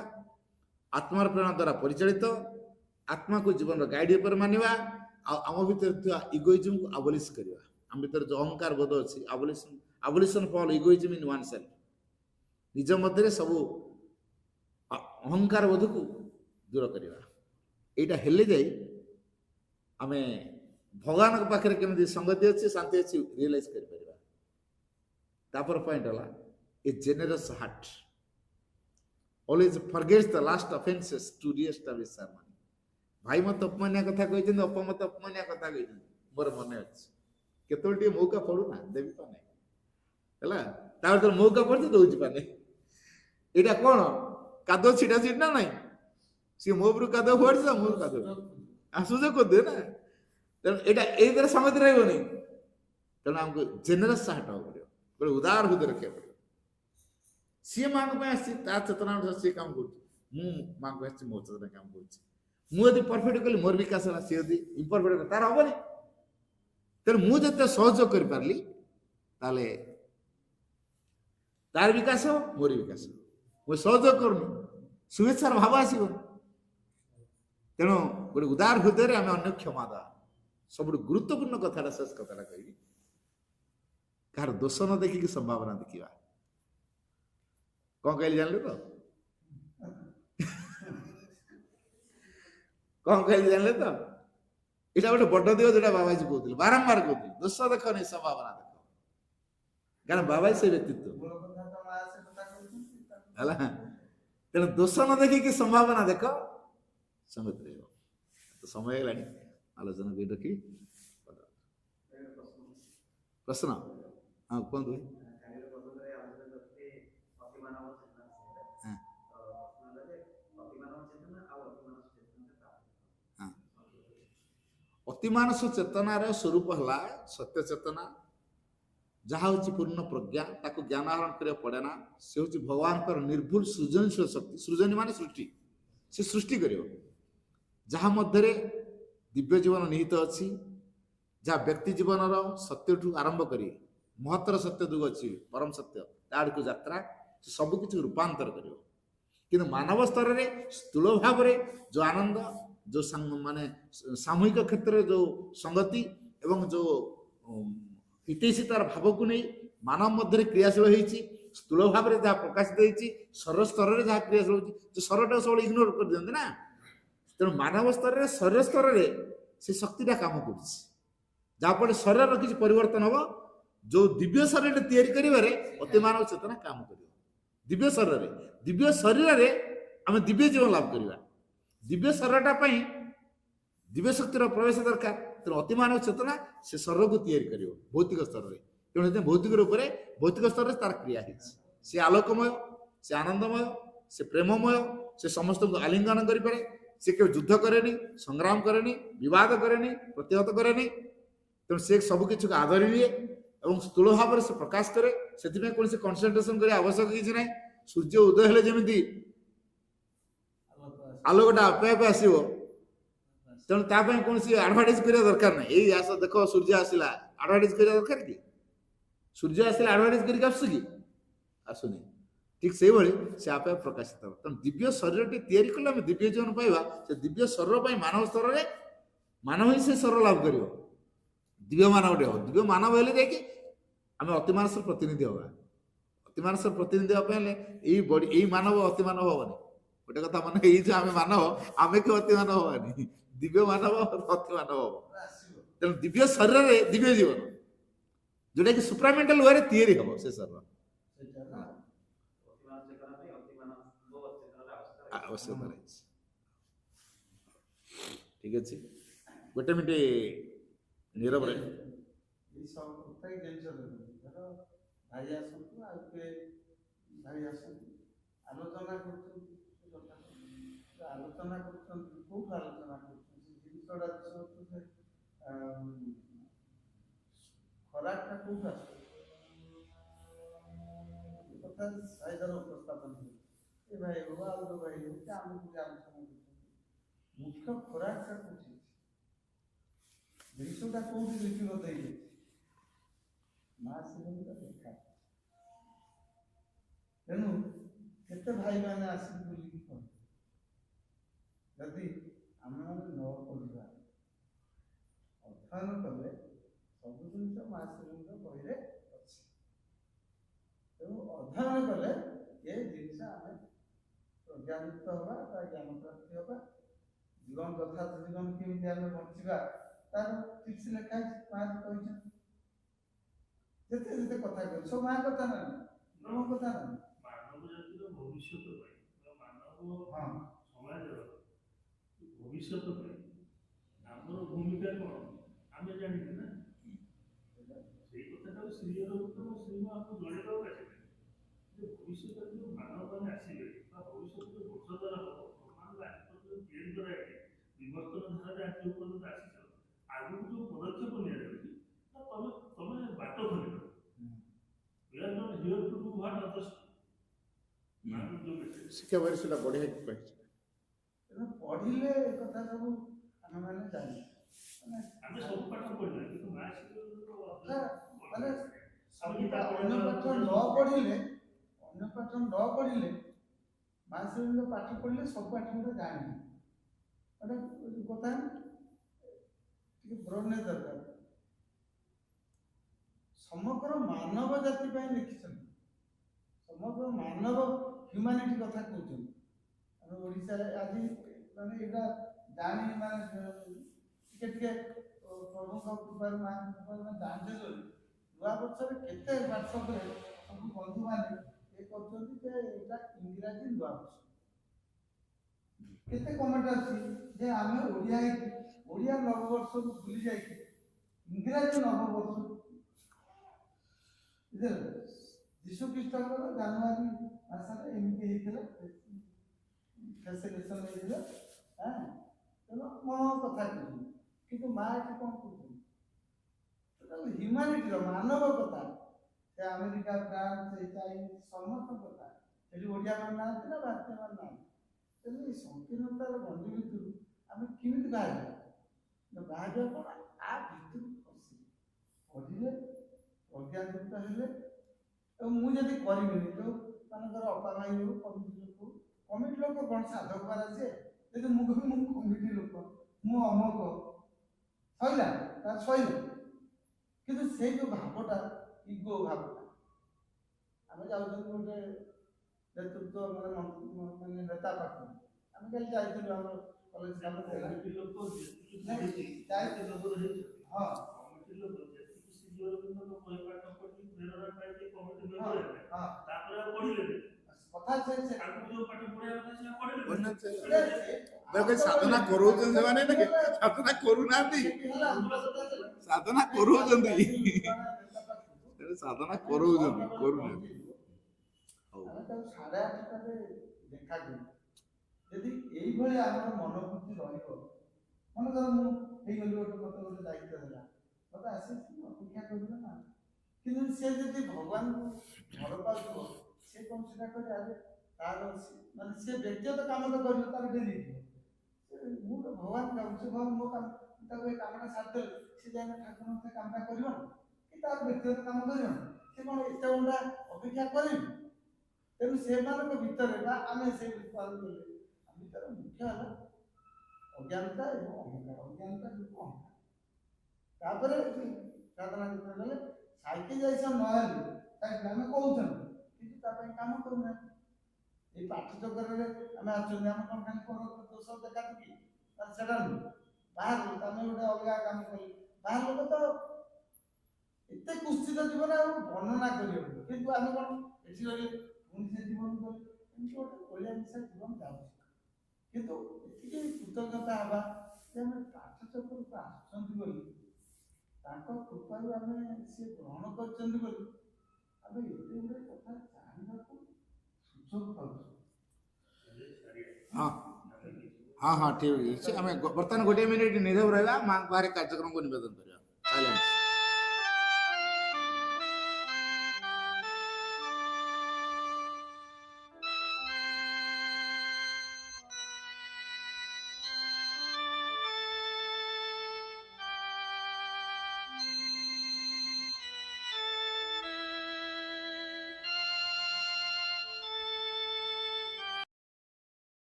ଆତ୍ମାର ପ୍ରେରଣା ଦ୍ୱାରା ପରିଚାଳିତ, ଆତ୍ମାକୁ ଜୀବନର ଗାଇଡ୍ ଉପରେ ମାନିବା, ଆଉ ଆମ ଭିତରେ ଥିବା ଇଗୋଇଜିମକୁ ଆବୋଲିସ୍ କରିବା। ଆମ ଭିତରେ ଯେଉଁ ଅହଙ୍କାର ବୋଧ ଅଛି, abolition of all egoism in oneself, ନିଜ ମଧ୍ୟରେ ସବୁ ଅହଙ୍କାର ବୋଧକୁ ଦୂର କରିବା। ଏଇଟା ହେଲେ ଯାଇ ଆମେ ଭଗବାନଙ୍କ ପାଖରେ କେମିତି ସଙ୍ଗତି ଅଛି, ଶାନ୍ତି ଅଛି ରିଏଲାଇଜ କରିପାରିବା। ତାପରେ ପଏଣ୍ଟ ହେଲା, ଏ ଜେନେରସ୍ heart always forgets the last offenses to re-establish harmony. ଭାଇ ମତେ ଅପମାନିଆ କଥା କହିଛନ୍ତି, ଅପା ମତେ ଅପମାନିଆ କଥା କହିଛନ୍ତି, ମୋର ମନେ ଅଛି। କେତେବେଳେ ଟିକେ ମୌକା ପଡୁନା, ଦେବି ପାନେ ହେଲା, ତାପରେ ତ ମୌକା ପଡୁଛି ଦଉଛି ପାନେ। ଏଇଟା କ'ଣ କାଦୁଅ ଛିଟା ଛିଟ ନା ନାଇଁ? ସିଏ ମୋ ଉପରୁ କାଦୁଅ ଫୋଡ଼ିଛ, ମୋ କାଦୁଅ ସୁଯୋଗ କରିଦିଏ ନା। ତେଣୁ ଏଇଟା ଏଇ ଦ୍ୱାରା ସଙ୍ଗତି ରହିବନି। ତେଣୁ ଆମକୁ ଜେନେରସ୍ ହାର୍ଟ ହବାକୁ ପଡ଼ିବ, ଗୋଟେ ଉଦାର ହୃଦୟ ରଖିବାକୁ ପଡ଼ିବ। ସିଏ ମାଙ୍କ ପାଇଁ ଆସିଛି, ତା ଚେତନା ଅନୁସାରେ ସିଏ କାମ କରୁଛି, ମୁଁ ମାଙ୍କ ପାଇଁ ଆସିଛି, ମୋ ଚେତନା କାମ କରୁଛି। ମୁଁ ଯଦି ପରଫେକ୍ଟ କଲି, ମୋର ବିକାଶ ହେଲା, ସିଏ ଯଦି ଇମ୍ପରଫେକ୍ଟ କଲେ, ତାର ହବନି। ତେଣୁ ମୁଁ ଯେତେ ସହଯୋଗ କରିପାରିଲି, ତାହେଲେ ତାର ବିକାଶ ହବ, ମୋର ବିକାଶ ହବ। ମୁଁ ସହଯୋଗ କରୁନି, ଶୁଭେଚ୍ଛାର ଭାବ ଆସିବନି। ତେଣୁ ଗୋଟେ ଉଦାର ହୃଦୟରେ ଆମେ ଅନ୍ୟ କ୍ଷମା ଦେବା। ସବୁଠୁ ଗୁରୁତ୍ୱପୂର୍ଣ୍ଣ କଥାଟା, ଶେଷ କଥାଟା କହିବି, କାହାର ଦୋଷ ନ ଦେଖିକି ସମ୍ଭାବନା ଦେଖିବା। କ'ଣ କହିଲି ଜାଣିଲେ ତ? କ'ଣ କହିଲି ଜାଣିଲେ ତ? ଏଇଟା ଗୋଟେ ବଡ ଦିଗ, ଯୋଉଟା ବାବାଜୀ କହୁଥିଲେ, ବାରମ୍ବାର କହୁଥିଲେ, ଦୋଷ ଦେଖନି, ସମ୍ଭାବନା ଦେଖ। କାରଣ ବାବାଜୀ ସେ ବ୍ୟକ୍ତିତ୍ୱ ହେଲା। ତେଣୁ ଦୋଷ ନ ଦେଖିକି ସମ୍ଭାବନା ଦେଖ, ସଂଗତି ରହିବ। ତ ସମୟ ହେଇଗଲାଣି, ଆଲୋଚନା କରି ରଖି ପ୍ରଶ୍ନ ହଁ କୁହନ୍ତୁ ଭାଇ। ହଁ। ହଁ। ଅତିମାନସ ଚେତନାର ସ୍ୱରୂପ ହେଲା ସତ୍ୟ ଚେତନା, ଯାହା ହେଉଛି ପୂର୍ଣ୍ଣ ପ୍ରଜ୍ଞା, ତାକୁ ଜ୍ଞାନ ଆହରଣ କରିବାକୁ ପଡ଼େ ନା। ସେ ହେଉଛି ଭଗବାନଙ୍କର ନିର୍ଭୁଲ ସୃଜନଶୀଳ ଶକ୍ତି। ସୃଜନୀ ମାନେ ସୃଷ୍ଟି, ସେ ସୃଷ୍ଟି କରିବ, ଯାହା ମଧ୍ୟରେ ଦିବ୍ୟ ଜୀବନ ନିହିତ ଅଛି, ଯାହା ବ୍ୟକ୍ତି ଜୀବନର ସତ୍ୟଠୁ ଆରମ୍ଭ କରି ମହତ୍ତର ସତ୍ୟ ଯୁଗ ଅଛି, ପରମ ସତ୍ୟ, ତା ଆଡ଼କୁ ଯାତ୍ରା, ସେ ସବୁକିଛି ରୂପାନ୍ତର କରିବ। କିନ୍ତୁ ମାନବ ସ୍ତରରେ ସ୍ଥୂଳ ଭାବରେ ଯେଉଁ ଆନନ୍ଦ, ଯେଉଁ ମାନେ ସାମୂହିକ କ୍ଷେତ୍ରରେ ଯେଉଁ ସଂଗତି ଏବଂ ଯେଉଁ ହିତୈଷିତାର ଭାବକୁ ନେଇ ମାନବ ମଧ୍ୟରେ କ୍ରିୟାଶୀଳ ହେଇଛି, ସ୍ଥୂଳ ଭାବରେ ଯାହା ପ୍ରକାଶିତ ହେଇଛି, ଶରୀର ସ୍ତରରେ ଯାହା କ୍ରିୟାଶୀଳ ହେଉଛି, ସେ ଶରୀରଟାକୁ ସବୁବେଳେ ଇଗ୍ନୋର କରିଦିଅନ୍ତି ନା। ତେଣୁ ମାନବ ସ୍ତରରେ, ଶରୀର ସ୍ତରରେ ସେ ଶକ୍ତିଟା କାମ କରୁଛି, ଯାହାଫଳରେ ଶରୀରର କିଛି ପରିବର୍ତ୍ତନ ହେବ। ଯେଉଁ ଦିବ୍ୟ ଶରୀରଟା ତିଆରି କରିବାରେ ଅତିମାନବ ଚେତନା କାମ କରିବ। ଦିବ୍ୟ ଶରୀରରେ, ଦିବ୍ୟ ଶରୀରରେ ଆମେ ଦିବ୍ୟ ଜୀବନ ଲାଭ କରିବା। ଦିବ୍ୟ ଶରୀରଟା ପାଇଁ ଦିବ୍ୟ ଶକ୍ତିର ପ୍ରବେଶ ଦରକାର। ତେଣୁ ଅତିମାନବ ଚେତନା ସେ ଶରୀରକୁ ତିଆରି କରିବ ଭୌତିକ ସ୍ତରରେ। ତେଣୁ ସେଥିପାଇଁ ଭୌତିକ ରୂପରେ, ଭୌତିକ ସ୍ତରରେ ତାର କ୍ରିୟା ହେଇଛି। ସେ ଆଲୋକମୟ, ସେ ଆନନ୍ଦମୟ, ସେ ପ୍ରେମମୟ, ସେ ସମସ୍ତଙ୍କୁ ଆଲିଙ୍ଗନ କରିପାରେ। ସେ କେବେ ଯୁଦ୍ଧ କରେନି, ସଂଗ୍ରାମ କରେନି, ବିବାଦ କରେନି, ପ୍ରତିହତ କରେନି। ତେଣୁ ସେ ସବୁକିଛିକୁ ଆଦରି ନିଏ ଏବଂ ସ୍ଥୂଳ ଭାବରେ ସେ ପ୍ରକାଶ କରେ। ସେଥିପାଇଁ କୌଣସି କନସେନ୍ଟ୍ରେସନ କରିବା ଆବଶ୍ୟକ କିଛି ନାହିଁ। ସୂର୍ଯ୍ୟ ଉଦୟ ହେଲେ ଯେମିତି ଆଲୋକଟା ଆପେ ଆପେ ଆସିବ, ତେଣୁ ତା ପାଇଁ କୌଣସି ଆଡଭାର୍ଟାଇଜ କରିବା ଦରକାର ନାହିଁ। ଏଇ ଆସ ଦେଖ ସୂର୍ଯ୍ୟ ଆସିଲା, ଆଡଭାର୍ଟାଇଜ କରିବା ଦରକାର କି? ସୂର୍ଯ୍ୟ ଆସିଲେ ଆଡଭାର୍ଟାଇଜ କରିକି ଆସୁଛି କି? ଆସୁନି। ଠିକ ସେଇଭଳି ସେ ଆପେ ଆପେ ପ୍ରକାଶିତ ହେବ। ତେଣୁ ଦିବ୍ୟ ଶରୀରଟି ତିଆରି କଲେ ଆମେ ଦିବ୍ୟ ଜୀବନ ପାଇବା। ସେ ଦିବ୍ୟ ଶରୀର ପାଇଁ ମାନବ ସ୍ତରରେ ମାନବ ହିଁ ସେ ଶରୀର ଲାଭ କରିବ। ଦିବ୍ୟ ମାନବଟେ ହେବ। ଦିବ୍ୟ ମାନବ ହେଲେ ଯାଇକି ଆମେ ଅତିମାନସର ପ୍ରତିନିଧି ହେବା। ଅତିମାନସର ପ୍ରତିନିଧି ହେବା ପାଇଁ ହେଲେ ଏଇ ମାନବ ଅତିମାନବ ହବନି। ଗୋଟେ କଥା ମନେ, ଏଇ ଯେ ଆମେ ମାନବ, ଆମେ କେଉଁ ଅତିମାନବ ହବାନି, ଦିବ୍ୟ ମାନବ ଅତିମାନବ ହବ। ତେଣୁ ଦିବ୍ୟ ଶରୀରରେ ଦିବ୍ୟ ଜୀବନ, ଯୋଉଟା କି ସୁପ୍ରାମେଣ୍ଟାଲ ୱେରେ ତିଆରି ହବ ସେ ଶରୀର। ଆବଶ୍ୟକତା ରହିଛି। ଠିକ ଅଛି, ଗୋଟେ ମିନିଟ ନିରବରେ। ଏଇ ସବୁ ପ୍ରତ୍ୟେକ ଜିନିଷ ଧର ଭାଇ ଆସନ୍ତୁ, ଆଉ କିଏ ଭାଇ ଆସନ୍ତୁ, ଆଲୋଚନା କରୁଛନ୍ତି, ଆଲୋଚନା କରୁଛନ୍ତି, କୋଉଠୁ ଆଲୋଚନା କରୁଛନ୍ତି? ସେ ଜିନିଷଟା ସେ ଖରାପଟା କୋଉଠୁ ଆସୁଛି? କଥା ଭାଇଦାର ଉପସ୍ଥାପନ କରୁଛି। ଏ ଭାଇ ହଉ, ଆଉ ଯୋଉ ଭାଇ ହଉ, କି ଆମକୁ ବି ଆଲୋଚନା କରୁଛନ୍ତି, ମୁଖ୍ୟ ଖୋରାକଟା କୋଉଠି? ଜିନିଷଟା କୋଉଠି ଲିପିବଦ୍ଧ ହେଇଯାଇଛି? ମା ଶିବଙ୍କର ଲେଖା। ତେଣୁ କେତେ ଭାଇମାନେ ଆସିକି ବୁଲିକି କହିବେ, ଯଦି ଆମେମାନେ ନ ପଢ଼ିବା, ଅଧ୍ୟୟନ କଲେ ସବୁ ଜିନିଷ ମା ଶିବଙ୍କ ବହିରେ ଅଛି। ତେଣୁ ଅଧ୍ୟୟନ କଲେ ଏ ଜିନିଷ ଆମେ ପ୍ରଜ୍ଞାଯୁକ୍ତ ହେବା, ତା ଜ୍ଞାନ ପ୍ରାପ୍ତି ହେବା, ଜୀବନ ଯଥାର୍ଥ ଜୀବନ କେମିତି ଆମେ ବଞ୍ଚିବା ତାର ଠିକ ସେ ଲେଖା ହେଇଛି। ମା କହିଛନ୍ତି, ଯେତେ ଯେତେ କଥା କହିଲେ ସବୁ ମା କଥା ନାହିଁ, ବ୍ରହ୍ମ କଥା ନାହିଁ। ମାନବ ଜାତିର ଭବିଷ୍ୟତ ପାଇଁ, ମାନବ ସମାଜର ଭବିଷ୍ୟତ ପାଇଁ ଆମର ଭୂମିକା କ'ଣ ଆମେ ଜାଣିଛୁ ନା। ସେଇ କଥାଟାକୁ ଶ୍ରୀର ଉତ୍ତମ ଶ୍ରୀମା ଆମକୁ ଜଣେଇବାକୁ ଆସିଲେ ଯେ ଭବିଷ୍ୟତରେ ଯେଉଁ ମାନବମାନେ ଆସିବେ ବା ଭବିଷ୍ୟତରେ ବଂଶଧର ହେବ, ବ୍ରହ୍ମାଣ୍ଡ ଆଜି ପର୍ଯ୍ୟନ୍ତ ତିଆରି କରାଯାଏ, ବିବର୍ତ୍ତନ ଧାରାରେ ଆଜି ପର୍ଯ୍ୟନ୍ତ ଆସିଛ, ଆଗକୁ ଯେଉଁ ପଦକ୍ଷେପ ନିଆଯାଉଛି ତମେ ବାଟ ଖୋଲିବ। We are not here to do what others do. ଶିକ୍ଷା ବହିରେ ସେଟା ବଢିଆ କହିଛି। ତେଣୁ ପଢିଲେ ଏ କଥା ସବୁ ଆମେମାନେ ଜାଣିବା। ଆମେ ସବୁ ପାଠ ପଢିବା, କିନ୍ତୁ ମା ମାନେ ଅନ୍ୟ ପାଠ ନ ପଢିଲେ ମା ଶିବଙ୍କ ପାଠ ପଢିଲେ ସବୁ ପାଠ ଗୁଡ଼ା ଜାଣିବେ। ଗୋଟେ କଥା ଟିକେ ବ୍ରୋଡନେସ୍ ଦରକାର। ସମଗ୍ର ମାନବ ଜାତି ପାଇଁ ଲେଖିଛନ୍ତି, ସମଗ୍ର ମାନବ ହ୍ୟୁମାନିଟି କଥା କହୁଛନ୍ତି। ଆମେ ଓଡ଼ିଶାରେ ଆଜି ମାନେ ଏଇଟା ଜାଣି ମାନେ ଟିକେ ଟିକେ ପ୍ରଭୁଙ୍କ କୃପାରୁ ମାଙ୍କ କୃପାରୁ ଜାଣିଛେ ବୋଲି ନୂଆ ବର୍ଷରେ କେତେ ହ୍ୱାଟ୍ସଆପ୍ରେ ସବୁ ବନ୍ଧୁମାନେ ଏ କରୁଛନ୍ତି ଯେ ଏଇଟା ଇଂରାଜୀ ନୂଆ ବର୍ଷ। କେତେ କମେଣ୍ଟ ଆସୁଛି ଯେ ଆମେ ଓଡ଼ିଆ ହେଇକି ଓଡ଼ିଆ ନବବର୍ଷକୁ ଭୁଲି ଯାଇକି ଇଂରାଜୀ ନବବର୍ଷ ବୁଝିଲେ ଯୀଶୁ ଖ୍ରୀଷ୍ଟଙ୍କର ଜାନୁଆରୀ ମାସରେ ଏମିତି ହେଇଥିଲା ଫେସିଲେସନ ହେଇଥିଲା ତେଣୁ ମୋ କଥା କହୁଛି କିନ୍ତୁ ମା ଏଠି କ'ଣ କହୁଛନ୍ତି ହ୍ୟୁମାନିଟିର ମାନବ କଥା ସେ ଆମେରିକା ଫ୍ରାନ୍ସ ଚାଇନା ସମସ୍ତ କଥା ସେଠି ଓଡ଼ିଆ ମାନେ ନାହାନ୍ତି ନା ଭାରତୀୟ ମାନେ ନାହାନ୍ତି ତେଣୁ ଏ ସଂକୀର୍ଣ୍ଣତାର ଗଣ୍ଡି ଭିତରୁ ଆମେ କେମିତି ବାହାରିବା ବାହାରିବା କ'ଣ ଆ ଭିତରୁ ପଶି ପଢ଼ିଲେ ପ୍ରଜ୍ଞାଯୁକ୍ତ ହେଲେ ଏବଂ ମୁଁ ଯଦି କରିବିନି ଯେଉଁ ମାନଙ୍କର ଅପା ଭାଇ ହଉ କମିଟି ଲୋକ କ'ଣ ସାଧକ କରାଯାଏ ଯଦି ମୁଁ କହିବି ମୁଁ କମିଟି ଲୋକ ମୁଁ ଅମକ ସଇଲା ତାର ସଇଲା କିନ୍ତୁ ସେଇ ଯେଉଁ ଭାବଟା ଇଗୋ ଭାବଟା ଆମେ ଯାଉଛନ୍ତି ଗୋଟେ ନେତୃତ୍ୱ ମାନେ ନେତା ପାଖକୁ ଆମେ କାଲି ଯାଇଥିଲୁ ଆମର କଲେଜ କାମ ଥିଲା କମିଟି ଲୋକ ଯେତିକି ଯାଇଥିଲୁ ହଁ କମିଟି ଲୋକ ଯେତିକି ସିନିୟର କିନ୍ତୁ ବହି ପାଠ ପଢ଼ି ପ୍ରେରଣା ପାଇକି କମିଟି ମେମ୍ବର ହେଲେ ହଁ ତାପରେ ଆଉ ପଢ଼ିଲେନି କଥା ସେ ତାଙ୍କୁ ଯେଉଁ ପାଠ ପଢ଼ିବା କଥା ସେ ଆଉ ପଢ଼ିଲେନି ସାଧନା କରୁଛନ୍ତି ସେମାନେ ନା ସାଧନା କରୁନାହାନ୍ତି ସାଧନା କରୁଛନ୍ତି ସାଧନା କରୁଛନ୍ତି କରୁନାହାନ୍ତି ହଉ ଆମେ ତାକୁ 8:30ଟାରେ ଦେଖାଯିବୁ ଯଦି ଏଇଭଳି ଆମର ମନୋବୃତ୍ତି ରହିବ ମନେକର ମୁଁ ହେଇଗଲି ମତେ ଗୋଟେ ଦାୟିତ୍ୱ ହେଲା ମତେ ଆସି ଅପେକ୍ଷା କରିବ ନା କିନ୍ତୁ ସେ ଯଦି ଭଗବାନଙ୍କୁ ଭଲ ପାଉଥିବ ସେ କ'ଣ ସେଟା କରି ଆରେ ତାର ମାନେ ସେ ବ୍ୟକ୍ତିଗତ କାମ ତ କରିବ ତାର ଡେରି ହେଇଯିବ ମୁଁ ତ ଭଗବାନ କାମ ସେ ଭଗବାନ ମୋ କାମ ତାକୁ ଏ କାମଟା ସାରିଦେଲେ ସେ ଯାଇନା ଠାକୁରଙ୍କ ସେ କାମଟା କରିବ ନା କି ତାର ବ୍ୟକ୍ତିଗତ କାମ କରିବ ନା ସେ କ'ଣ ଏତେ ଘଣ୍ଟା ଅପେକ୍ଷା କରିବ ତେଣୁ ସେମାନଙ୍କ ଭିତରେ ବା ଆମେ ସେ ପାଳନ କଲେ ଆମ ଭିତରେ ମୁଖ୍ୟ ହେଲା ଅଜ୍ଞାନତା ଏବଂ ଅହଂକାର ଅଜ୍ଞାନତା ଯୋଗୁଁ ଅହଂକାର ତାପରେ ସାଧନା ଗଲେ ସାଇକେଲ ଯାଇଛ ନହେଲେ ଆମେ କହୁଛନ୍ତି କିନ୍ତୁ ତା ପାଇଁ କାମ କରୁନାହାନ୍ତି ଏଇ ପାଠ ଚକ୍ରରେ ଆମେ ଆସୁଛନ୍ତି ଆମେ କ'ଣ ଖାଲି ଦୋଷ ଦେଖାନ୍ତି କି ସେଟା ନୁହେଁ ବାହାର ଲୋକ ଆମେ ଗୋଟେ ଅଲଗା କାମ କଲେ ବାହାର ଲୋକ ତ ଏତେ କୁସ୍ତିତ ଜୀବନ ଆଉ ବର୍ଣ୍ଣନା କରିହେବ କିନ୍ତୁ ଆମେ କ'ଣ ଏଠି ରହିଲେ ପୁଣି ସେ ଜୀବନ କଲେ ଏମିତି ଗୋଟେ ଓଳିଆ ମିଶା ଜୀବନ ଯାଉଛି କିନ୍ତୁ ଏତିକି କୃତଜ୍ଞତା ହେବା ଯେ ଆମେ ପାଠ ଚକ୍ରକୁ ଆସୁଛନ୍ତି ବୋଲି ତାଙ୍କ କୃପାରୁ ଆମେ ସେ ଗ୍ରହଣ କରିଛନ୍ତି ବୋଲି ଆମେ ଏତେ ଗୁଡ଼ିଏ କଥା ଜାଣିବାକୁ ସୁଯୋଗ ପାଉଛୁ ହଁ ହଁ ହଁ ଠିକ୍ ଅଛି ଆମେ ବର୍ତ୍ତମାନ 1 ମିନିଟ୍ ନିରବ ରହିବା ମାଙ୍କ ପାଖରେ କାର୍ଯ୍ୟକ୍ରମକୁ ନିବେଦନ କରିବା।